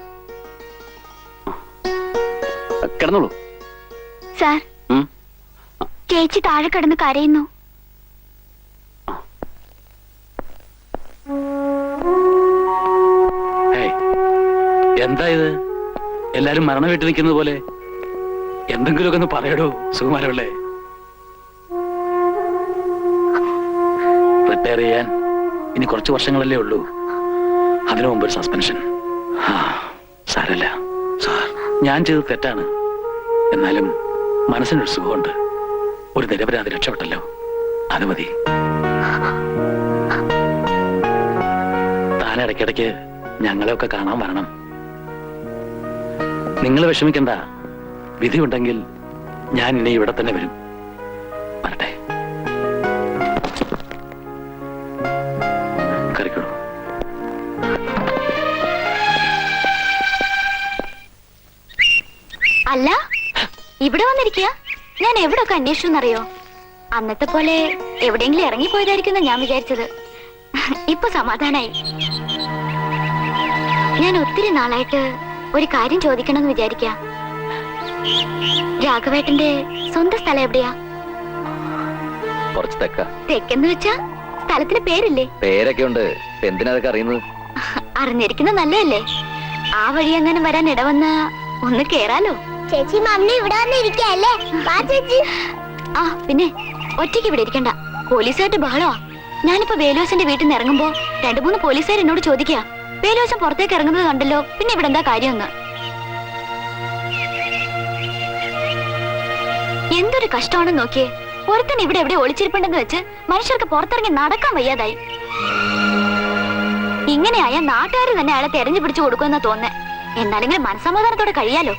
കിടന്നോളൂ. സാർ, ചേച്ചി താഴെ കിടന്ന് കരയുന്നു. എന്താ ഇത്? എല്ലാരും മരണ വീട്ടിൽ നിൽക്കുന്നത് പോലെ. എന്തെങ്കിലുമൊക്കെ ഒന്ന് പറയടോ സുകുമാരവളെ. റിട്ടയർ ചെയ്യാൻ ഇനി കുറച്ച് വർഷങ്ങളല്ലേ ഉള്ളൂ. അതിനു മുമ്പ് ഒരു സസ്പെൻഷൻ. സാരല്ല സാർ, ഞാൻ ചെയ്തത് തെറ്റാണ്. എന്നാലും മനസ്സിനൊരു സുഖമുണ്ട്. ഒരു നിരപരാധി രക്ഷപ്പെട്ടല്ലോ, അത് മതി. താൻ ഇടയ്ക്കിടയ്ക്ക് ഞങ്ങളെയൊക്കെ കാണാൻ വരണം. നിങ്ങൾ വിഷമിക്കണ്ട. വിധിയുണ്ടെങ്കിൽ ഞാൻ ഇനി ഇവിടെ തന്നെ വരും. വരട്ടെ. കറിക്കോളൂ. അല്ല, ഇവിടെ വന്നിരിക്കുക. ഞാൻ എവിടെയൊക്കെ അന്വേഷിച്ചെന്നറിയോ? അന്നത്തെ പോലെ എവിടെയെങ്കിലും ഇറങ്ങിപ്പോയതായിരിക്കും ഞാൻ വിചാരിച്ചത്. ഇപ്പൊ സമാധാനായി. ഞാൻ ഒത്തിരി നാളായിട്ട് ഒരു കാര്യം ചോദിക്കണമെന്ന് വിചാരിക്ക. രാഘവേട്ടന്റെ സ്വന്തം സ്ഥലം എവിടെയാ? കുറച്ച് തെക്ക. തെക്കെന്ന് വെച്ചാ സ്ഥലത്തിന് പേരില്ലേ? പേരൊക്കെ ഉണ്ട്. എന്തിനാ അതൊക്കെ അറിയുന്നത്? അറിഞ്ഞിരിക്കുന്നത് നല്ലതല്ലേ? ആ വഴി അങ്ങനെ വരാൻ ഇടവന്ന ഒന്ന് കേറാലോ. ചേച്ചി മമ്മി ഇവിടെ വന്നിരിക്കല്ലേ? ആ, പിന്നെ ഒറ്റയ്ക്ക് ഇവിടെ ഇരിക്കണ്ട. പോലീസായിട്ട് ബഹളമാ. ഞാനിപ്പോ വേലുവസിന്റെ വീട്ടിൽ നിന്ന് ഇറങ്ങുമ്പോ 2-3 പോലീസുകാർ എന്നോട് ചോദിക്കുക, വേലുവസം പുറത്തേക്ക് ഇറങ്ങുന്നത് കണ്ടല്ലോ, പിന്നെ ഇവിടെ എന്താ കാര്യമെന്ന്. എന്തൊരു കഷ്ടമാണെന്ന് നോക്കിയേ. ഒരുത്തൻ ഇവിടെ എവിടെ ഒളിച്ചിരിപ്പുണ്ടെന്ന് വെച്ച് മനുഷ്യർക്ക് പുറത്തിറങ്ങി നടക്കാൻ വയ്യാതായി. ഇങ്ങനെയായ നാട്ടുകാർ തന്നെ അയാളെ തെരഞ്ഞു പിടിച്ചു കൊടുക്കുമെന്നാ തോന്നേ. എന്നാലെങ്കിലും മനസ്സമാധാനത്തോടെ കഴിയാലോ.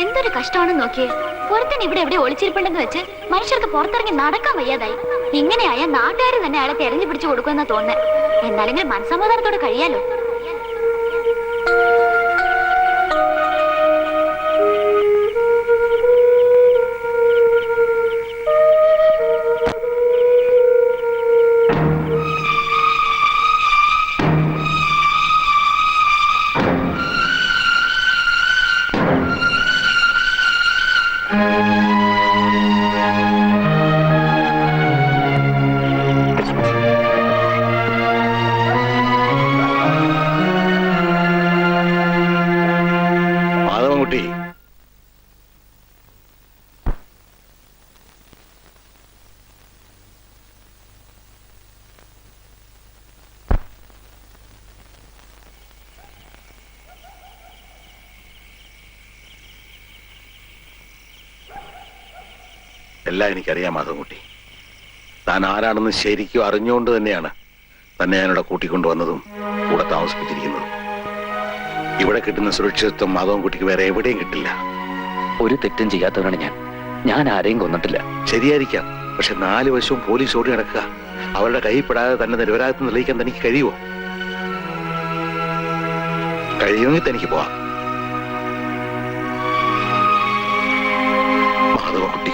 എന്തൊരു കഷ്ടമാണെന്ന് നോക്കിയേ. ഒരുത്തൻ ഇവിടെ എവിടെ ഒളിച്ചിരിപ്പുണ്ടെന്ന് വെച്ച് മനുഷ്യർക്ക് പുറത്തിറങ്ങി നടക്കാൻ വയ്യാതായി. ഇങ്ങനെയായ നാട്ടുകാർ തന്നെ അയാളെ തെരഞ്ഞു പിടിച്ചു കൊടുക്കുമെന്നാ തോന്നേ. എന്നാലെങ്കിലും മനസ്സമാധാനത്തോടെ കഴിയാലോ. മാധവൻകുട്ടി, എല്ലാം എനിക്കറിയാം മാധവൻകുട്ടി. താൻ ആരാണെന്ന് ശരിക്കും അറിഞ്ഞുകൊണ്ട് തന്നെയാണ് തന്നെ ഞാനിവിടെ കൂട്ടിക്കൊണ്ടുവന്നതും കൂടെ താമസിപ്പിച്ചിരിക്കുന്നതും. ഇവിടെ കിട്ടുന്ന സുരക്ഷിതത്വം മാധവൻകുട്ടിക്ക് വേറെ എവിടെയും കിട്ടില്ല. ഒരു തെറ്റും ചെയ്യാത്തവരാണ് ഞാൻ ആരെയും കൊന്നിട്ടില്ല. ശരിയായിരിക്കാം, പക്ഷെ 4 വശവും പോലീസ് ഓടി നടക്കുക. അവരുടെ കൈപ്പെടാതെ തന്നെ നിരപരാധിത്വം തെളിയിക്കാൻ തനിക്ക് കഴിയുമോ? കഴിയുമെങ്കിൽ തനിക്ക് പോവാം. മാധവൻകുട്ടി,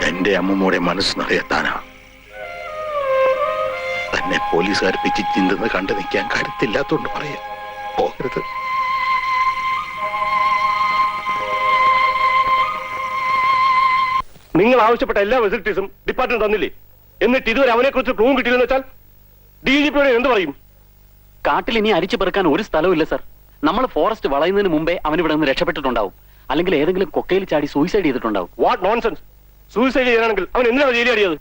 എന്റെ അമ്മൂമ്മയുടെ മനസ്സ് നിറയെത്താനാ. തന്നെ പോലീസുകാർ പിച്ചി ചിന്തെന്ന് കണ്ടു നിൽക്കാൻ കരുത്തില്ലാത്തോണ്ട് പറയാ. പോകരുത്. നിങ്ങൾ ആവശ്യപ്പെട്ട എല്ലാ ഫെസിലിറ്റീസും ഡിപ്പാർട്ട്മെന്റ് തന്നില്ലേ? എന്നിട്ട് ഇതുവരെ അവനെ കുറിച്ച് പ്രൂവ് കിട്ടിയില്ലെന്ന് വെച്ചാൽ DGP എന്ത് പറയും? കാട്ടിൽ ഇനി അരിച്ചു പെറുക്കാൻ ഒരു സ്ഥലവും സർ. നമ്മൾ ഫോറസ്റ്റ് വളയുന്നതിന് മുമ്പേ അവൻ ഇവിടെ നിന്ന് രക്ഷപ്പെട്ടിട്ടുണ്ടാവും. അല്ലെങ്കിൽ ഏതെങ്കിലും കൊക്കയിൽ ചാടി സൂയിസൈഡ് ചെയ്തിട്ടുണ്ടാവും. What nonsense! സൂയിസൈഡ് ചെയ്യാനാണെങ്കിൽ അവൻ എന്തിനാണ് ജയിലടിയത്?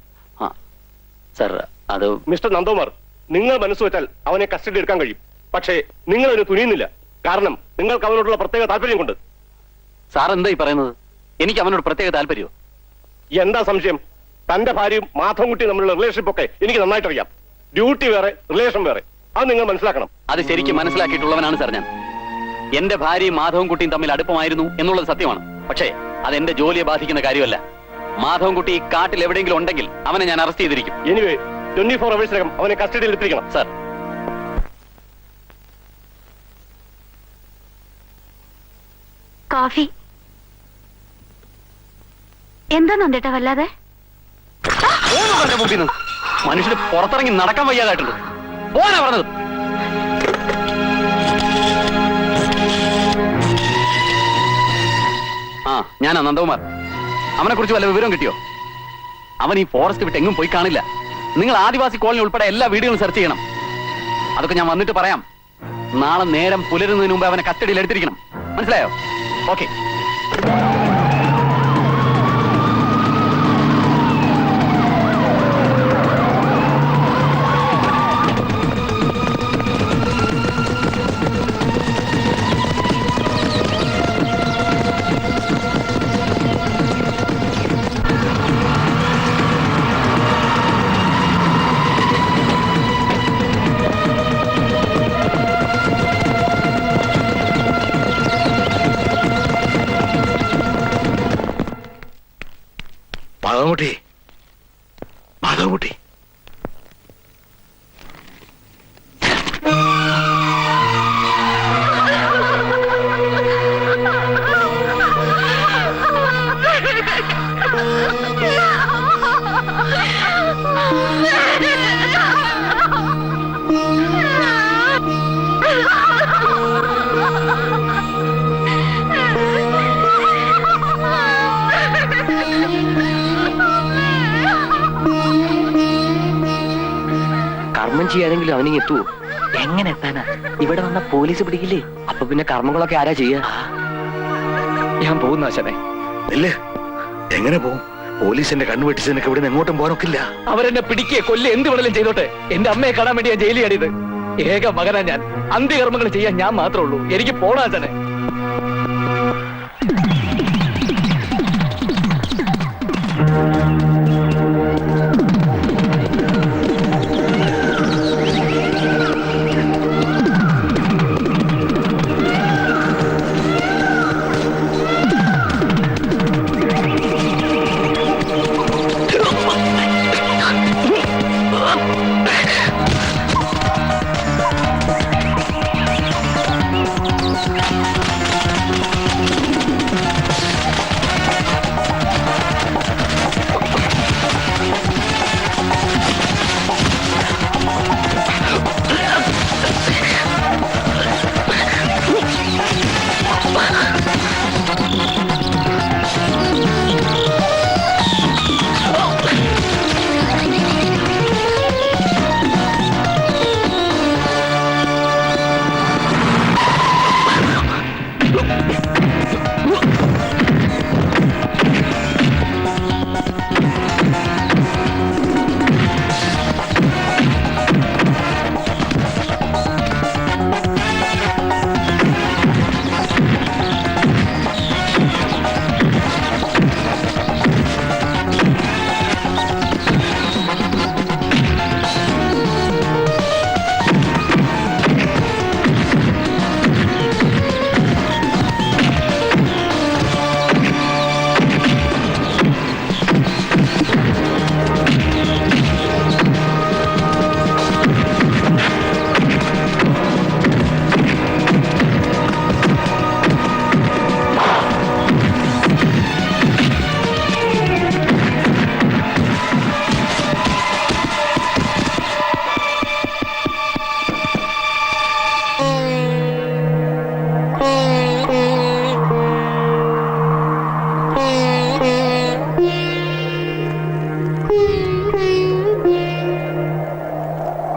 സർ, അത് മിസ്റ്റർ നന്ദകുമാർ, നിങ്ങൾ മനസ്സ് വെച്ചാൽ അവനെ കസ്റ്റഡി എടുക്കാൻ കഴിയും. പക്ഷേ നിങ്ങൾ അതിന് തുനിയുന്നില്ല. കാരണം നിങ്ങൾക്ക് അവനോടുള്ള പ്രത്യേക താല്പര്യം കൊണ്ട്. സാർ എന്തായി പറയുന്നത്? എനിക്ക് അവനോട് പ്രത്യേക താല്പര്യമോ? എന്താ സംശയം? തന്റെ ഭാര്യയും മാധവൻകുട്ടിയും തമ്മിലുള്ള റിലേഷൻഷിപ്പ് ഒക്കെ എനിക്ക് നന്നായിട്ട് അറിയാം. ഡ്യൂട്ടി വേറെ, റിലേഷൻ വേറെ. അത് നിങ്ങൾ മനസ്സിലാക്കണം. അത് ശരിക്കും മനസ്സിലാക്കിയിട്ടുള്ളവനാണ് സാർ ഞാൻ. എന്റെ ഭാര്യയും മാധവൻകുട്ടിയും തമ്മിൽ അടുപ്പമായിരുന്നു എന്നുള്ളത് സത്യമാണ്. പക്ഷേ അത് എന്റെ ജോലിയെ ബാധിക്കുന്ന കാര്യമല്ല. മാധവൻകുട്ടി ഈ കാട്ടിൽ എവിടെയെങ്കിലും ഉണ്ടെങ്കിൽ അവനെ ഞാൻ അറസ്റ്റ് ചെയ്തിരിക്കും. എനിവേ 24 അവേഴ്സിനകം അവനെ കസ്റ്റഡിയിൽ എടുത്തിരിക്കണം. സാർ, കോഫി എന്താ നന്ദേട്ടാ വല്ലാതെ? മനുഷ്യന് പുറത്തിറങ്ങി നടക്കാൻ വയ്യാതായിട്ടുണ്ട്. പോകാനാ പറഞ്ഞത്. ഞാനാ നന്ദകുമാർ. അവനെ കുറിച്ച് വല്ല വിവരം കിട്ടിയോ? അവൻ ഈ ഫോറസ്റ്റ് വിട്ട് എങ്ങും പോയി കാണില്ല. നിങ്ങൾ ആദിവാസി കോളനി ഉൾപ്പെടെ എല്ലാ വീടുകളും സെർച്ച് ചെയ്യണം. അതൊക്കെ ഞാൻ വന്നിട്ട് പറയാം. നാളെ നേരം പുലരുന്നതിന് മുമ്പ് അവനെ കസ്റ്റഡിയിൽ എടുത്തിരിക്കണം. മനസ്സിലായോ? ഓക്കെ. മാധവൻകുട്ടി, മാധവൻകുട്ടി, കർമ്മം ചെയ്യാനെങ്കിലും അവനിങ് എത്തുവോ? എങ്ങനെ എത്താനാ? ഇവിടെ വന്ന പോലീസ് പിടിക്കില്ലേ? അപ്പൊ പിന്നെ കർമ്മങ്ങളൊക്കെ ആരാ ചെയ്യാ? ഞാൻ പോകുന്നു ആശാനെ. ഇല്ലേ, എങ്ങനെ പോവും? പോലീസിന്റെ കണ്ണുവെട്ടിച്ച് നിനക്ക് ഇവിടെ എങ്ങോട്ടും പോകാനൊക്കില്ല. അവരെന്നെ പിടിക്കേ കൊല്ല് എന്ത് വേണേലും ചെയ്തോട്ടെ. എന്റെ അമ്മയെ കാണാൻ വേണ്ടി ഞാൻ ജയിലിൽ ചാടിയത്. ഏക മകനാ ഞാൻ. അന്ത്യകർമ്മങ്ങൾ ചെയ്യാൻ ഞാൻ മാത്രമേ ഉള്ളൂ. എനിക്ക് പോണാ ആശാനെ.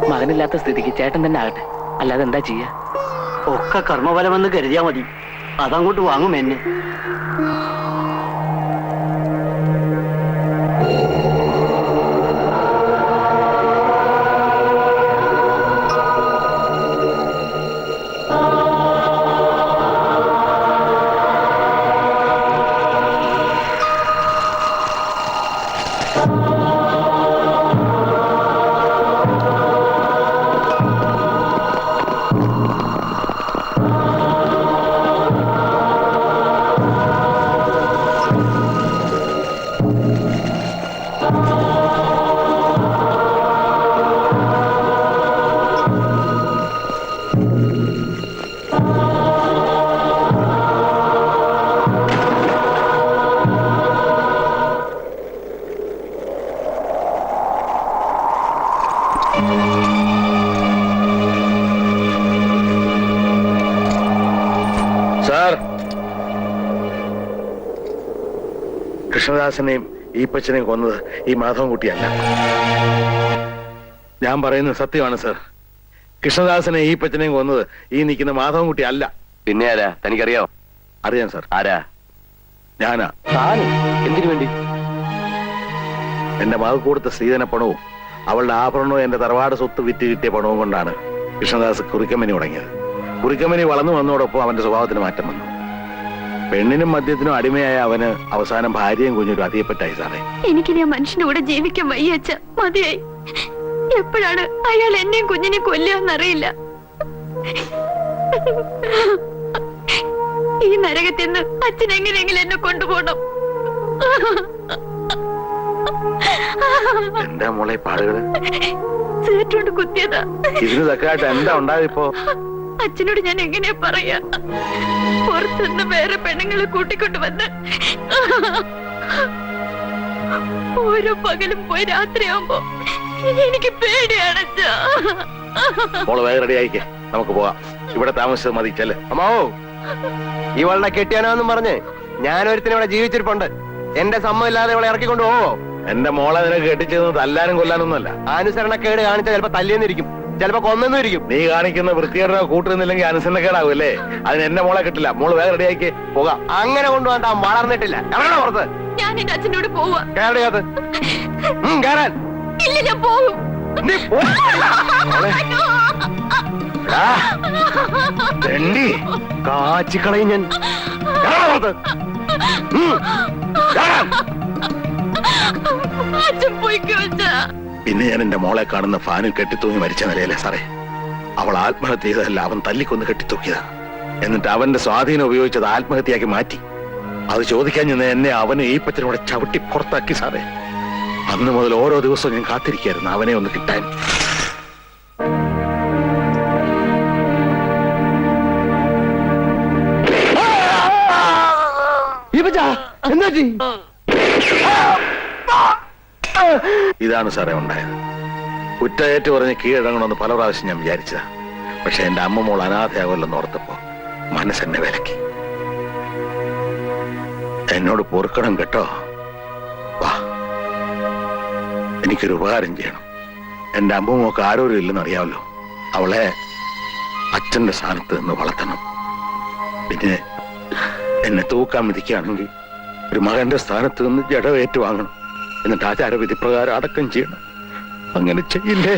മകനില്ലാത്ത സ്ഥിതിക്ക് ചേട്ടൻ തന്നെ ആകട്ടെ. അല്ലാതെ എന്താ ചെയ്യാ? ഒക്കെ കർമ്മഫലമെന്ന് കരുതിയാ മതി. അതങ്ങോട്ട് വാങ്ങും എന്നെ. സാർ, കൃഷ്ണദാസനെയും ഈപ്പച്ചനെയും കൊന്നത് ഈ മാധവൻകുട്ടിയല്ല. ഞാൻ പറയുന്നത് സത്യമാണ് സാർ. കൃഷ്ണദാസനെ ഈപ്പച്ചനെയും കൊന്നത് ഈ നിൽക്കുന്ന മാധവൻകുട്ടി അല്ല. പിന്നെ ആരാ? തനിക്കറിയാവോ? അറിയാം സാർ. ആരാ? ഞാനാ. എന്തിനു വേണ്ടി? എന്റെ മകൾ കൊടുത്ത സ്ത്രീധന പണവും അവളുടെ ആഭരണവും എന്റെ തറവാട് സ്വത്ത് വിറ്റ് കിട്ടിയ പണവും കൊണ്ടാണ് കൃഷ്ണദാസ് കുറിക്കമ്പനി തുടങ്ങിയത്. കുറിക്കമ്പനി വളർന്നു വന്നതോടൊപ്പം അവന്റെ സ്വഭാവത്തിന് മാറ്റം വന്നു. പെണ്ണിനും മദ്യത്തിനും അടിമയായ അവന് അവസാനം ഭാര്യയും കുഞ്ഞൊരു അതിയപ്പെട്ടായി സാറേ. എനിക്കിനി ആ മനുഷ്യന്റെ കൂടെ ജീവിക്കാൻ വയ്യച്ച. മതിയായി. എപ്പോഴാണ് അയാൾ എന്നെയും കുഞ്ഞിനെ കൊല്ലുകയെന്നറിയില്ല. ഈ നരകത്തിൽ നിന്ന് അച്ഛൻ എങ്ങനെയെങ്കിലും എന്നെ കൊണ്ടുപോകണം. എന്താ മോളെ പാടുകള്? സേറ്റുകൊണ്ട് കുത്തിയതാ. ഇതിന് തക്കായിട്ട് എന്താ ഉണ്ടാവിപ്പോ? അച്ഛനോട് ഞാൻ എങ്ങനെയാ പറയാ? പുറത്തുനിന്ന് വേറെ പെണ്ണുങ്ങളെ കൂട്ടിക്കൊണ്ട് വന്ന് ഓരോ പകലും പോയി രാത്രിയാവുമ്പോ എനിക്ക് പേടിയാണ്. മോള് വേഗം റെഡി ആയിക്കേ, നമുക്ക് പോവാം. ഇവിടെ താമസിച്ചത് മതി. ചെല്ല്. അമ്മാവോ, ഇവളുടെ കെട്ടിയാനോന്നും പറഞ്ഞ് ഞാനൊരുത്തിനിവിടെ ജീവിച്ചിരിപ്പുണ്ട്. എന്റെ സമ്മതം ഇല്ലാതെ ഇവളെ ഇറക്കിക്കൊണ്ട് പോവോ? എന്റെ മോളെ നിനക്ക് കെട്ടിച്ചത് തല്ലാനും കൊല്ലാനൊന്നുമല്ല. അനുസരണക്കേട് കാണിച്ച ചിലപ്പോ തല്ലിയെന്നിരിക്കും. ചിലപ്പോ കൊന്നെന്നും ഇരിക്കും. നീ കാണിക്കുന്ന വൃത്തികേടോ കൂട്ടുന്നില്ലെങ്കിൽ അനുസരണക്കേടാവൂല്ലേ? അതിന് എന്നെ മോളെ കിട്ടില്ല. മോള് വേഗം റെഡിയാക്കി പോകാം. അങ്ങനെ കൊണ്ടുപോകാൻ വളർന്നിട്ടില്ല. എവിടെ പുറത്ത് ഞാൻ എന്റെ അച്ഛനോട് പോവാ. കേരളീയത്ത് കേറാൻ ഇല്ല, ഞാൻ പോകും. നീ പോ. തെണ്ടി കാച്ചിക്കളയും ഞാൻ. കേറാൻ പുറത്ത്. കേറാൻ. അച്ഛൻ പോയിക്കോ അച്ഛാ. പിന്നെ ഞാൻ എന്റെ മോളെ കാണുന്ന ഫാനിൽ കെട്ടിത്തൂങ്ങി മരിച്ച നിലയിലെ സാറേ. അവൾ ആത്മഹത്യ ചെയ്തതല്ല, അവൻ തല്ലിക്കൊന്ന് കെട്ടിത്തൂക്കിയതാ. എന്നിട്ട് അവന്റെ സ്വാധീനം ഉപയോഗിച്ചത് ആത്മഹത്യയാക്കി മാറ്റി. അത് ചോദിക്കാൻ ചെന്ന് എന്നെ അവന് ഈ പച്ചനോടെ ചവിട്ടി പുറത്താക്കി സാറേ. അന്ന് മുതൽ ഓരോ ദിവസവും ഞാൻ കാത്തിരിക്കായിരുന്നു അവനെ ഒന്ന് കിട്ടാൻ. ഇതാണ് സാറേ ഉണ്ടായത്. കുറ്റയേറ്റ് പറഞ്ഞ് കീഴടങ്ങണമെന്ന് പല പ്രാവശ്യം ഞാൻ വിചാരിച്ചതാ. പക്ഷെ എന്റെ അമ്മ മോൾ അനാഥയാവല്ലെന്ന് ഓർത്തപ്പോ മനസ്സെന്നെ വിലക്കി. എന്നോട് പൊറുക്കണം കേട്ടോ. വാ, എനിക്കൊരു ഉപകാരം ചെയ്യണം. എന്റെ അമ്മൂമ്മക്ക് ആരോരും ഇല്ലെന്ന് അറിയാമല്ലോ. അവളെ അച്ഛന്റെ സ്ഥാനത്ത് നിന്ന് വളർത്തണം. പിന്നെ എന്നെ തൂക്കാൻ വിധിക്കുകയാണെങ്കിൽ ഒരു മകന്റെ സ്ഥാനത്ത് നിന്ന് ജഡവേറ്റ് വാങ്ങണം. എന്നിട്ട് ആചാരവിധി പ്രകാരം അടക്കം ചെയ്യണം. അങ്ങനെ ചെയ്യില്ലേ?